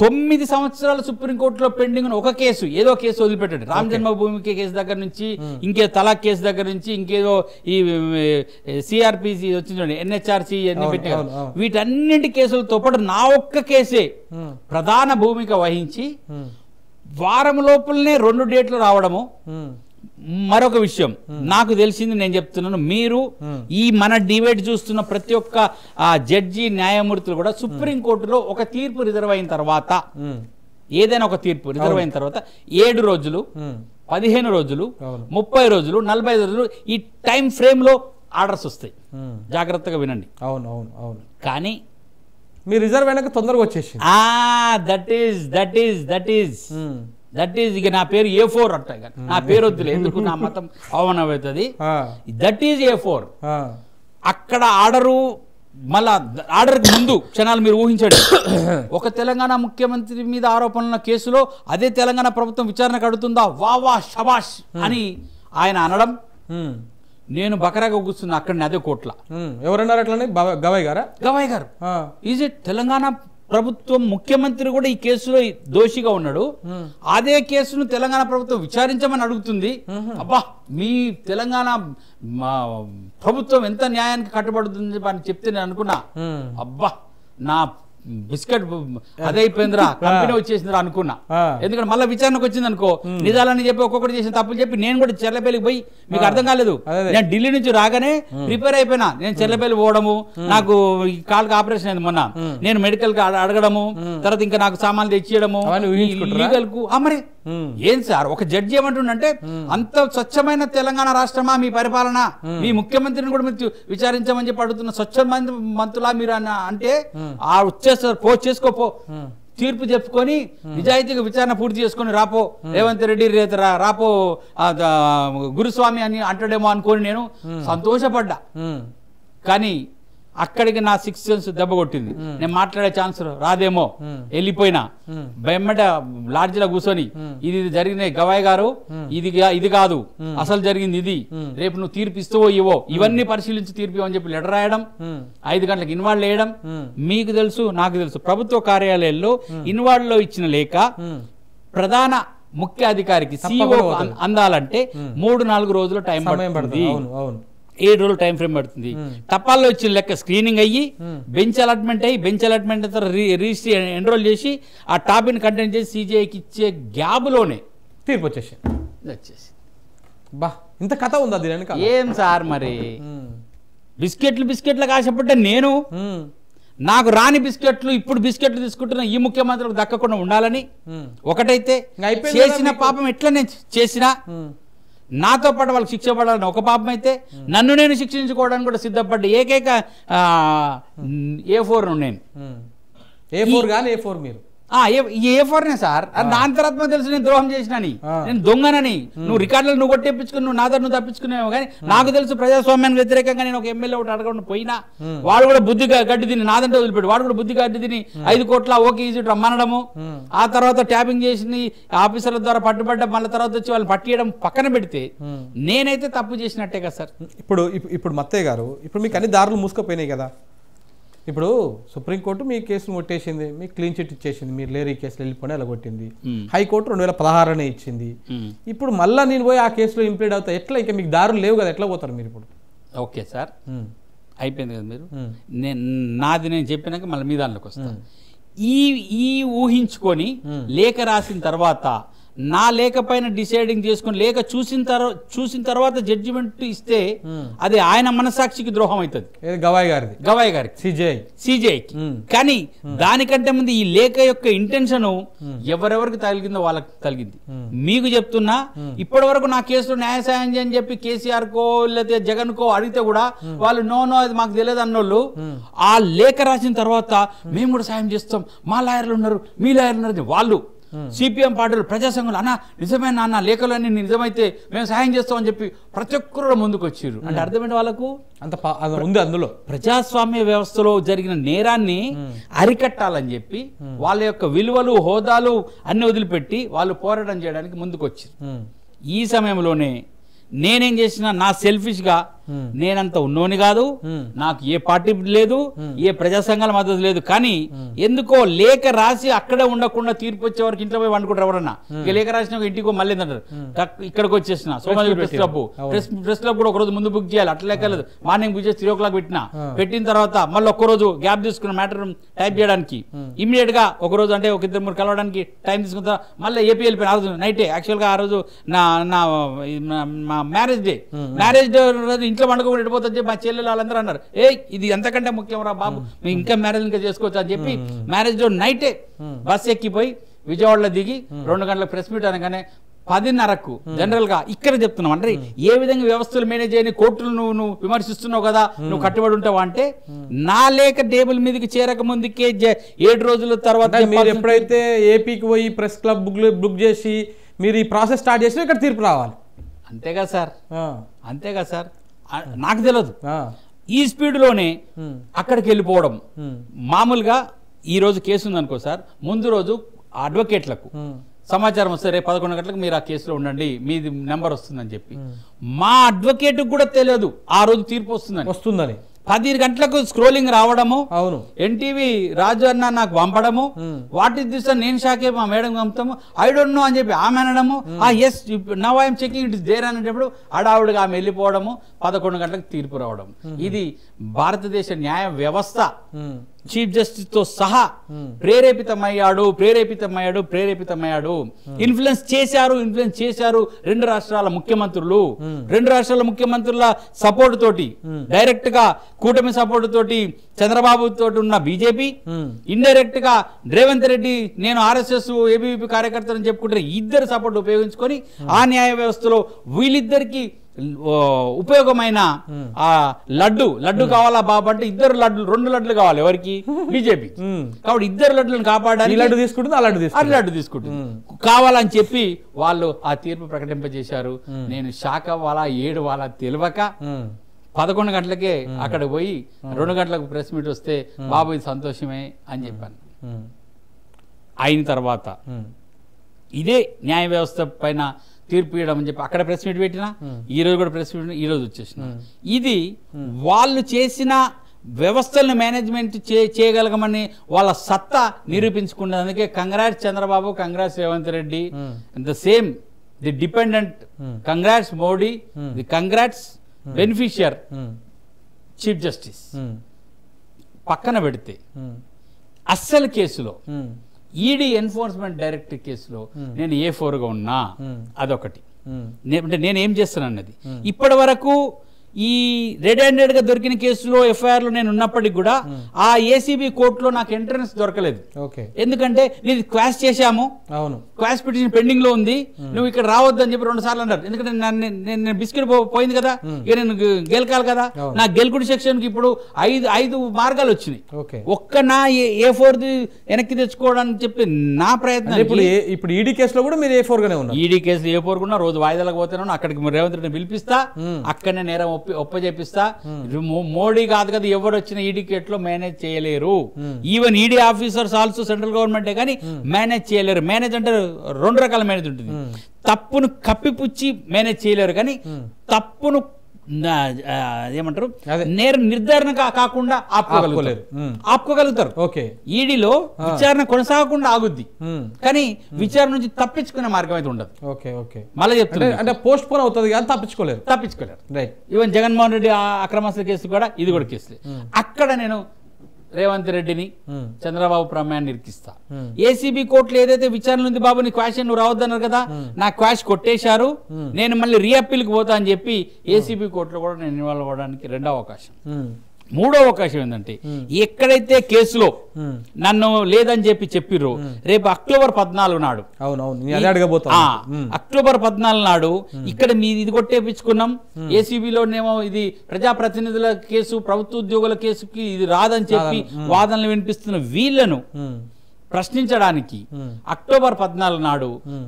9 సంవత్సరాలు సుప్రీంకోర్టులో పెండింగ్ ఉన్న ఒక కేసు, ఏదో కేసు వదిలిపెట్టాడు. రామ జన్మభూమి కేసు దగ్గర నుంచి, ఇంకే తలాక్ కేసు దగ్గర నుంచి, ఇంకేదో ఈ CRPC వచ్చింది NHRC అన్ని పెట్టారు. వీటన్నింటి కేసులతో పాటు నా ఒక్క కేసే ప్రధాన భూమిక వహించి వారం లోపలనే 2 డేట్లు రావడము. మరొక విషయం నాకు తెలిసింది నేను చెప్తున్నాను, మీరు ఈ మన డిబేట్ చూస్తున్న ప్రతి ఒక్క జడ్జి న్యాయమూర్తులు కూడా సుప్రీంకోర్టులో ఒక తీర్పు రిజర్వ్ అయిన తర్వాత, ఏదైనా ఒక తీర్పు రిజర్వ్ అయిన తర్వాత 7 రోజులు, 15 రోజులు, 30 రోజులు, 45 రోజులు ఈ టైం ఫ్రేమ్ లో ఆర్డర్స్ వస్తాయి. జాగ్రత్తగా వినండి. అవును అవును అవును. కానీ మీ రిజర్వ్ అయినాక తొందరగా వచ్చేసి దట్ ఈజ్ ఇక నా పేరు A4 అంట. నా పేరు వద్దులే, ఎందుకు నా మతం అవమానం అవుతుంది. That is A4. అక్కడ ఆర్డరు, మళ్ళా ఆర్డర్కి ముందు క్షణాలు మీరు ఊహించండి, ఒక తెలంగాణ ముఖ్యమంత్రి మీద ఆరోపణల కేసులో అదే తెలంగాణ ప్రభుత్వం విచారణకు అడుగుతుందా, వా వా షబాష్ అని ఆయన అనడం. నేను బకరాగా కూర్చున్నా అక్కడ అదే కోట్ల. ఎవరన్నారు అట్లనే? గవాయ్ గారా? గవాయ్ గారు. ఈజ్ ఇట్ తెలంగాణ ప్రభుత్వం ముఖ్యమంత్రి కూడా ఈ కేసులో దోషిగా ఉన్నాడు. అదే కేసును తెలంగాణ ప్రభుత్వం విచారించమని అడుగుతుంది. అబ్బా, మీ తెలంగాణ ప్రభుత్వం ఎంత న్యాయానికి కట్టుబడుతుంది అని చెప్తే నేను అనుకున్నా, అబ్బా నా బిస్కెట్ అదైపోయిందిరా, కంపెనీ వచ్చేసిందిరా అనుకున్నా. ఎందుకంటే మళ్ళీ విచారణకు వచ్చింది అనుకో, నిజాలని చెప్పి ఒక్కొక్కటి చేసిన తప్పులు చెప్పి నేను కూడా చెర్లపల్లికి పోయి, మీకు అర్థం కాలేదు, నేను ఢిల్లీ నుంచి రాగానే ప్రిపేర్ అయిపోయినా. నేను చెర్లపల్లి పోవడము, నాకు కాళ్ళకి ఆపరేషన్ అయింది మొన్న, నేను మెడికల్ కి అడగడము, తర్వాత ఇంకా నాకు సామాన్లు తెచ్చియడము, లీగల్ కు. మరి ఏం సార్, ఒక జడ్జి ఏమంటుండంటే, అంత స్వచ్ఛమైన తెలంగాణ రాష్ట్రమా మీ పరిపాలన, మీ ముఖ్యమంత్రిని కూడా మీరు విచారించమని చెప్పి అడుగుతున్న స్వచ్ఛమైన మంత్రులా మీరు అంటే ఆ వచ్చేస్తారు, పో చేసుకోపో, తీర్పు చెప్పుకొని నిజాయితీగా విచారణ పూర్తి చేసుకొని రాపో, రేవంత్ రెడ్డి రాపో గురుస్వామి అని అంటాడేమో అనుకోని నేను సంతోషపడ్డా. కానీ అక్కడికి నా 6 సెన్స్ దెబ్బ కొట్టింది. నేను మాట్లాడే ఛాన్స్ రాదేమో, వెళ్ళిపోయినా బెమ్మట లాడ్జిలో కూర్చొని ఇది జరిగినాయి గవాయ్ గారు, ఇది కాదు అసలు జరిగింది ఇది, రేపు నువ్వు తీర్పు ఇస్తావో ఇవో ఇవన్నీ పరిశీలించి తీర్పు అని చెప్పి లెటర్ రాయడం, 5 గంటలకు ఇన్వాల్వ్ వేయడం. మీకు తెలుసు, నాకు తెలుసు, ప్రభుత్వ కార్యాలయాల్లో ఇన్వాల్వ్ లో ఇచ్చిన లేఖ ప్రధాన ముఖ్య అధికారికి CEO అందాలంటే 3-4 రోజుల టైం పడుతుంది, 7 రోజులు టైం ఫ్రేమ్ పడుతుంది. తపాల్లో వచ్చిన లెక్క స్క్రీనింగ్ అయ్యి బెంచ్ అలాట్మెంట్ అయ్యి, బెంచ్ అలాట్మెంట్ రిజిస్ట్రీ ఎన్రోల్ చేసి ఆ టాపిక్ కంటెంట్ చేసి CJIకి ఇచ్చే గ్యాబ్లోనే తీర్పు వచ్చేసి. బా, ఇంత కథ ఉందా దీనికి? ఏం సార్ మరి, బిస్కెట్లకు ఆశపడ్డా నేను, నాకు రాని బిస్కెట్లు ఇప్పుడు బిస్కెట్లు తీసుకుంటున్న ఈ ముఖ్యమంత్రులకు దక్కకుండా ఉండాలని. ఒకటైతే చేసిన పాపం ఎట్లా నేను చేసినా నాతో పాటు వాళ్ళకి శిక్ష పడాలని ఒక పాపం అయితే, నన్ను నేను శిక్షించుకోవడానికి కూడా సిద్ధపడ్డ ఏకైక A4 నేను. A4 కానీ A4 మీరు A4నే సార్. దాని తర్వాత తెలుసు నేను ద్రోహం చేసినని, నేను దొంగనని. నువ్వు రికార్డులు నువ్వు కొట్టేపించుకుని నువ్వు నాతో నువ్వు తప్పించుకునేవు. కానీ నాకు తెలుసు ప్రజాస్వామ్యానికి వ్యతిరేకంగా నేను ఒక ఎమ్మెల్యే ఒకటి అడగకుండా పోయినా, వాడు కూడా బుద్ధిగా గడ్డి తిని నాదంటే వదిలిపెట్టి, వాడు కూడా బుద్ధి గడ్డి తిని 5 కోట్ల ఓకే ఈజీ రమ్మనడము, ఆ తర్వాత ట్యాపింగ్ చేసి ఆఫీసర్ల ద్వారా పట్టుబడ్డ, మళ్ళీ తర్వాత వచ్చి వాళ్ళని పట్టియడం పక్కన పెడితే నేనైతే తప్పు చేసినట్టే కదా సార్. ఇప్పుడు మత్తయ్య గారు, ఇప్పుడు మీకు అన్ని దారులు మూసుకుపోయినాయి కదా. ఇప్పుడు సుప్రీంకోర్టు మీ కేసును కొట్టేసింది, మీకు క్లీన్ చిట్ ఇచ్చేసింది, మీరు లేరు ఈ కేసులో వెళ్ళిపోయి అలా కొట్టింది. హైకోర్టు 2016 ఇచ్చింది. ఇప్పుడు మళ్ళీ నేను పోయి ఆ కేసులో ఇంప్లీడ్ అవుతా, ఎట్లా? ఇంకా మీకు దారులు లేవు కదా, ఎట్లా పోతారు మీరు ఇప్పుడు? ఓకే సార్, అయిపోయింది కదా. మీరు నేను చెప్పినాక మళ్ళీ మీ దానిలోకి వస్తాను. ఈ ఊహించుకొని లేఖ రాసిన తర్వాత, నా లేఖ పైన డిసైడింగ్ చేసుకుని లేఖ చూసిన తర్వాత జడ్జిమెంట్ ఇస్తే అది ఆయన మనసాక్షికి ద్రోహం అవుతుంది. గవాయ్ గారికి సిజేఐకి. కానీ దానికంటే ముందు ఈ లేఖ యొక్క ఇంటెన్షన్ ఎవరెవరికి తగిలిందో వాళ్ళకి తగిలింది. మీకు చెప్తున్నా, ఇప్పటి వరకు నా కేసులో న్యాయ సాయం అని చెప్పి కేసీఆర్ కో లేకపోతే జగన్ కో అడిగితే కూడా వాళ్ళు నో అది మాకు తెలియదు అన్నోళ్ళు ఆ లేఖ రాసిన తర్వాత మేము కూడా సాయం చేస్తాం, మా లాయర్లు ఉన్నారు, మీ లాయర్లు ఉన్నారు, వాళ్ళు సిపిఎం పార్టీలు ప్రజా సంఘాలు అన్న నిజమే నాన్న లేఖలన్నీ నిజమైతే మేము సాయం చేస్తామని చెప్పి ప్రతి ఒక్కరు ముందుకు వచ్చారు. అంటే అర్థమైంది వాళ్ళకు అంత ఉంది. అందులో ప్రజాస్వామ్య వ్యవస్థలో జరిగిన నేరాన్ని అరికట్టాలని చెప్పి వాళ్ళ యొక్క విలువలు హోదాలు అన్ని వదిలిపెట్టి వాళ్ళు పోరాటం చేయడానికి ముందుకు వచ్చారు. ఈ సమయంలోనే నేనేం చేసిన, నా సెల్ఫిష్ గా నేనంత ఉన్నోని కాదు, నాకు ఏ పార్టీ లేదు, ఏ ప్రజా సంఘాల మద్దతు లేదు. కానీ ఎందుకో లేఖ రాసి అక్కడే ఉండకుండా తీర్పు వచ్చే వరకు ఇంట్లో పోయి వండుకుంటారు ఎవరన్నా. ఇక లేఖ రాసిన ఇంటికో మళ్ళీ ఏంటంటారు, ఇక్కడికి వచ్చేసిన సోమాజీ ప్రెస్ క్లబ్ కూడా ఒక రోజు ముందు బుక్ చేయాలి, అట్లా లెక్కలేదు. మార్నింగ్ బుక్ చేసి 3 o'clock పెట్టిన తర్వాత మళ్ళీ ఒక్కరోజు గ్యాప్ తీసుకున్న మ్యాటర్ టైప్ చేయడానికి ఇమీడియట్ గా ఒక రోజు అంటే ఒక 2-3 కలవడానికి టైం తీసుకున్న మళ్ళీ ఏపీ వెళ్ళిపోయిన ఆ రోజు నైటే. యాక్చువల్ గా ఆ రోజు నా మ్యారేజ్ డే రోజు ఇంట్లో వండుకొని వెళ్ళిపోతుంది చెప్పి మా చెల్లెలు వాళ్ళందరూ అన్నారు, ఇది ఎంతకంటే ముఖ్యం రా బాబు, మేము ఇంకా మ్యారేజ్ ఇంకా చేసుకోవచ్చు అని చెప్పి మ్యారేజ్ డే నైటే బస్ ఎక్కిపోయి విజయవాడలో దిగి 2 గంటలకు ప్రెస్ మీట్ అనగానే 10:30కు జనరల్ గా ఇక్కడ చెప్తున్నావు అంటే ఏ విధంగా వ్యవస్థలు మేనేజ్ చేయని కోర్టులు నువ్వు విమర్శిస్తున్నావు కదా, నువ్వు కట్టుబడి ఉంటావా అంటే నా లేఖ టేబుల్ మీదకి చేరక ముందుకే 7 రోజుల తర్వాత మీరు ఎప్పుడైతే ఏపీకి పోయి ప్రెస్ క్లబ్ బుక్ చేసి మీరు ఈ ప్రాసెస్ స్టార్ట్ చేసి ఇక్కడ తీర్పు రావాలి. అంతేగా సార్, నాకు తెలియదు. ఈ స్పీడ్లోనే అక్కడికి వెళ్ళిపోవడం. మామూలుగా ఈ రోజు కేసు ఉందనుకో సార్, ముందు రోజు అడ్వకేట్లకు సమాచారం వస్తే రేపు 11 గంటలకు మీరు ఆ కేసులో ఉండండి, మీది నెంబర్ వస్తుందని చెప్పి. మా అడ్వకేట్ కూడా తెలియదు ఆ రోజు తీర్పు వస్తుందని. 10 గంటలకు స్క్రోలింగ్ రావడము, అవును, ఎన్టీవీ రాజు అన్న నాకు పంపడము, వాటి దిశ నేను షాకే మా మేడం పంపుతాము, ఐ డోంట్ నో అని చెప్పి ఆమె అనడము, yes now I'm checking it is there అనేటప్పుడు అడావుడిగా ఆమె వెళ్ళిపోవడము, 11 గంటలకు తీర్పు రావడం. ఇది భారతదేశ న్యాయ వ్యవస్థ చీఫ్ జస్టిస్ తో సహా ప్రేరేపితమయ్యాడు. ఇన్ఫ్లుయెన్స్ చేశారు 2 రాష్ట్రాల ముఖ్యమంత్రుల సపోర్ట్ తోటి, డైరెక్ట్ గా కూటమి సపోర్ట్ తోటి చంద్రబాబు తోటి ఉన్న బీజేపీ, ఇండైరెక్ట్ గా రేవంత్ రెడ్డి నేను RSS ABVP కార్యకర్తలను చెప్పుకుంటే ఇద్దరు సపోర్ట్ ఉపయోగించుకొని ఆ న్యాయ వ్యవస్థలో వీళ్ళిద్దరికి ఉపయోగమైన ఆ లడ్డు కావాలా బాబు అంటే 2 లడ్లు కావాలి ఎవరికి, బీజేపీ. కాబట్టి 2 లడ్లను కాపాడాలి, లడ్డు తీసుకుంటుంది కావాలని చెప్పి వాళ్ళు ఆ తీర్పు ప్రకటింపజేశారు. నేను షాక్ అవ్వాలా ఏడవాలా తెలియక 11 గంటలకే అక్కడ పోయి 2 గంటలకు ప్రెస్ మీట్ వస్తే బాబు ఇది సంతోషమే అని చెప్పాను. అయిన తర్వాత ఇదే న్యాయ వ్యవస్థ పైన తీర్పు ఇవ్వడం అని చెప్పి అక్కడ ప్రెస్ మీట్ పెట్టినా, ఈరోజు కూడా ప్రెస్ మీట్, ఈరోజు వచ్చేసిన. ఇది వాళ్ళు చేసిన వ్యవస్థలను మేనేజ్మెంట్ చేయగలగమని వాళ్ళ సత్తా నిరూపించుకున్నది. అందుకే congrats Chandrababu, congrats Revanth Reddy, the same the dependent, congrats Modi, the congrats beneficiary chief justice. పక్కన పెడితే అస్సలు కేసులో ఈడీ ఎన్ఫోర్స్మెంట్ డైరెక్టర్ కేసులో నేను A4గా ఉన్నా, అదొకటి. అంటే నేను ఏం చేస్తాను అన్నది ఇప్పటి వరకు ఈ రెడ్ హ్యాండెడ్ గా దొరికిన కేసులో FIR లో నేను ఉన్నప్పటికీ కూడా ఆ ACB కోర్టులో నాకు ఎంట్రన్స్ దొరకలేదు. ఎందుకంటే నేను క్వాష్ చేశాము, క్వాష్ పిటిషన్ పెండింగ్ లో ఉంది, నువ్వు ఇక్కడ రావద్దు అని చెప్పి 2 సార్లు అన్నారు. ఎందుకంటే నేను బిస్కెట్ పోయింది కదా, ఇక నేను గెలకాలి కదా. నా గెలుకుడి సెక్షన్ కి ఇప్పుడు 5 మార్గాలు వచ్చినాయి. ఒక్క నా A4 వెనక్కి తెచ్చుకోవడానికి చెప్పి నా ప్రయత్నం. ఇప్పుడు ఈడీ కేసులో కూడా మీరు A4 గానే ఉన్నారు. ఈడీ కేసులో A4 కూడా రోజు వాయిదాలకు పోతున్నాను. అక్కడికి రేవంత్ రెడ్డిని పిలిపిస్తా, అక్కడనే నేరం ఒప్పజెప్పిస్తా. మోడీ కాదు కదా ఎవరు వచ్చిన ఈడీ కేట్లో మేనేజ్ చేయలేరు. Even ED officers also central గవర్నమెంటే కానీ మేనేజ్ చేయలేరు. మేనేజ్ అంటే 2 రకాల మేనేజ్ ఉంటుంది. తప్పును కప్పిపుచ్చి మేనేజ్ చేయలేరు, కానీ తప్పును ఏమంటారు నిర్ధారణ కాకుండా ఆపుకోగలుగుతారు. ఈడీలో విచారణ కొనసాగకుండా ఆగుద్ది, కానీ విచారణ నుంచి తప్పించుకునే మార్గం అయితే ఉండదు. మళ్ళీ చెప్తున్నా, అంటే పోస్ట్ పోన్ అవుతుంది కానీ తప్పించుకోలేరు. ఈవెన్ జగన్మోహన్ రెడ్డి అక్రమాస్తుల కేసు కూడా ఇది కూడా కేసు. అక్కడ నేను రేవంత్ రెడ్డిని చంద్రబాబు ప్రమేయాన్ని ఇరికిస్తా. ACB కోర్టులో ఏదైతే విచారణ ఉంది, బాబు నీ క్వాష్ నువ్వు రావద్దన్నారు కదా, నా క్వాష్ కొట్టేశారు, నేను మళ్ళీ రీఅప్పీల్కి పోతా అని చెప్పి ACB కోర్టులో కూడా నేను ఇన్వాల్వ్ అవ్వడానికి 2వ అవకాశం. 3వ అవకాశం ఏంటంటే, ఎక్కడైతే కేసులో నన్ను లేదని చెప్పిర్రు, రేపు అక్టోబర్ 14 నాడు, అక్టోబర్ 14 నాడు ఇక్కడ మీది ఇది కొట్టేపించుకున్నాం, ACBలోనేమో ఇది ప్రజాప్రతినిధుల కేసు, ప్రభుత్వ ఉద్యోగుల కేసుకి ఇది రాదని చెప్పి వాదనలు వినిపిస్తున్న వీళ్లను ప్రశ్నించడానికి అక్టోబర్ 14 నాడు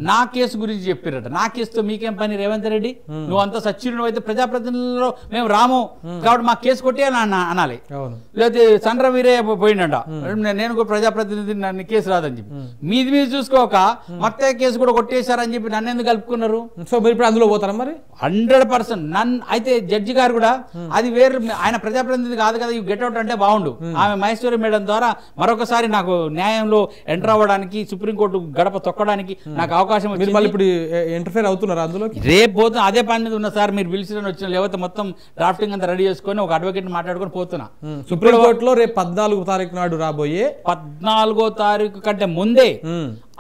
నా కేసు గురించి చెప్పిరట. నా కేసుతో మీకేం పని రేవంత్ రెడ్డి, నువ్వు అంతా సచ్చిరుడు అయితే ప్రజాప్రతినిధులలో మేము రాము కాబట్టి మా కేసు కొట్టేయాలి అనాలి. లేకపోతే చంద్ర వీరే పోయిండ, నేను కూడా ప్రజాప్రతినిధి, నన్ను కేసు రాదని చెప్పి మీది చూసుకోక మత్తే కేసు కూడా కొట్టేశారని చెప్పి నన్ను ఎందుకు కలుపుకున్నారు? సో మీరు ఇప్పుడు అందులో పోతారా మరి? 100% నన్ను అయితే జడ్జి గారు కూడా అది వేరు, ఆయన ప్రజాప్రతినిధి కాదు కదా, గెట్ అవుట్ అంటే బాగుండు. ఆమె మహేశ్వరి మేడం ద్వారా మరొకసారి నాకు న్యాయంలో ఎంటర్ అవ్వడానికి, సుప్రీంకోర్టు గడప తొక్కడానికి నాకు అవకాశం వచ్చింది. మళ్ళీ ఇప్పుడు ఇంటర్ఫేర్ అవుతున్నారు అందులో. రేపు పోతున్నా, అదే పని మీద ఉన్న సార్, మీరు పిలిచిన వచ్చిన, లేకపోతే మొత్తం డ్రాఫ్టింగ్ అంతా రెడీ చేసుకొని ఒక అడ్వకేట్ మాట్లాడుకొని పోతున్నా. సుప్రీంకోర్టులో రేపు 14వ తారీఖు నాడు రాబోయే 14వ తారీఖు కంటే ముందే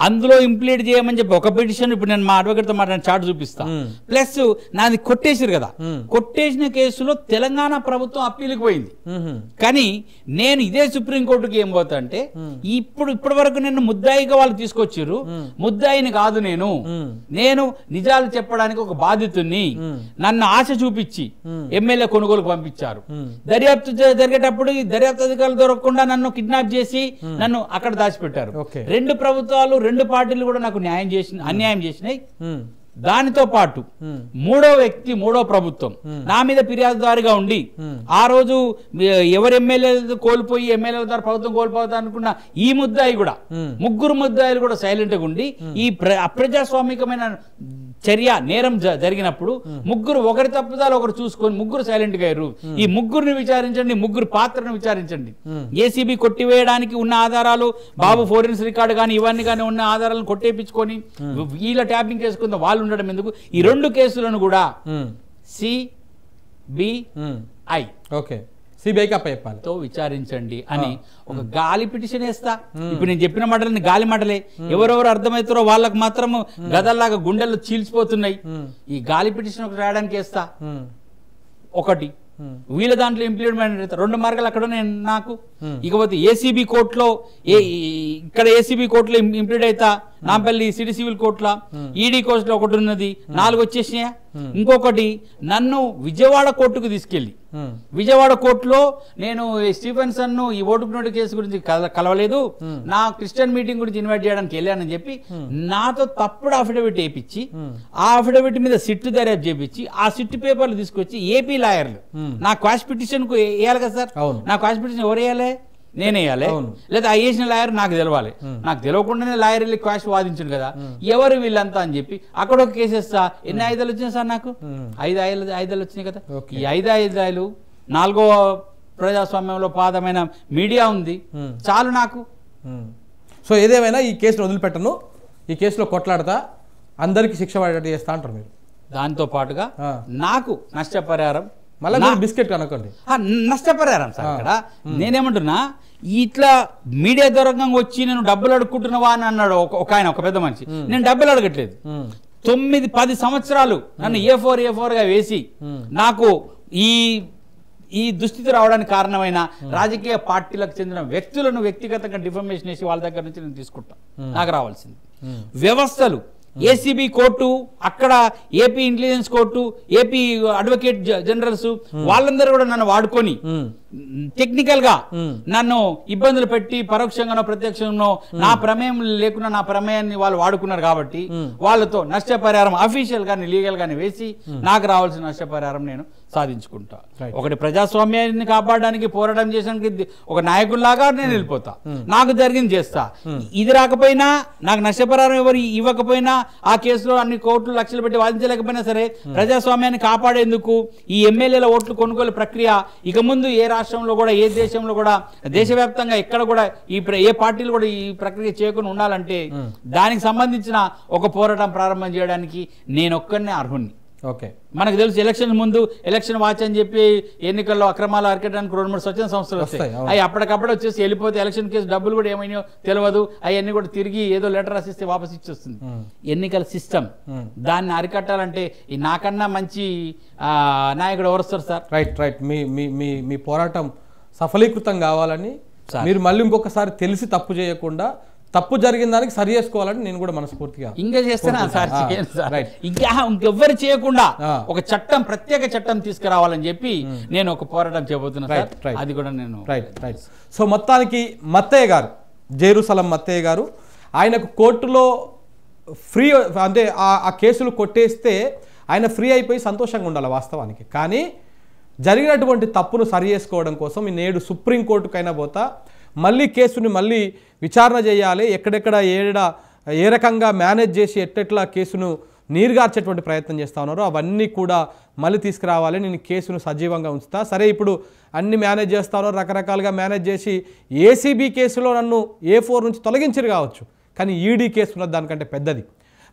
అందులో ఇంప్లీట్ చేయమని చెప్పి ఒక పిటిషన్ ఇప్పుడు నేను మా అడ్వకేట్ తో మాట్లాడిన చార్ట్ చూపిస్తా. ప్లస్ నాది కొట్టేసారు కదా, కొట్టేసిన కేసులో తెలంగాణ ప్రభుత్వం అప్పీల్కి పోయింది. కానీ నేను ఇదే సుప్రీంకోర్టుకి ఏం పోతా అంటే, ఇప్పటి వరకు నేను ముద్దాయిగా వాళ్ళు తీసుకొచ్చారు, ముద్దాయిని కాదు నేను నిజాలు చెప్పడానికి ఒక బాధితుని, నన్ను ఆశ చూపించి ఎమ్మెల్యే కొనుగోలుకు పంపించారు. దర్యాప్తు జరిగేటప్పుడు ఈ దర్యాప్తు అధికారులు దొరకకుండా నన్ను కిడ్నాప్ చేసి నన్ను అక్కడ దాచిపెట్టారు. 2 ప్రభుత్వాలు 2 పార్టీలు కూడా నాకు అన్యాయం చేసినాయి. దానితో పాటు మూడో వ్యక్తి మూడో ప్రభుత్వం నా మీద ఫిర్యాదుదారిగా ఉండి ఆ రోజు ఎవరు ఎమ్మెల్యేలు కోల్పోయి ఎమ్మెల్యేల ద్వారా ప్రభుత్వం కోల్పోతా అనుకున్న ఈ ముద్దాయి కూడా ముగ్గురు ముద్దాయిలు కూడా సైలెంట్ గా ఉండి ఈ అప్రజాస్వామికమైన చర్య నేరం జరిగినప్పుడు ముగ్గురు ఒకరి తప్పుదాలు ఒకరు చూసుకొని ముగ్గురు సైలెంట్ గా అయ్యారు. ఈ ముగ్గురిని విచారించండి, ముగ్గురు పాత్రను విచారించండి. ఏసీబీ కొట్టివేయడానికి ఉన్న ఆధారాలు బాబు ఫోరెన్స్ రికార్డు కానీ ఇవన్నీ కానీ ఉన్న ఆధారాలను కొట్టేపించుకొని వీళ్ళ ట్యాపింగ్ చేసుకుందాం వాళ్ళు ఉండడం ఎందుకు? ఈ రెండు కేసులను కూడా సిబిఐ సిబిఐకి అప్పచెప్పాలి తో విచారించండి అని ఒక గాలి పిటిషన్ వేస్తా. ఇప్పుడు నేను చెప్పిన మాటలని గాలి మాటలే, ఎవరెవరు అర్థమవుతారో వాళ్ళకి మాత్రం గదల్లాగా గుండెలు చీల్చిపోతున్నాయి. ఈ గాలి పిటిషన్ ఒకటి రాయడానికి వేస్తా. ఒకటి వీళ్ళ దాంట్లో ఇంప్లిమెంట్ 2 మార్గాలు అక్కడ నాకు. ఇకపోతే ఏసీబీ కోర్టులో ఇక్కడ ఏసీబీ కోర్టులో ఇంప్లీడ్ అవుతా, నాంపల్లి సిటీ సివిల్ కోర్టులో ఈడీ కోర్టులో ఒకటి ఉన్నది, 4 వచ్చేసినాయా. ఇంకొకటి నన్ను విజయవాడ కోర్టుకు తీసుకెళ్ళి విజయవాడ కోర్టులో నేను స్టీఫెన్సన్ ఈ ఓటుకు నోటు కేసు గురించి కలవలేదు, నా క్రిస్టియన్ మీటింగ్ గురించి ఇన్వైట్ చేయడానికి వెళ్ళానని చెప్పి నాతో తప్పుడు అఫిడవిట్ వేయించి ఆ అఫిడవిట్ మీద సిట్ దర్యాప్తు చేయించి ఆ సిట్ పేపర్లు తీసుకొచ్చి ఏపీ లాయర్లు నా క్వాష్ పిటిషన్ కు వేయాలి కదా సార్. నా క్వాష్ పిటిషన్ ఎవరు వేయాలి? నేనే వేయాలి, లేదా ఆ వేసిన లాయర్ నాకు తెలవాలి. నాకు తెలియకుండానే లాయర్ వెళ్ళి క్వాష్ వాదించను కదా, ఎవరు వీళ్ళంతా అని చెప్పి అక్కడ ఒక కేసు వేస్తా. ఎన్ని ఆయుధాలు వచ్చినాయి సార్? నాకు 5 ఆయుధాలు వచ్చినాయి కదా. ఈ 5 ఆయుధాలు 4వ ప్రజాస్వామ్యంలో పాదమైన మీడియా ఉంది, చాలు నాకు. సో ఏదేమైనా ఈ కేసును వదిలిపెట్టను, ఈ కేసులో కొట్లాడతా, అందరికి శిక్ష పడేటట్టు చేస్తా అంటారు మీరు. దాంతో పాటుగా నాకు నష్టపరిహారం మళ్ళీ బిస్కెట్ కనుక్కోండి, నష్టపరిహారం సార్. ఇక్కడ నేనేమంటున్నా, ఇట్లా మీడియా దూరంగా వచ్చి నేను డబ్బులు అడుక్కుంటున్నావా అని అన్నాడు ఒక ఆయన, ఒక పెద్ద మనిషి. నేను డబ్బులు అడగట్లేదు. 9-10 సంవత్సరాలు నన్ను A4 గా వేసి నాకు ఈ దుస్థితి రావడానికి కారణమైన రాజకీయ పార్టీలకు చెందిన వ్యక్తులను వ్యక్తిగతంగా డిఫర్మేషన్ చేసి వాళ్ళ దగ్గర నుంచి నేను తీసుకుంటా. నాకు రావాల్సింది వ్యవస్థలు, ఏసీబీ కోర్టు, అక్కడ AP intelligence court, AP advocate generals, వాళ్ళందరూ కూడా నన్ను వాడుకొని టెక్నికల్ గా నన్ను ఇబ్బందులు పెట్టి పరోక్షంగానో ప్రత్యక్షంగానో నా ప్రమేయం లేకుండా నా ప్రమేయాన్ని వాళ్ళు వాడుకున్నారు. కాబట్టి వాళ్ళతో నష్టపరిహారం అఫీషియల్ గాని లీగల్ గాని వేసి నాకు రావాల్సిన నష్టపరిహారం నేను సాధించుకుంటా. ఒకటి ప్రజాస్వామ్యాన్ని కాపాడడానికి పోరాటం చేసానికి ఒక నాయకుల్లాగా నేను వెళ్ళిపోతా, నాకు జరిగింది చేస్తా. ఇది రాకపోయినా నాకు నష్టపరిహారం ఎవరు ఇవ్వకపోయినా ఆ కేసులో అన్ని కోట్లు లక్షలు పెట్టి వాదించలేకపోయినా సరే ప్రజాస్వామ్యాన్ని కాపాడేందుకు ఈ ఎమ్మెల్యేల ఓట్లు కొనుగోలు ప్రక్రియ ఇక ముందు ఏ రాష్ట్రంలో కూడా ఏ దేశంలో కూడా దేశవ్యాప్తంగా ఎక్కడ కూడా ఏ పార్టీలు కూడా ఈ ప్రక్రియ చేయకుండా ఉండాలంటే దానికి సంబంధించిన ఒక పోరాటం ప్రారంభం చేయడానికి నేను ఒక్కనే అర్హుణ్ణి. ఓకే, మనకు తెలుసు ఎలక్షన్ ముందు ఎలక్షన్ వాచ్ అని చెప్పి ఎన్నికల్లో అక్రమాలు అరికట్టడానికి 2-3 స్వచ్ఛంద సంస్థలు వస్తాయి. అవి అప్పటికప్పుడు వచ్చేసి వెళ్ళిపోతే ఎలక్షన్ కేసు డబ్బులు కూడా ఏమైనా తెలియదు, అవన్నీ కూడా తిరిగి ఏదో లెటర్ రాసిస్తే వాపస్ ఇచ్చేస్తుంది. ఎన్నికల సిస్టమ్ దాన్ని అరికట్టాలంటే ఈ నాకన్నా మంచి నాయకుడు ఎవరు వస్తారు సార్? రైట్. మీ పోరాటం సఫలీకృతం కావాలని మీరు మళ్ళీ ఇంకొకసారి తెలిసి తప్పు చేయకుండా తప్పు జరిగిన దానికి సరి చేసుకోవాలని నేను కూడా మనస్ఫూర్తిగా ఇంకా చేస్తాను సార్. ఇంకా ఇంకెవ్వరు చేయకుండా ఒక చట్టం, ప్రత్యేక చట్టం తీసుకురావాలని చెప్పి నేను ఒక పోరాటం చేయబోతున్నా. అది కూడా నేను రైట్. సో మొత్తానికి మత్తయ్య గారు, జెరూసలం మత్తయ్య గారు, ఆయనకు కోర్టులో ఫ్రీ అంటే ఆ కేసులు కొట్టేస్తే ఆయన ఫ్రీ అయిపోయి సంతోషంగా ఉండాలి వాస్తవానికి. కానీ జరిగినటువంటి తప్పును సరి చేసుకోవడం కోసం నేడు సుప్రీంకోర్టుకైనా పోతా మళ్ళీ కేసుని మళ్ళీ విచారణ చేయాలి, ఎక్కడెక్కడ ఏ రకంగా మేనేజ్ చేసి ఎట్టెట్లా కేసును నీరుగార్చేటువంటి ప్రయత్నం చేస్తూ ఉన్నారో అవన్నీ కూడా మళ్ళీ తీసుకురావాలి, నేను కేసును సజీవంగా ఉంచుతా. సరే, ఇప్పుడు అన్ని మేనేజ్ చేస్తా ఉన్నారు, రకరకాలుగా మేనేజ్ చేసి ఏసీబీ కేసులో నన్ను A4 నుంచి తొలగించరు కావచ్చు, కానీ ఈడీ కేసు ఉన్నది దానికంటే పెద్దది.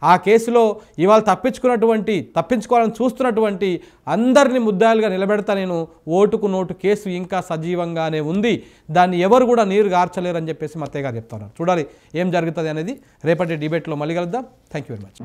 ఆ కేసులో ఇవాళ తప్పించుకోవాలని చూస్తున్నటువంటి అందరినీ ముద్దాయిలుగా నిలబెడతా నేను. ఓటుకు నోటు కేసు ఇంకా సజీవంగానే ఉంది, దాన్ని ఎవరు కూడా నీరు గార్చలేరని చెప్పేసి మత్తయ్య గారు చెప్తున్నారు. చూడాలి ఏం జరుగుతుంది అనేది. రేపటి డిబేట్లో మళ్ళీ కలుద్దాం. Thank you very much.